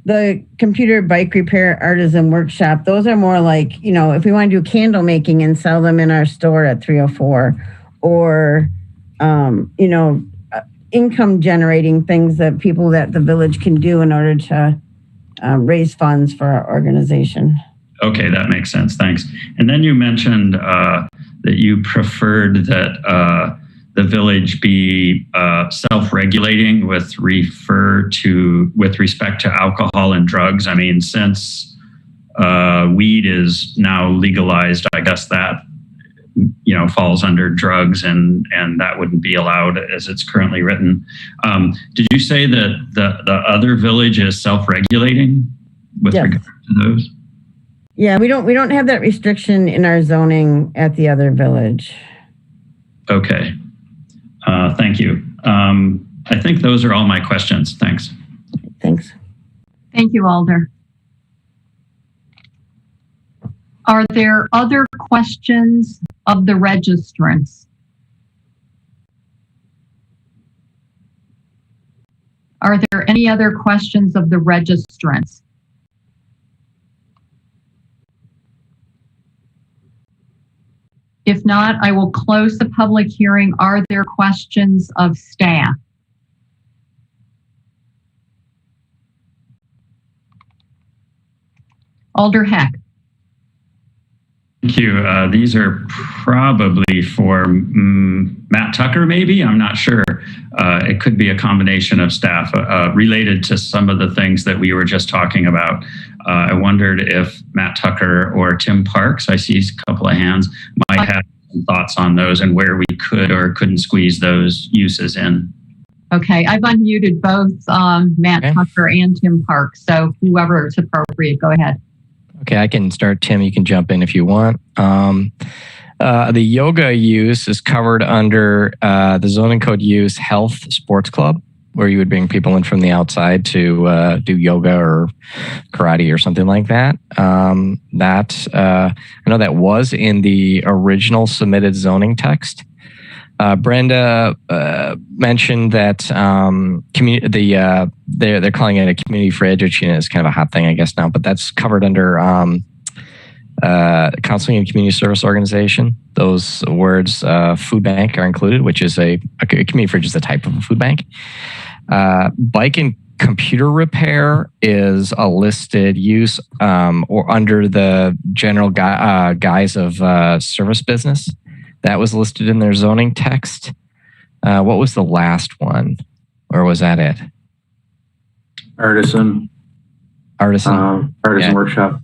The computer, bike repair, artisan workshop, those are more like, if we want to do candle making and sell them in our store at 304, or, income generating things that people that the village can do in order to raise funds for our organization. Okay, that makes sense. Thanks. And then you mentioned that you preferred that the village be self-regulating with respect to alcohol and drugs. I mean, since weed is now legalized, I guess that falls under drugs, and that wouldn't be allowed as it's currently written. Did you say that the other village is self-regulating with regard to those? Yeah, we don't have that restriction in our zoning at the other village. Okay. Thank you. I think those are all my questions. Thanks. Thanks. Thank you, Alder. Are there other questions of the registrants? Are there any other questions of the registrants? If not, I will close the public hearing. Are there questions of staff? Alder Heck. Thank you. These are probably for Matt Tucker, maybe? I'm not sure. It could be a combination of staff related to some of the things that we were just talking about. I wondered if Matt Tucker or Tim Parks, I see a couple of hands, might have some thoughts on those and where we could or couldn't squeeze those uses in. Okay, I've unmuted both Matt Tucker and Tim Parks, so whoever is appropriate, go ahead. Okay, I can start. Tim, you can jump in if you want. The yoga use is covered under the zoning code use health sports club, where you would bring people in from the outside to do yoga or karate or something like that. I know that was in the original submitted zoning text. Brenda mentioned that they're calling it a community fridge, which is kind of a hot thing, I guess now, but that's covered under counseling and community service organization. Those words, food bank, are included, which is a community fridge is a type of a food bank. Bike and computer repair is a listed use or under the general guise of service business. That was listed in their zoning text. What was the last one? Or was that it? Artisan workshop.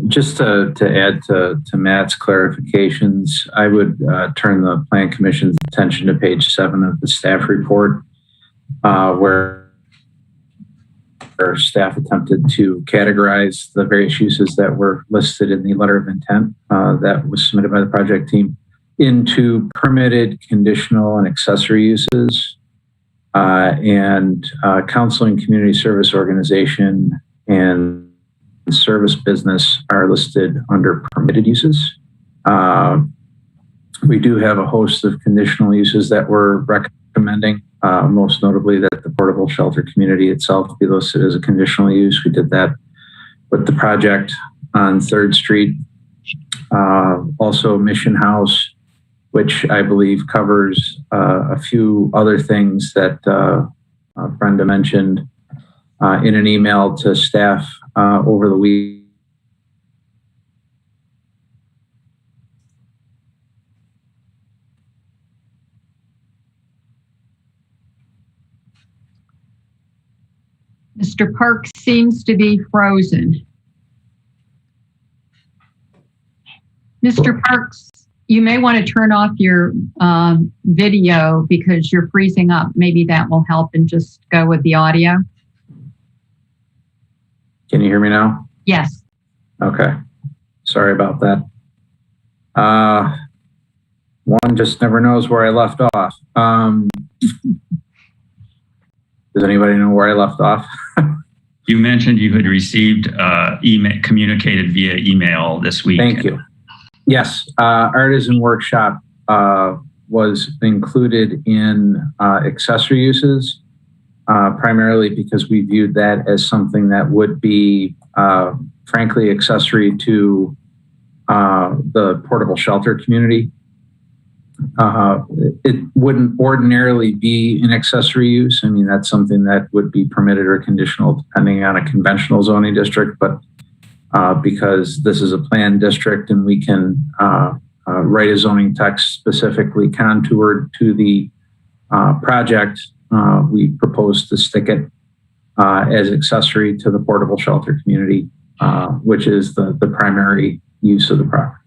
Just to add to Matt's clarifications, I would turn the Plan Commission's attention to page 7 of the staff report, where staff attempted to categorize the various uses that were listed in the letter of intent that was submitted by the project team into permitted, conditional, and accessory uses, and counseling, community service organization, and service business are listed under permitted uses. We do have a host of conditional uses that we're recommending. Most notably that the portable shelter community itself be listed as a conditional use. We did that with the project on 3rd Street. Also Mission House, which I believe covers a few other things that Brenda mentioned in an email to staff over the week. Mr. Parks seems to be frozen. Mr. Parks, you may want to turn off your video because you're freezing up. Maybe that will help and just go with the audio. Can you hear me now? Yes. Okay. Sorry about that. One just never knows where I left off. Does anybody know where I left off? You mentioned you had received communicated via email this week. Thank you. Yes, Artisan Workshop was included in accessory uses, primarily because we viewed that as something that would be, frankly, accessory to the portable shelter community. It wouldn't ordinarily be an accessory use. I mean, that's something that would be permitted or conditional depending on a conventional zoning district. But because this is a planned district and we can write a zoning text specifically contoured to the project. We propose to stick it as accessory to the portable shelter community, which is the primary use of the property.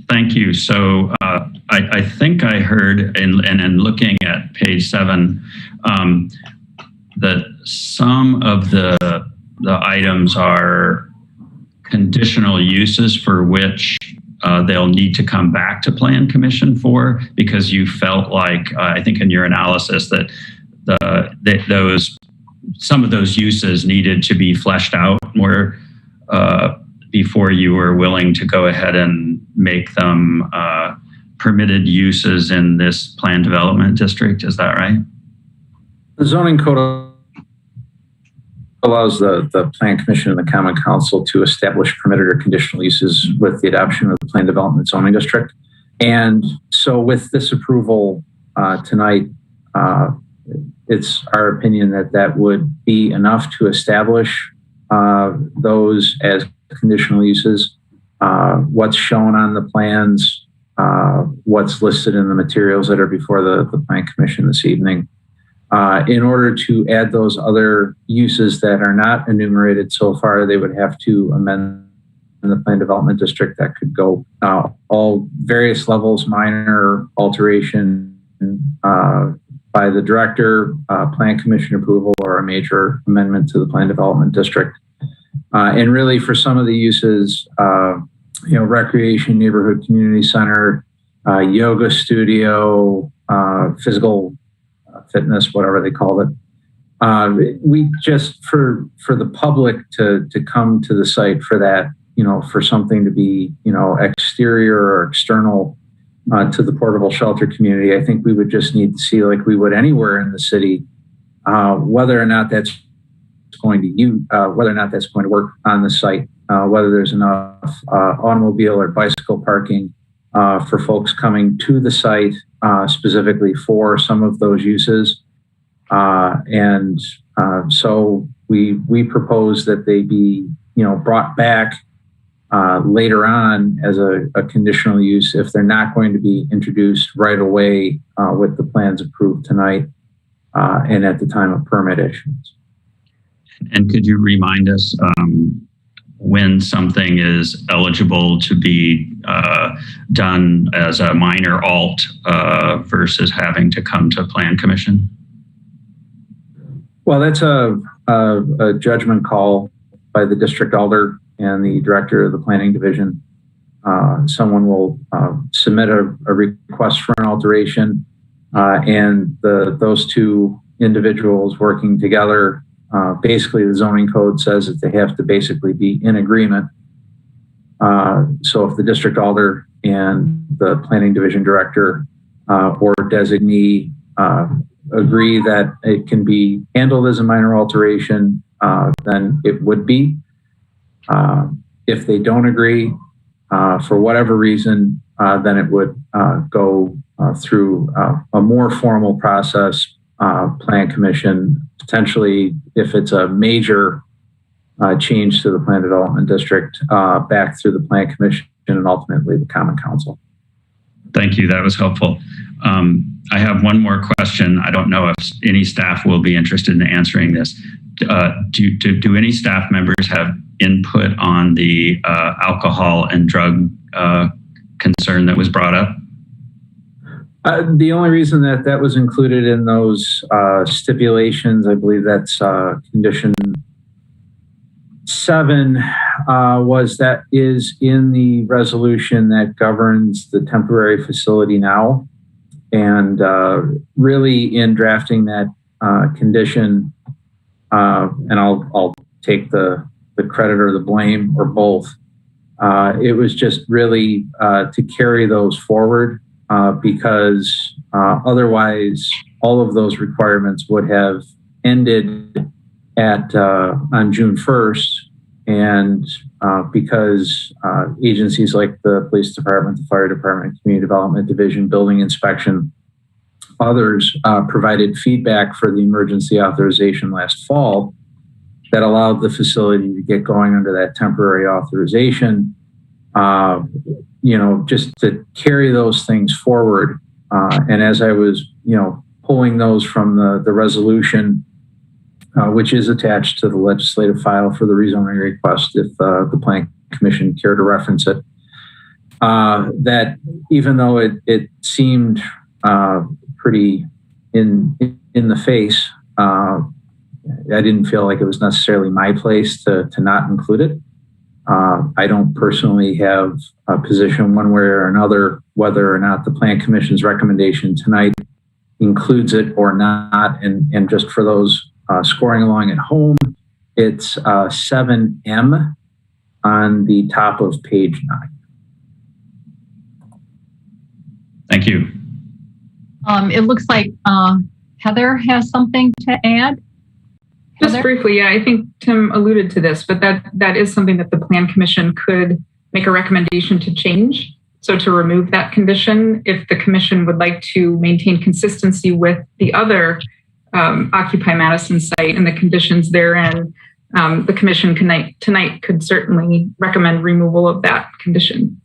Thank you. So I think I heard, and looking at page 7, that some of the items are conditional uses for which they'll need to come back to Plan Commission for, because you felt like, I think in your analysis, that some of those uses needed to be fleshed out more before you were willing to go ahead and make them permitted uses in this planned development district. Is that right? The zoning code allows the Plan Commission and the Common Council to establish permitted or conditional uses with the adoption of the Plan Development Zoning District. And so with this approval tonight, it's our opinion that would be enough to establish those as conditional uses. What's shown on the plans, what's listed in the materials that are before the Plan Commission this evening. In order to add those other uses that are not enumerated so far, they would have to amend the Plan Development District. That could go all various levels, minor alteration by the director, Plan Commission approval, or a major amendment to the Plan Development District. And really for some of the uses, recreation, neighborhood community center, yoga studio, physical fitness, whatever they call it. We just, for the public to come to the site for that, for something to be, exterior or external to the portable shelter community, I think we would just need to see, like we would anywhere in the city, whether or not that's going to work on the site, whether there's enough automobile or bicycle parking for folks coming to the site specifically for some of those uses. So we propose that they be, brought back later on as a conditional use if they're not going to be introduced right away with the plans approved tonight and at the time of permit issuance. And could you remind us when something is eligible to be done as a minor alt versus having to come to Plan Commission? Well, that's a judgment call by the district alder and the director of the planning division. Someone will submit a request for an alteration, and those two individuals working together, basically the zoning code says that they have to basically be in agreement. So if the district alder and the planning division director or designee agree that it can be handled as a minor alteration, then it would be. If they don't agree for whatever reason, then it would go through a more formal process, Plan Commission, potentially if it's a major change to the Plan Development District, back through the Plan Commission and ultimately the Common Council. Thank you. That was helpful. I have one more question. I don't know if any staff will be interested in answering this. Do any staff members have input on the alcohol and drug concern that was brought up? The only reason that was included in those stipulations, I believe that's condition 7, was that is in the resolution that governs the temporary facility now. And really in drafting that condition, and I'll take the credit or the blame or both, it was just really to carry those forward because otherwise all of those requirements would have ended on June 1st. And because agencies like the police department, the fire department, community development division, building inspection, others provided feedback for the emergency authorization last fall, that allowed the facility to get going under that temporary authorization. Just to carry those things forward. And as I was, pulling those from the resolution, which is attached to the legislative file for the rezoning request, if the Plan Commission cared to reference it, that even though it seemed pretty in the face, I didn't feel like it was necessarily my place to not include it. I don't personally have a position one way or another whether or not the Plan Commission's recommendation tonight includes it or not. And just for those scoring along at home, it's 7M on the top of page 9. Thank you. It looks like Heather has something to add. Just briefly, yeah, I think Tim alluded to this, but that is something that the Plan Commission could make a recommendation to change. So to remove that condition, if the commission would like to maintain consistency with the other Occupy Madison site and the conditions therein, the commission tonight could certainly recommend removal of that condition.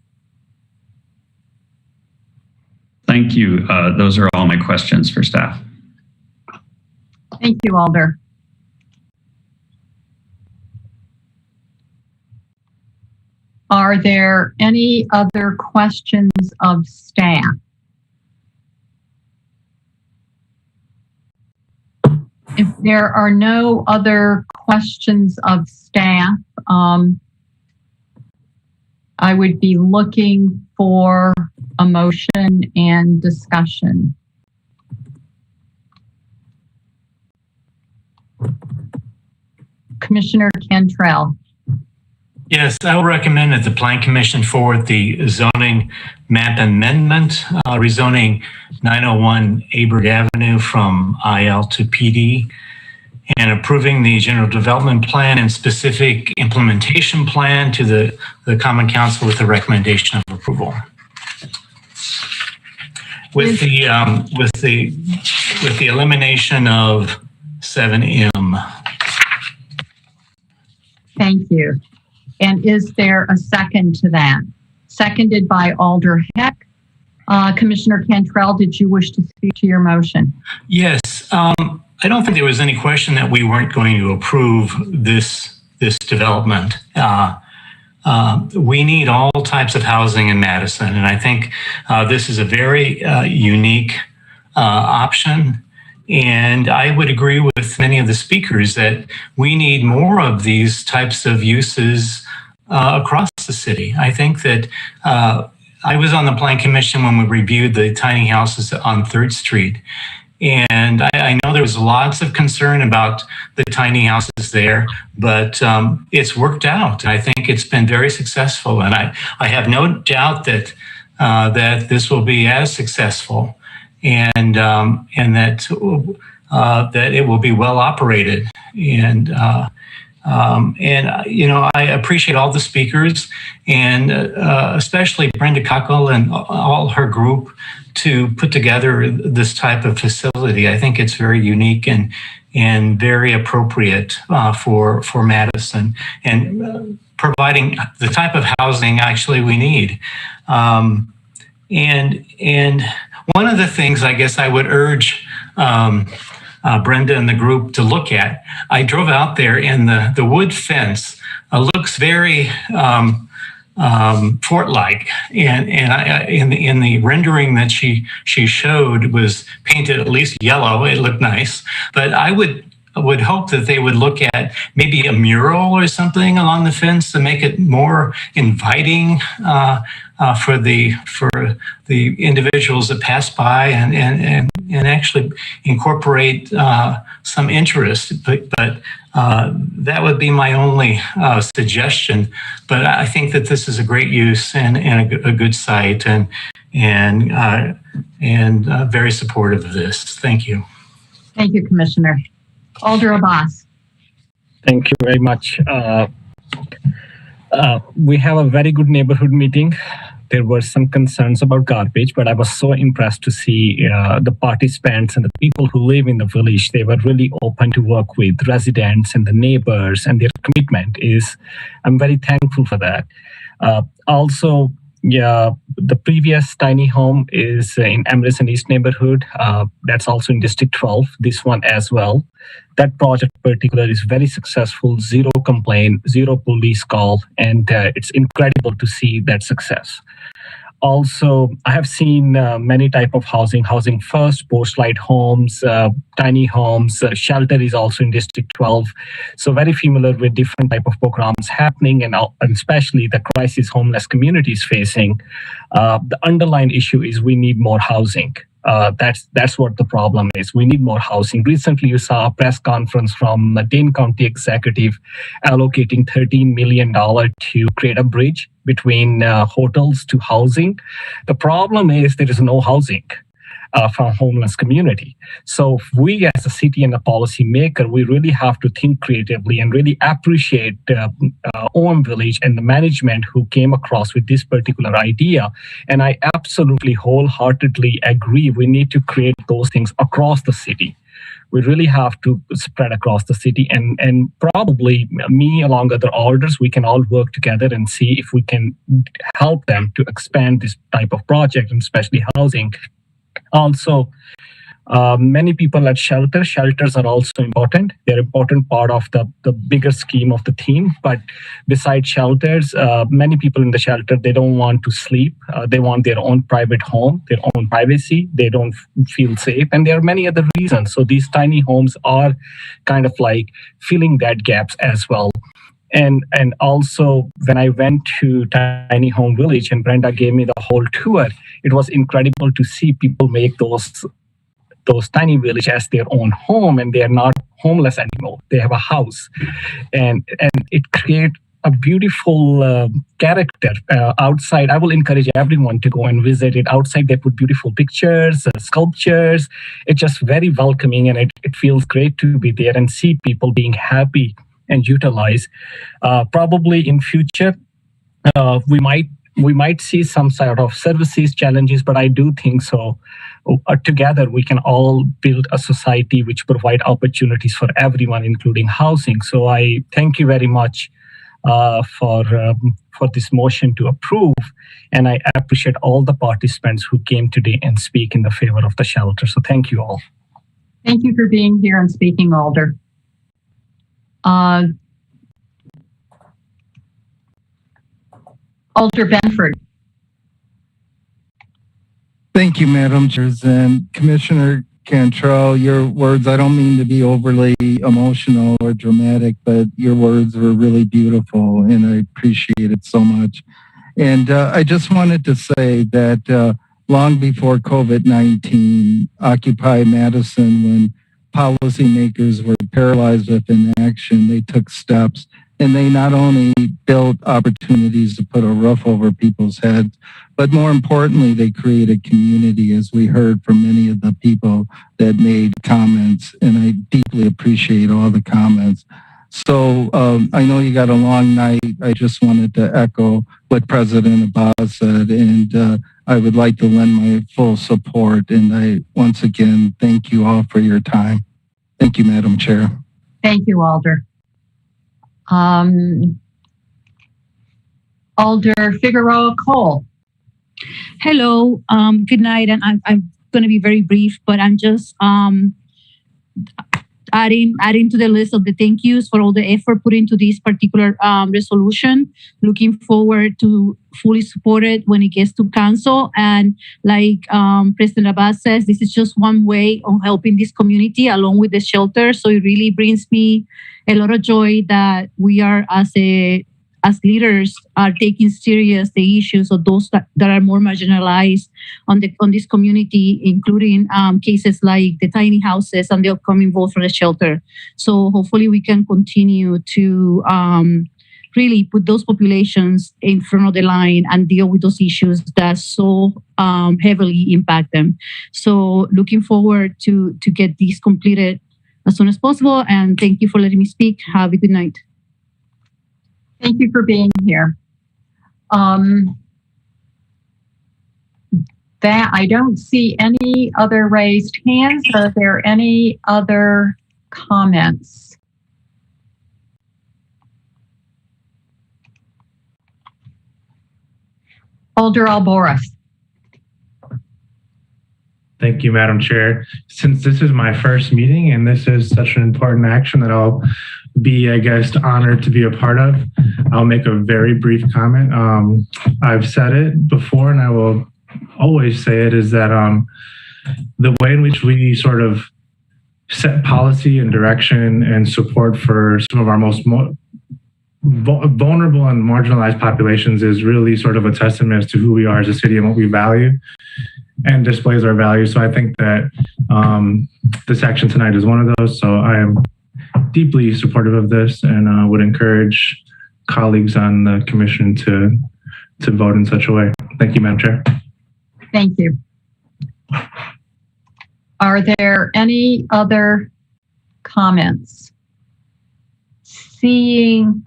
Thank you. Those are all my questions for staff. Thank you, Alder. Are there any other questions of staff? If there are no other questions of staff, I would be looking for a motion and discussion. Commissioner Cantrell. Yes, I will recommend that the Plan Commission forward the zoning map amendment, rezoning 901 Aberg Avenue from IL to PD, and approving the general development plan and specific implementation plan to the Common Council with the recommendation of approval. With the elimination of 7M. Thank you. And is there a second to that? Seconded by Alder Heck. Commissioner Cantrell, did you wish to speak to your motion? Yes. I don't think there was any question that we weren't going to approve this development. We need all types of housing in Madison, and I think this is a very unique option. And I would agree with many of the speakers that we need more of these types of uses across the city. I think that I was on the Plan Commission when we reviewed the tiny houses on 3rd Street. And I know there was lots of concern about the tiny houses there, but it's worked out. I think it's been very successful. And I have no doubt that that this will be as successful and that it will be well operated. And I appreciate all the speakers and especially Brenda Cockle and all her group to put together this type of facility. I think it's very unique and very appropriate for Madison and providing the type of housing actually we need. And one of the things I guess I would urge Brenda and the group to look at, I drove out there and the wood fence looks very fort-like, and in the rendering that she showed was painted at least yellow. It looked nice, but I would hope that they would look at maybe a mural or something along the fence to make it more inviting for the individuals that pass by and actually incorporate some interest. But that would be my only suggestion. But I think that this is a great use and a good site and very supportive of this. Thank you. Thank you, Commissioner. Alder Abbas. Thank you very much. We have a very good neighborhood meeting there were some concerns about garbage, but I was so impressed to see the participants and the people who live in the village. They were really open to work with residents and the neighbors, and their commitment is, I'm very thankful for that. Also, the previous tiny home is in Emerson East neighborhood. That's also in District 12, this one as well. That project in particular is very successful, zero complaint, zero police call, and it's incredible to see that success. Also, I have seen many type of housing first, post-light homes, tiny homes, shelter is also in District 12. So very familiar with different type of programs happening, and especially the crisis homeless communities facing. The underlying issue is we need more housing. That's what the problem is. We need more housing. Recently, you saw a press conference from the Dane County executive allocating $13 million to create a bridge between hotels to housing. The problem is there is no housing for homeless community. So we as a city and a policy maker, we really have to think creatively and really appreciate OM Village and the management who came across with this particular idea. And I absolutely wholeheartedly agree we need to create those things across the city. We really have to spread across the city, and probably me along with other alders, we can all work together and see if we can help them to expand this type of project, and especially housing. Also, many people at shelters are also important. They're an important part of the bigger scheme of the team. But besides shelters, many people in the shelter, they don't want to sleep. They want their own private home, their own privacy. They don't feel safe. And there are many other reasons. So these tiny homes are kind of like filling that gaps as well. And also, when I went to Tiny Home Village and Brenda gave me the whole tour, it was incredible to see people make those tiny village as their own home, and they are not homeless anymore. They have a house, and it creates a beautiful character outside. I will encourage everyone to go and visit it. Outside, they put beautiful pictures, sculptures. It's just very welcoming, and it feels great to be there and see people being happy and utilize. Probably in future, we might see some sort of services challenges, but I do think so. Together, we can all build a society which provide opportunities for everyone, including housing. So I thank you very much for this motion to approve, and I appreciate all the participants who came today and speak in the favor of the shelter. So thank you all. Thank you for being here and speaking, Alder. Alder Benford. Thank you, Madam Chair. And Commissioner Cantrell, your words, I don't mean to be overly emotional or dramatic, but your words were really beautiful, and I appreciate it so much. And I just wanted to say that long before COVID-19, Occupy Madison, when policymakers were paralyzed with inaction, they took steps, and they not only built opportunities to put a roof over people's heads, but more importantly, they created community, as we heard from many of the people that made comments, and I deeply appreciate all the comments. So I know you got a long night. I just wanted to echo what President Abbas said, and I would like to lend my full support. And I, once again, thank you all for your time. Thank you, Madam Chair. Thank you, Alder. Alder Figueroa Cole. Hello, good night, and I'm going to be very brief, but I'm just adding to the list of the thank yous for all the effort put into this particular resolution. Looking forward to fully support it when it gets to council. And like President Abbas says, this is just one way of helping this community along with the shelter. So it really brings me a lot of joy that we are as leaders are taking serious the issues of those that are more marginalized on this community, including cases like the tiny houses and the upcoming vote for the shelter. So hopefully we can continue to really put those populations in front of the line and deal with those issues that so heavily impact them. So looking forward to get these completed as soon as possible. And thank you for letting me speak. Have a good night. Thank you for being here. that, I don't see any other raised hands. Are there any other comments? Alder Alboras. Thank you, Madam Chair. Since this is my first meeting and this is such an important action that I'll be, I guess, honored to be a part of, I'll make a very brief comment. I've said it before and I will always say it, is that the way in which we sort of set policy and direction and support for some of our most vulnerable and marginalized populations is really sort of a testament as to who we are as a city and what we value, and displays our values. So I think that this action tonight is one of those. So I am deeply supportive of this and would encourage colleagues on the commission to vote in such a way. Thank you, Madam Chair. Thank you. Are there any other comments? Seeing,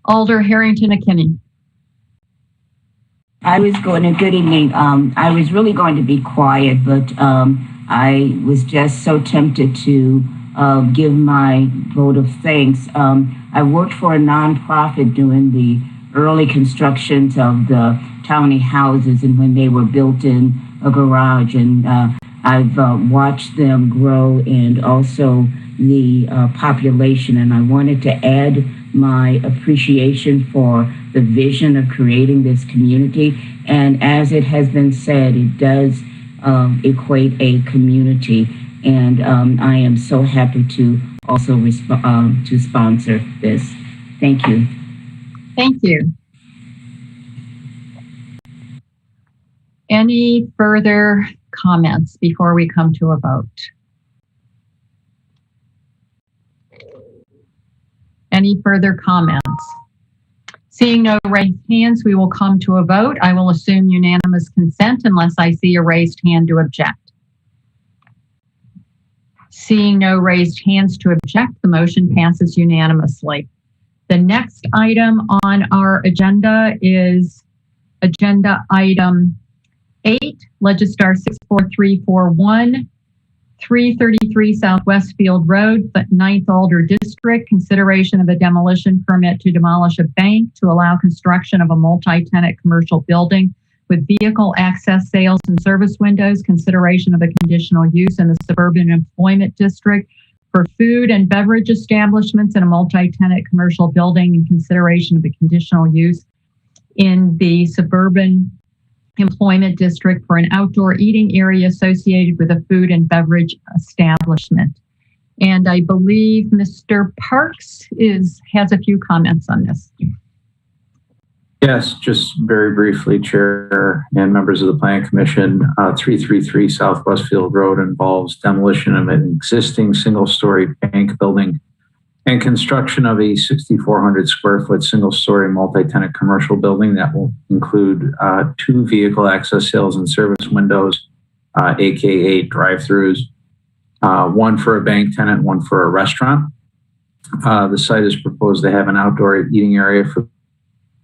Alder Harrington McKinney. Good evening. I was really going to be quiet, but I was just so tempted to give my vote of thanks. I worked for a nonprofit doing the early constructions of the tiny houses and when they were built in a garage, and I've watched them grow and also the population, and I wanted to add my appreciation for the vision of creating this community. And as it has been said, it does equate a community. And I am so happy to also to sponsor this. Thank you. Thank you. Any further comments before we come to a vote? Any further comments? Seeing no raised hands, we will come to a vote. I will assume unanimous consent unless I see a raised hand to object. Seeing no raised hands to object, the motion passes unanimously. The next item on our agenda is agenda item 8, Legistar 64341, 333 South Westfield Road, 9th Alder District, consideration of a demolition permit to demolish a bank to allow construction of a multi-tenant commercial building with vehicle access, sales, and service windows, consideration of a conditional use in the suburban employment district for food and beverage establishments in a multi-tenant commercial building, and consideration of a conditional use in the suburban employment district for an outdoor eating area associated with a food and beverage establishment. And I believe Mr. Parks has a few comments on this. Yes, just very briefly, Chair and members of the Planning Commission. 333 South Westfield Road involves demolition of an existing single-story bank building and construction of a 6,400 square foot single-story multi-tenant commercial building that will include 2 vehicle access, sales, and service windows, aka drive-throughs, 1 for a bank tenant, 1 for a restaurant. The site is proposed to have an outdoor eating area for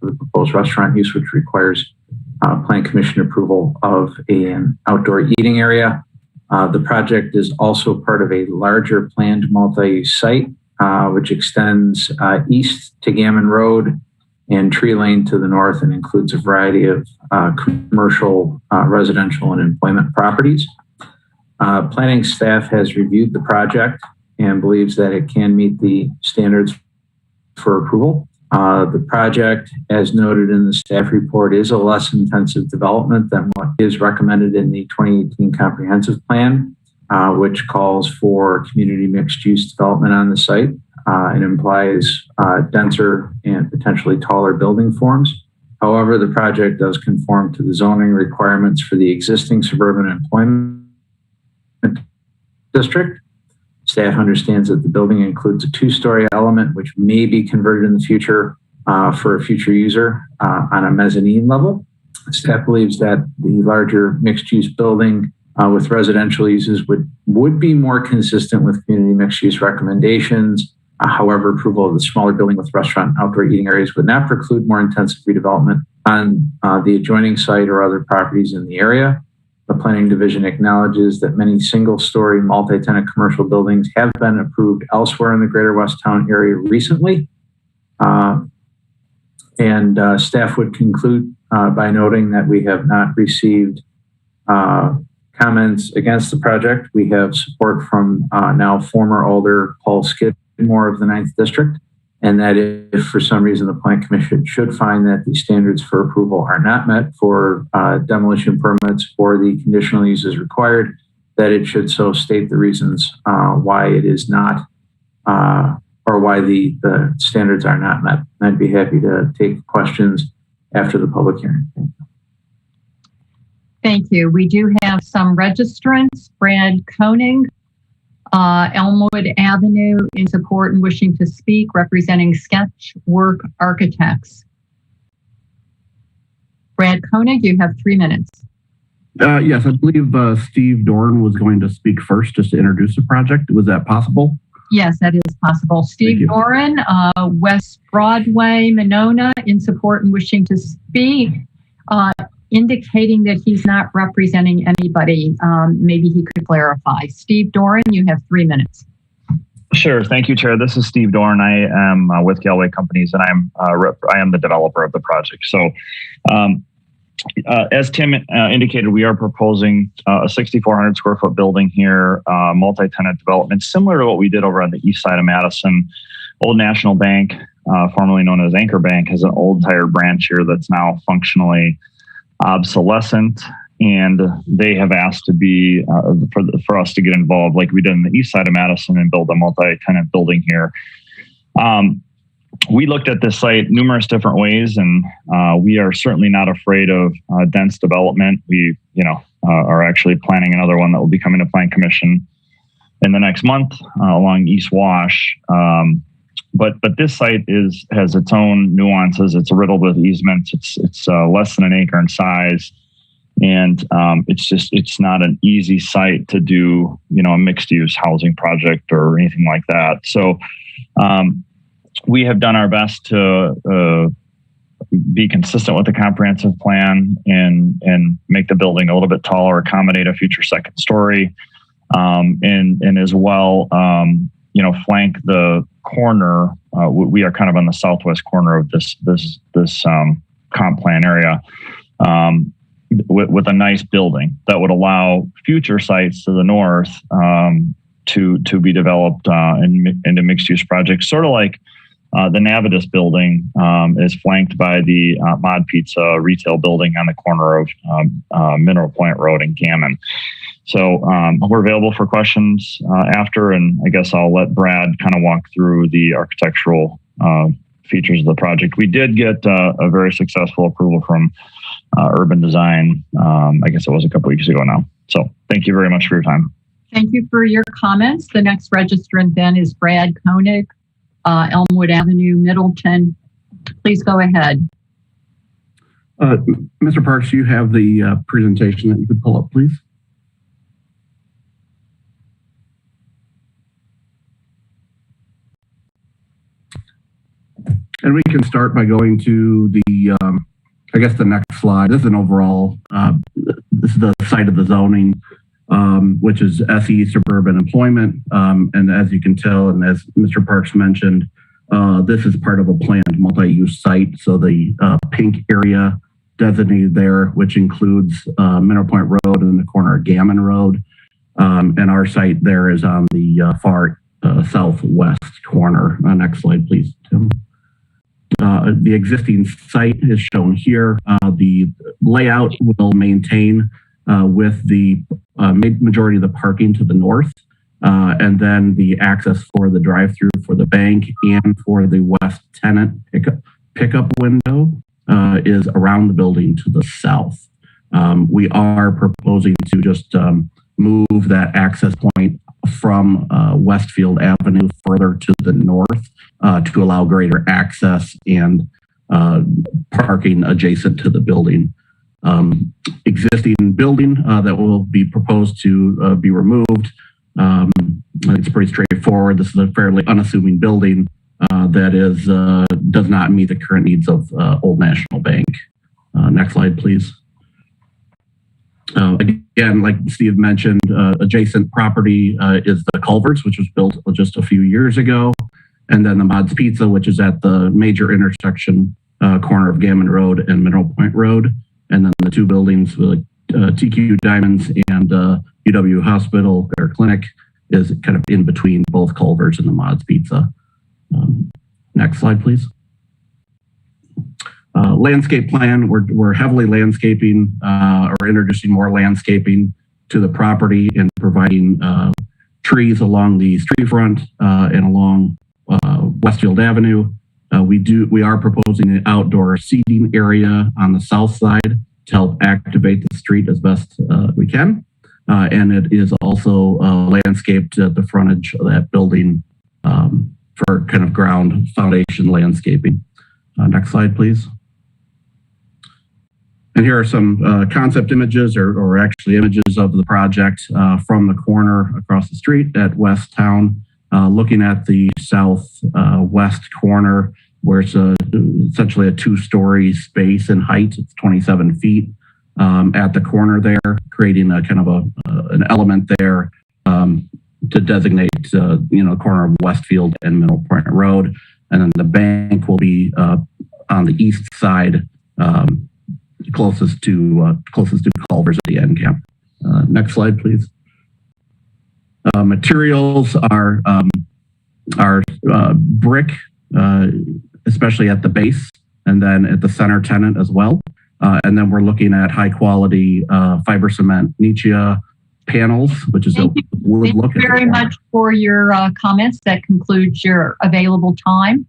the proposed restaurant use, which requires Plan Commission approval of an outdoor eating area. The project is also part of a larger planned multi-use site, which extends east to Gammon Road and Tree Lane to the north, and includes a variety of commercial, residential, and employment properties. Planning staff has reviewed the project and believes that it can meet the standards for approval. The project, as noted in the staff report, is a less intensive development than what is recommended in the 2018 comprehensive plan, which calls for community mixed-use development on the site. It implies denser and potentially taller building forms. However, the project does conform to the zoning requirements for the existing suburban employment district. Staff understands that the building includes a 2-story element, which may be converted in the future for a future user on a mezzanine level. Staff believes that the larger mixed-use building with residential uses would be more consistent with community mixed-use recommendations However, approval of the smaller building with restaurant and outdoor eating areas would not preclude more intensive redevelopment on the adjoining site or other properties in the area. The Planning Division acknowledges that many single-story multi-tenant commercial buildings have been approved elsewhere in the Greater Westtown area recently. Staff would conclude by noting that we have not received comments against the project. We have support from now former Alder Paul Skidmore of the 9th District, and that if for some reason the Plan Commission should find that the standards for approval are not met for demolition permits or the conditional use is required, that it should so state the reasons why it is not or why the standards are not met. I'd be happy to take questions after the public hearing. Thank you. We do have some registrants. Brad Koenig, Elmwood Avenue, in support and wishing to speak, representing Sketchwork Architects. Brad Koenig, you have 3 minutes. Yes, I believe Steve Dorn was going to speak first just to introduce the project. Was that possible? Yes, that is possible. Steve Doran, West Broadway, Monona, in support and wishing to speak, indicating that he's not representing anybody. Maybe he could clarify. Steve Doran, you have 3 minutes. Sure. Thank you, Chair. This is Steve Dorn. I am with Galway Companies, and I am the developer of the project. So, as Tim indicated, we are proposing a 6,400 square foot building here, multi-tenant development, similar to what we did over on the east side of Madison. Old National Bank, formerly known as Anchor Bank, has an old tire branch here that's now functionally obsolescent, and they have asked to be for us to get involved, like we did in the east side of Madison, and build a multi-tenant building here. We looked at this site numerous different ways, and we are certainly not afraid of dense development. We, are actually planning another one that will be coming to Plan Commission in the next month along East Wash. But this site has its own nuances. It's riddled with easements. It's less than an acre in size, and it's not an easy site to do a mixed use housing project or anything like that. So we have done our best to be consistent with the comprehensive plan and make the building a little bit taller, accommodate a future second story, and as well, flank the corner. We are kind of on the southwest corner of this comp plan area with a nice building that would allow future sites to the north to be developed into mixed use projects, sort of like the Navitas building is flanked by the Mod Pizza retail building on the corner of Mineral Point Road and Gammon. So we're available for questions after, and I guess I'll let Brad kind of walk through the architectural features of the project. We did get a very successful approval from Urban Design. I guess it was a couple weeks ago now. So thank you very much for your time. Thank you for your comments. The next registrant then is Brad Koenig, Elmwood Avenue, Middleton. Please go ahead. Mr. Parks, you have the presentation that you could pull up, please. And we can start by going to the, the next slide. This is an overall, this is the site of the zoning, which is SE Suburban Employment. And as you can tell, and as Mr. Parks mentioned, this is part of a planned multi-use site. So the pink area designated there, which includes Mineral Point Road and the corner of Gammon Road. And our site there is on the far southwest corner. Next slide, please, Tim. The existing site is shown here. The layout will maintain with the majority of the parking to the north, and then the access for the drive-through for the bank and for the west tenant pickup window is around the building to the south. We are proposing to just move that access point from Westfield Avenue further to the north to allow greater access and parking adjacent to the building. Existing building that will be proposed to be removed It's pretty straightforward. This is a fairly unassuming building that does not meet the current needs of Old National Bank. Next slide, please. Again, like Steve mentioned, adjacent property is the Culver's, which was built just a few years ago, and then the Mod's Pizza, which is at the major intersection corner of Gammon Road and Mineral Point Road, and then the two buildings, TQ Diamonds and UW Hospital or Clinic, is kind of in between both Culver's and the Mod's Pizza. Next slide, please. Landscape plan, we're heavily landscaping or introducing more landscaping to the property and providing trees along the street front and along Westfield Avenue. We are proposing an outdoor seating area on the south side to help activate the street as best we can. And it is also landscaped at the frontage of that building for kind of ground foundation landscaping. Next slide, please. And here are some concept images or actually images of the project from the corner across the street at West Town, looking at the southwest corner where it's essentially a two-story space in height. It's 27 feet at the corner there, creating a kind of an element there to designate, corner of Westfield and Middle Point Road. And then the bank will be on the east side, closest to Culver's at the end cap. Next slide, please. Materials are brick, especially at the base, and then at the center tenon as well. And then we're looking at high quality fiber cement Nietzsche panels, which is a wood look. Thank you very much for your comments. That concludes your available time.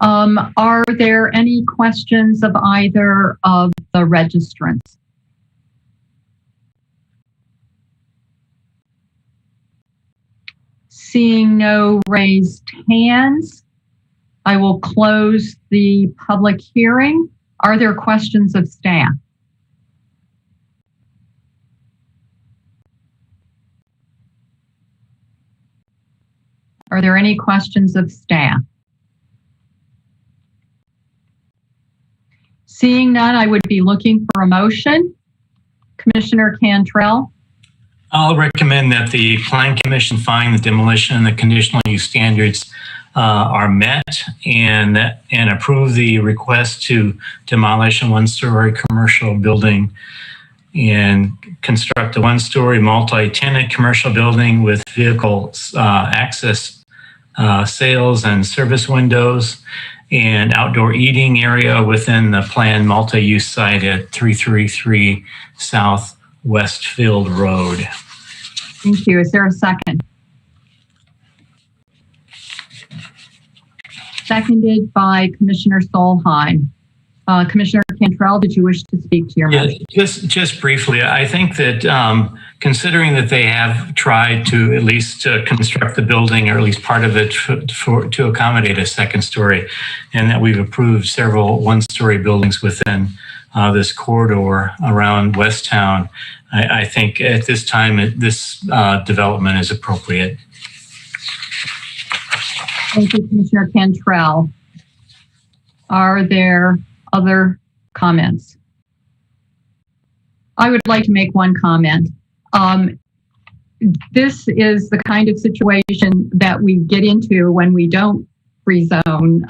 Are there any questions of either of the registrants? Seeing no raised hands, I will close the public hearing. Are there questions of staff? Are there any questions of staff? Seeing none, I would be looking for a motion. Commissioner Cantrell. I'll recommend that the Plan Commission find the demolition and the conditional use standards are met and approve the request to demolish a one-story commercial building and construct a one-story multi-tenant commercial building with vehicle access, sales and service windows, and outdoor eating area within the planned multi-use site at 333 South Westfield Road. Thank you. Is there a second? Seconded by Commissioner Solheim. Commissioner Cantrell, did you wish to speak to your motion? Just briefly, I think that considering that they have tried to at least construct the building, or at least part of it, to accommodate a second story, and that we've approved several one-story buildings within this corridor around West Town, I think at this time this development is appropriate. Thank you, Commissioner Cantrell. Are there other comments? I would like to make one comment. This is the kind of situation that we get into when we don't rezone,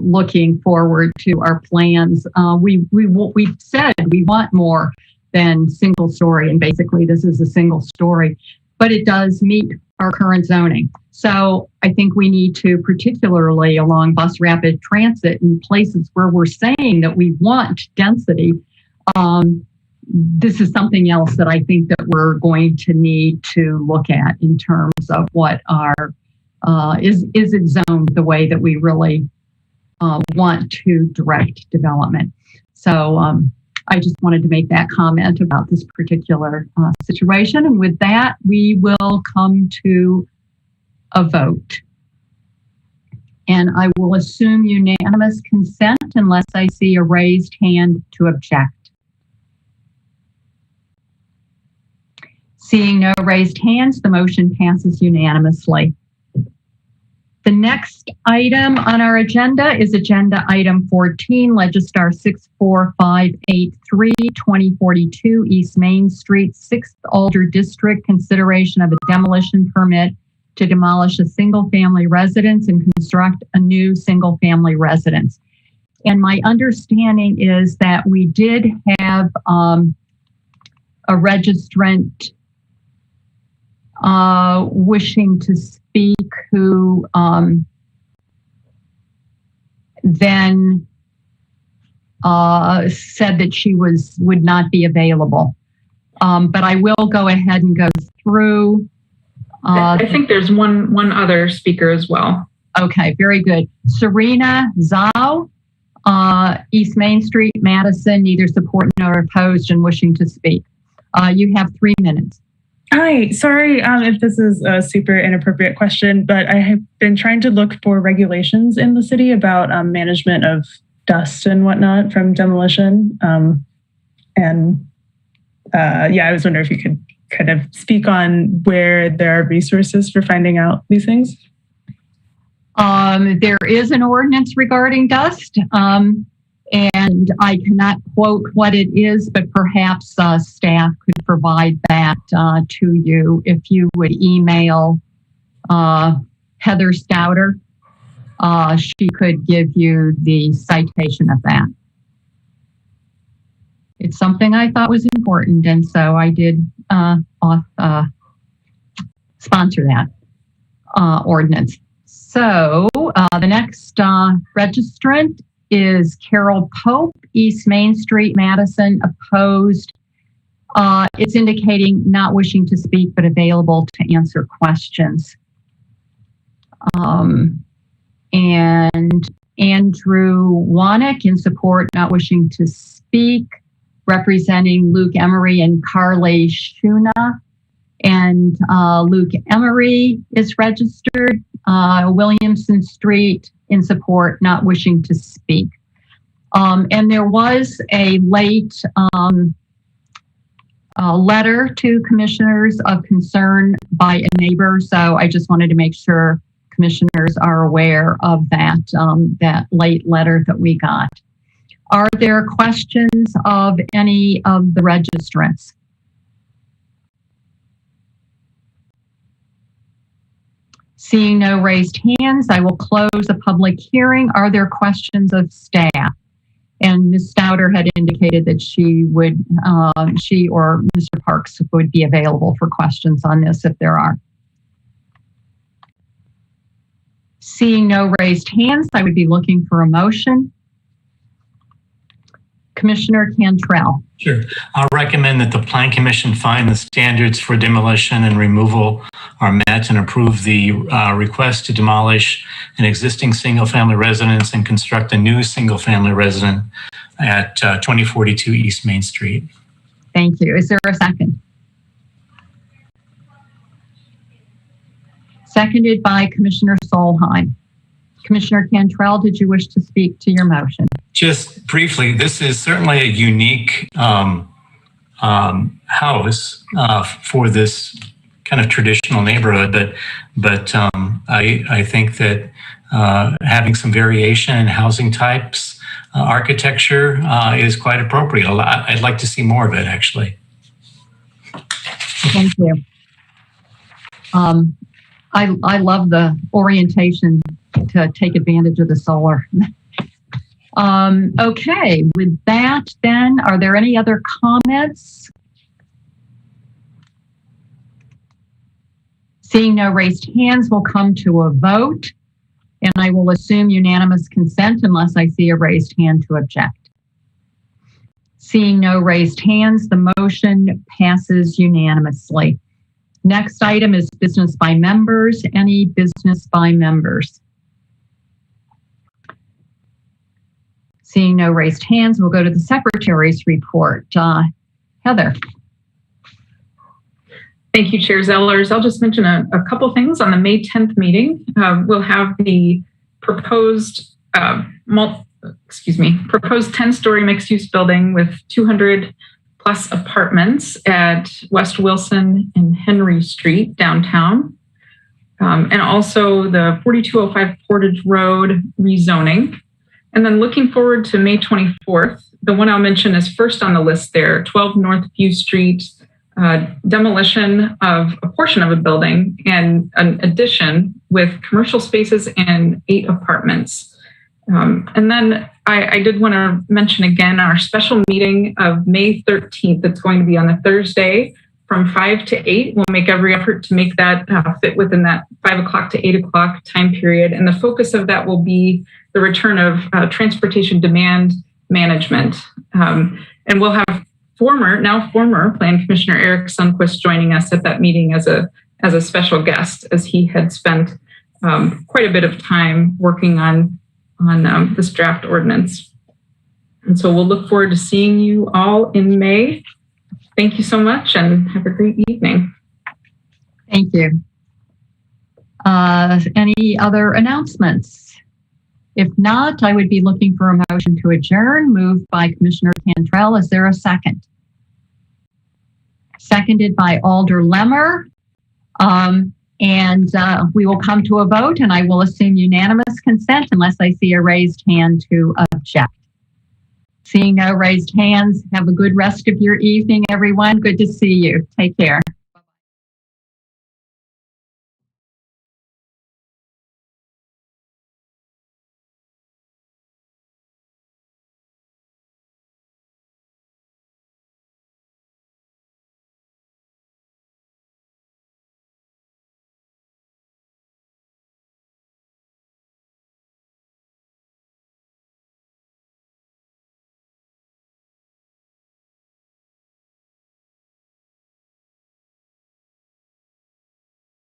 looking forward to our plans. We've said we want more than single story, and basically this is a single story, but it does meet our current zoning. So I think we need to, particularly along bus rapid transit and places where we're saying that we want density, this is something else that I think that we're going to need to look at in terms of what our, is it zoned the way that we really want to direct development. So I just wanted to make that comment about this particular situation. And with that, we will come to a vote. And I will assume unanimous consent unless I see a raised hand to object. Seeing no raised hands, the motion passes unanimously. The next item on our agenda is agenda item 14, Legistar 64583, 2042 East Main Street, 6th Alder District, consideration of a demolition permit to demolish a single-family residence and construct a new single-family residence. And my understanding is that we did have a registrant wishing to speak who then said that she would not be available. But I will go ahead and go through. I think there's one other speaker as well. Okay, very good. Serena Zhao, East Main Street, Madison, neither support nor opposed and wishing to speak. You have 3 minutes. Hi, sorry if this is a super inappropriate question, but I have been trying to look for regulations in the city about management of dust and whatnot from demolition. I was wondering if you could kind of speak on where there are resources for finding out these things. There is an ordinance regarding dust, and I cannot quote what it is, but perhaps staff could provide that to you if you would email Heather Stouter. She could give you the citation of that. It's something I thought was important, and so I did sponsor that ordinance. So the next registrant is Carol Pope, East Main Street, Madison, opposed. It's indicating not wishing to speak, but available to answer questions. And Andrew Wanick in support, not wishing to speak, representing Luke Emery and Carly Shuna. And Luke Emery is registered, Williamson Street, in support, not wishing to speak. And there was a late letter to commissioners of concern by a neighbor, so I just wanted to make sure commissioners are aware of that, that late letter that we got. Are there questions of any of the registrants? Seeing no raised hands, I will close the public hearing. Are there questions of staff? And Ms. Stouter had indicated that she or Mr. Parks would be available for questions on this if there are. Seeing no raised hands, I would be looking for a motion. Commissioner Cantrell. Sure. I'll recommend that the Plan Commission find the standards for demolition and removal are met and approve the request to demolish an existing single-family residence and construct a new single-family residence at 2042 East Main Street. Thank you. Is there a second? Seconded by Commissioner Solheim. Commissioner Cantrell, did you wish to speak to your motion? Just briefly, this is certainly a unique house for this kind of traditional neighborhood, but I think that having some variation in housing types, architecture is quite appropriate. I'd like to see more of it, actually. Thank you. I love the orientation to take advantage of the solar. Okay, with that then, are there any other comments? Seeing no raised hands, we'll come to a vote, and I will assume unanimous consent unless I see a raised hand to object. Seeing no raised hands, the motion passes unanimously. Next item is business by members. Any business by members? Seeing no raised hands, we'll go to the Secretary's report. Heather. Thank you, Chair Zellers. I'll just mention a couple things. On the May 10th meeting, we'll have the proposed 10-story mixed-use building with 200 plus apartments at West Wilson and Henry Street downtown. And also the 4205 Portage Road rezoning. And then looking forward to May 24th, the one I'll mention is first on the list there, 12 North View Street, demolition of a portion of a building and an addition with commercial spaces and 8 apartments. And then I did want to mention again our special meeting of May 13th. It's going to be on a Thursday from 5 to 8. We'll make every effort to make that fit within that 5 o'clock to 8 o'clock time period. And the focus of that will be the return of transportation demand management. And we'll have now former Plan Commissioner Eric Sundquist joining us at that meeting as a special guest, as he had spent quite a bit of time working on this draft ordinance. And so we'll look forward to seeing you all in May. Thank you so much and have a great evening. Thank you. Any other announcements? If not, I would be looking for a motion to adjourn, moved by Commissioner Cantrell. Is there a second? Seconded by Alder Lemmer. We will come to a vote, and I will assume unanimous consent unless I see a raised hand to object. Seeing no raised hands, have a good rest of your evening, everyone. Good to see you. Take care.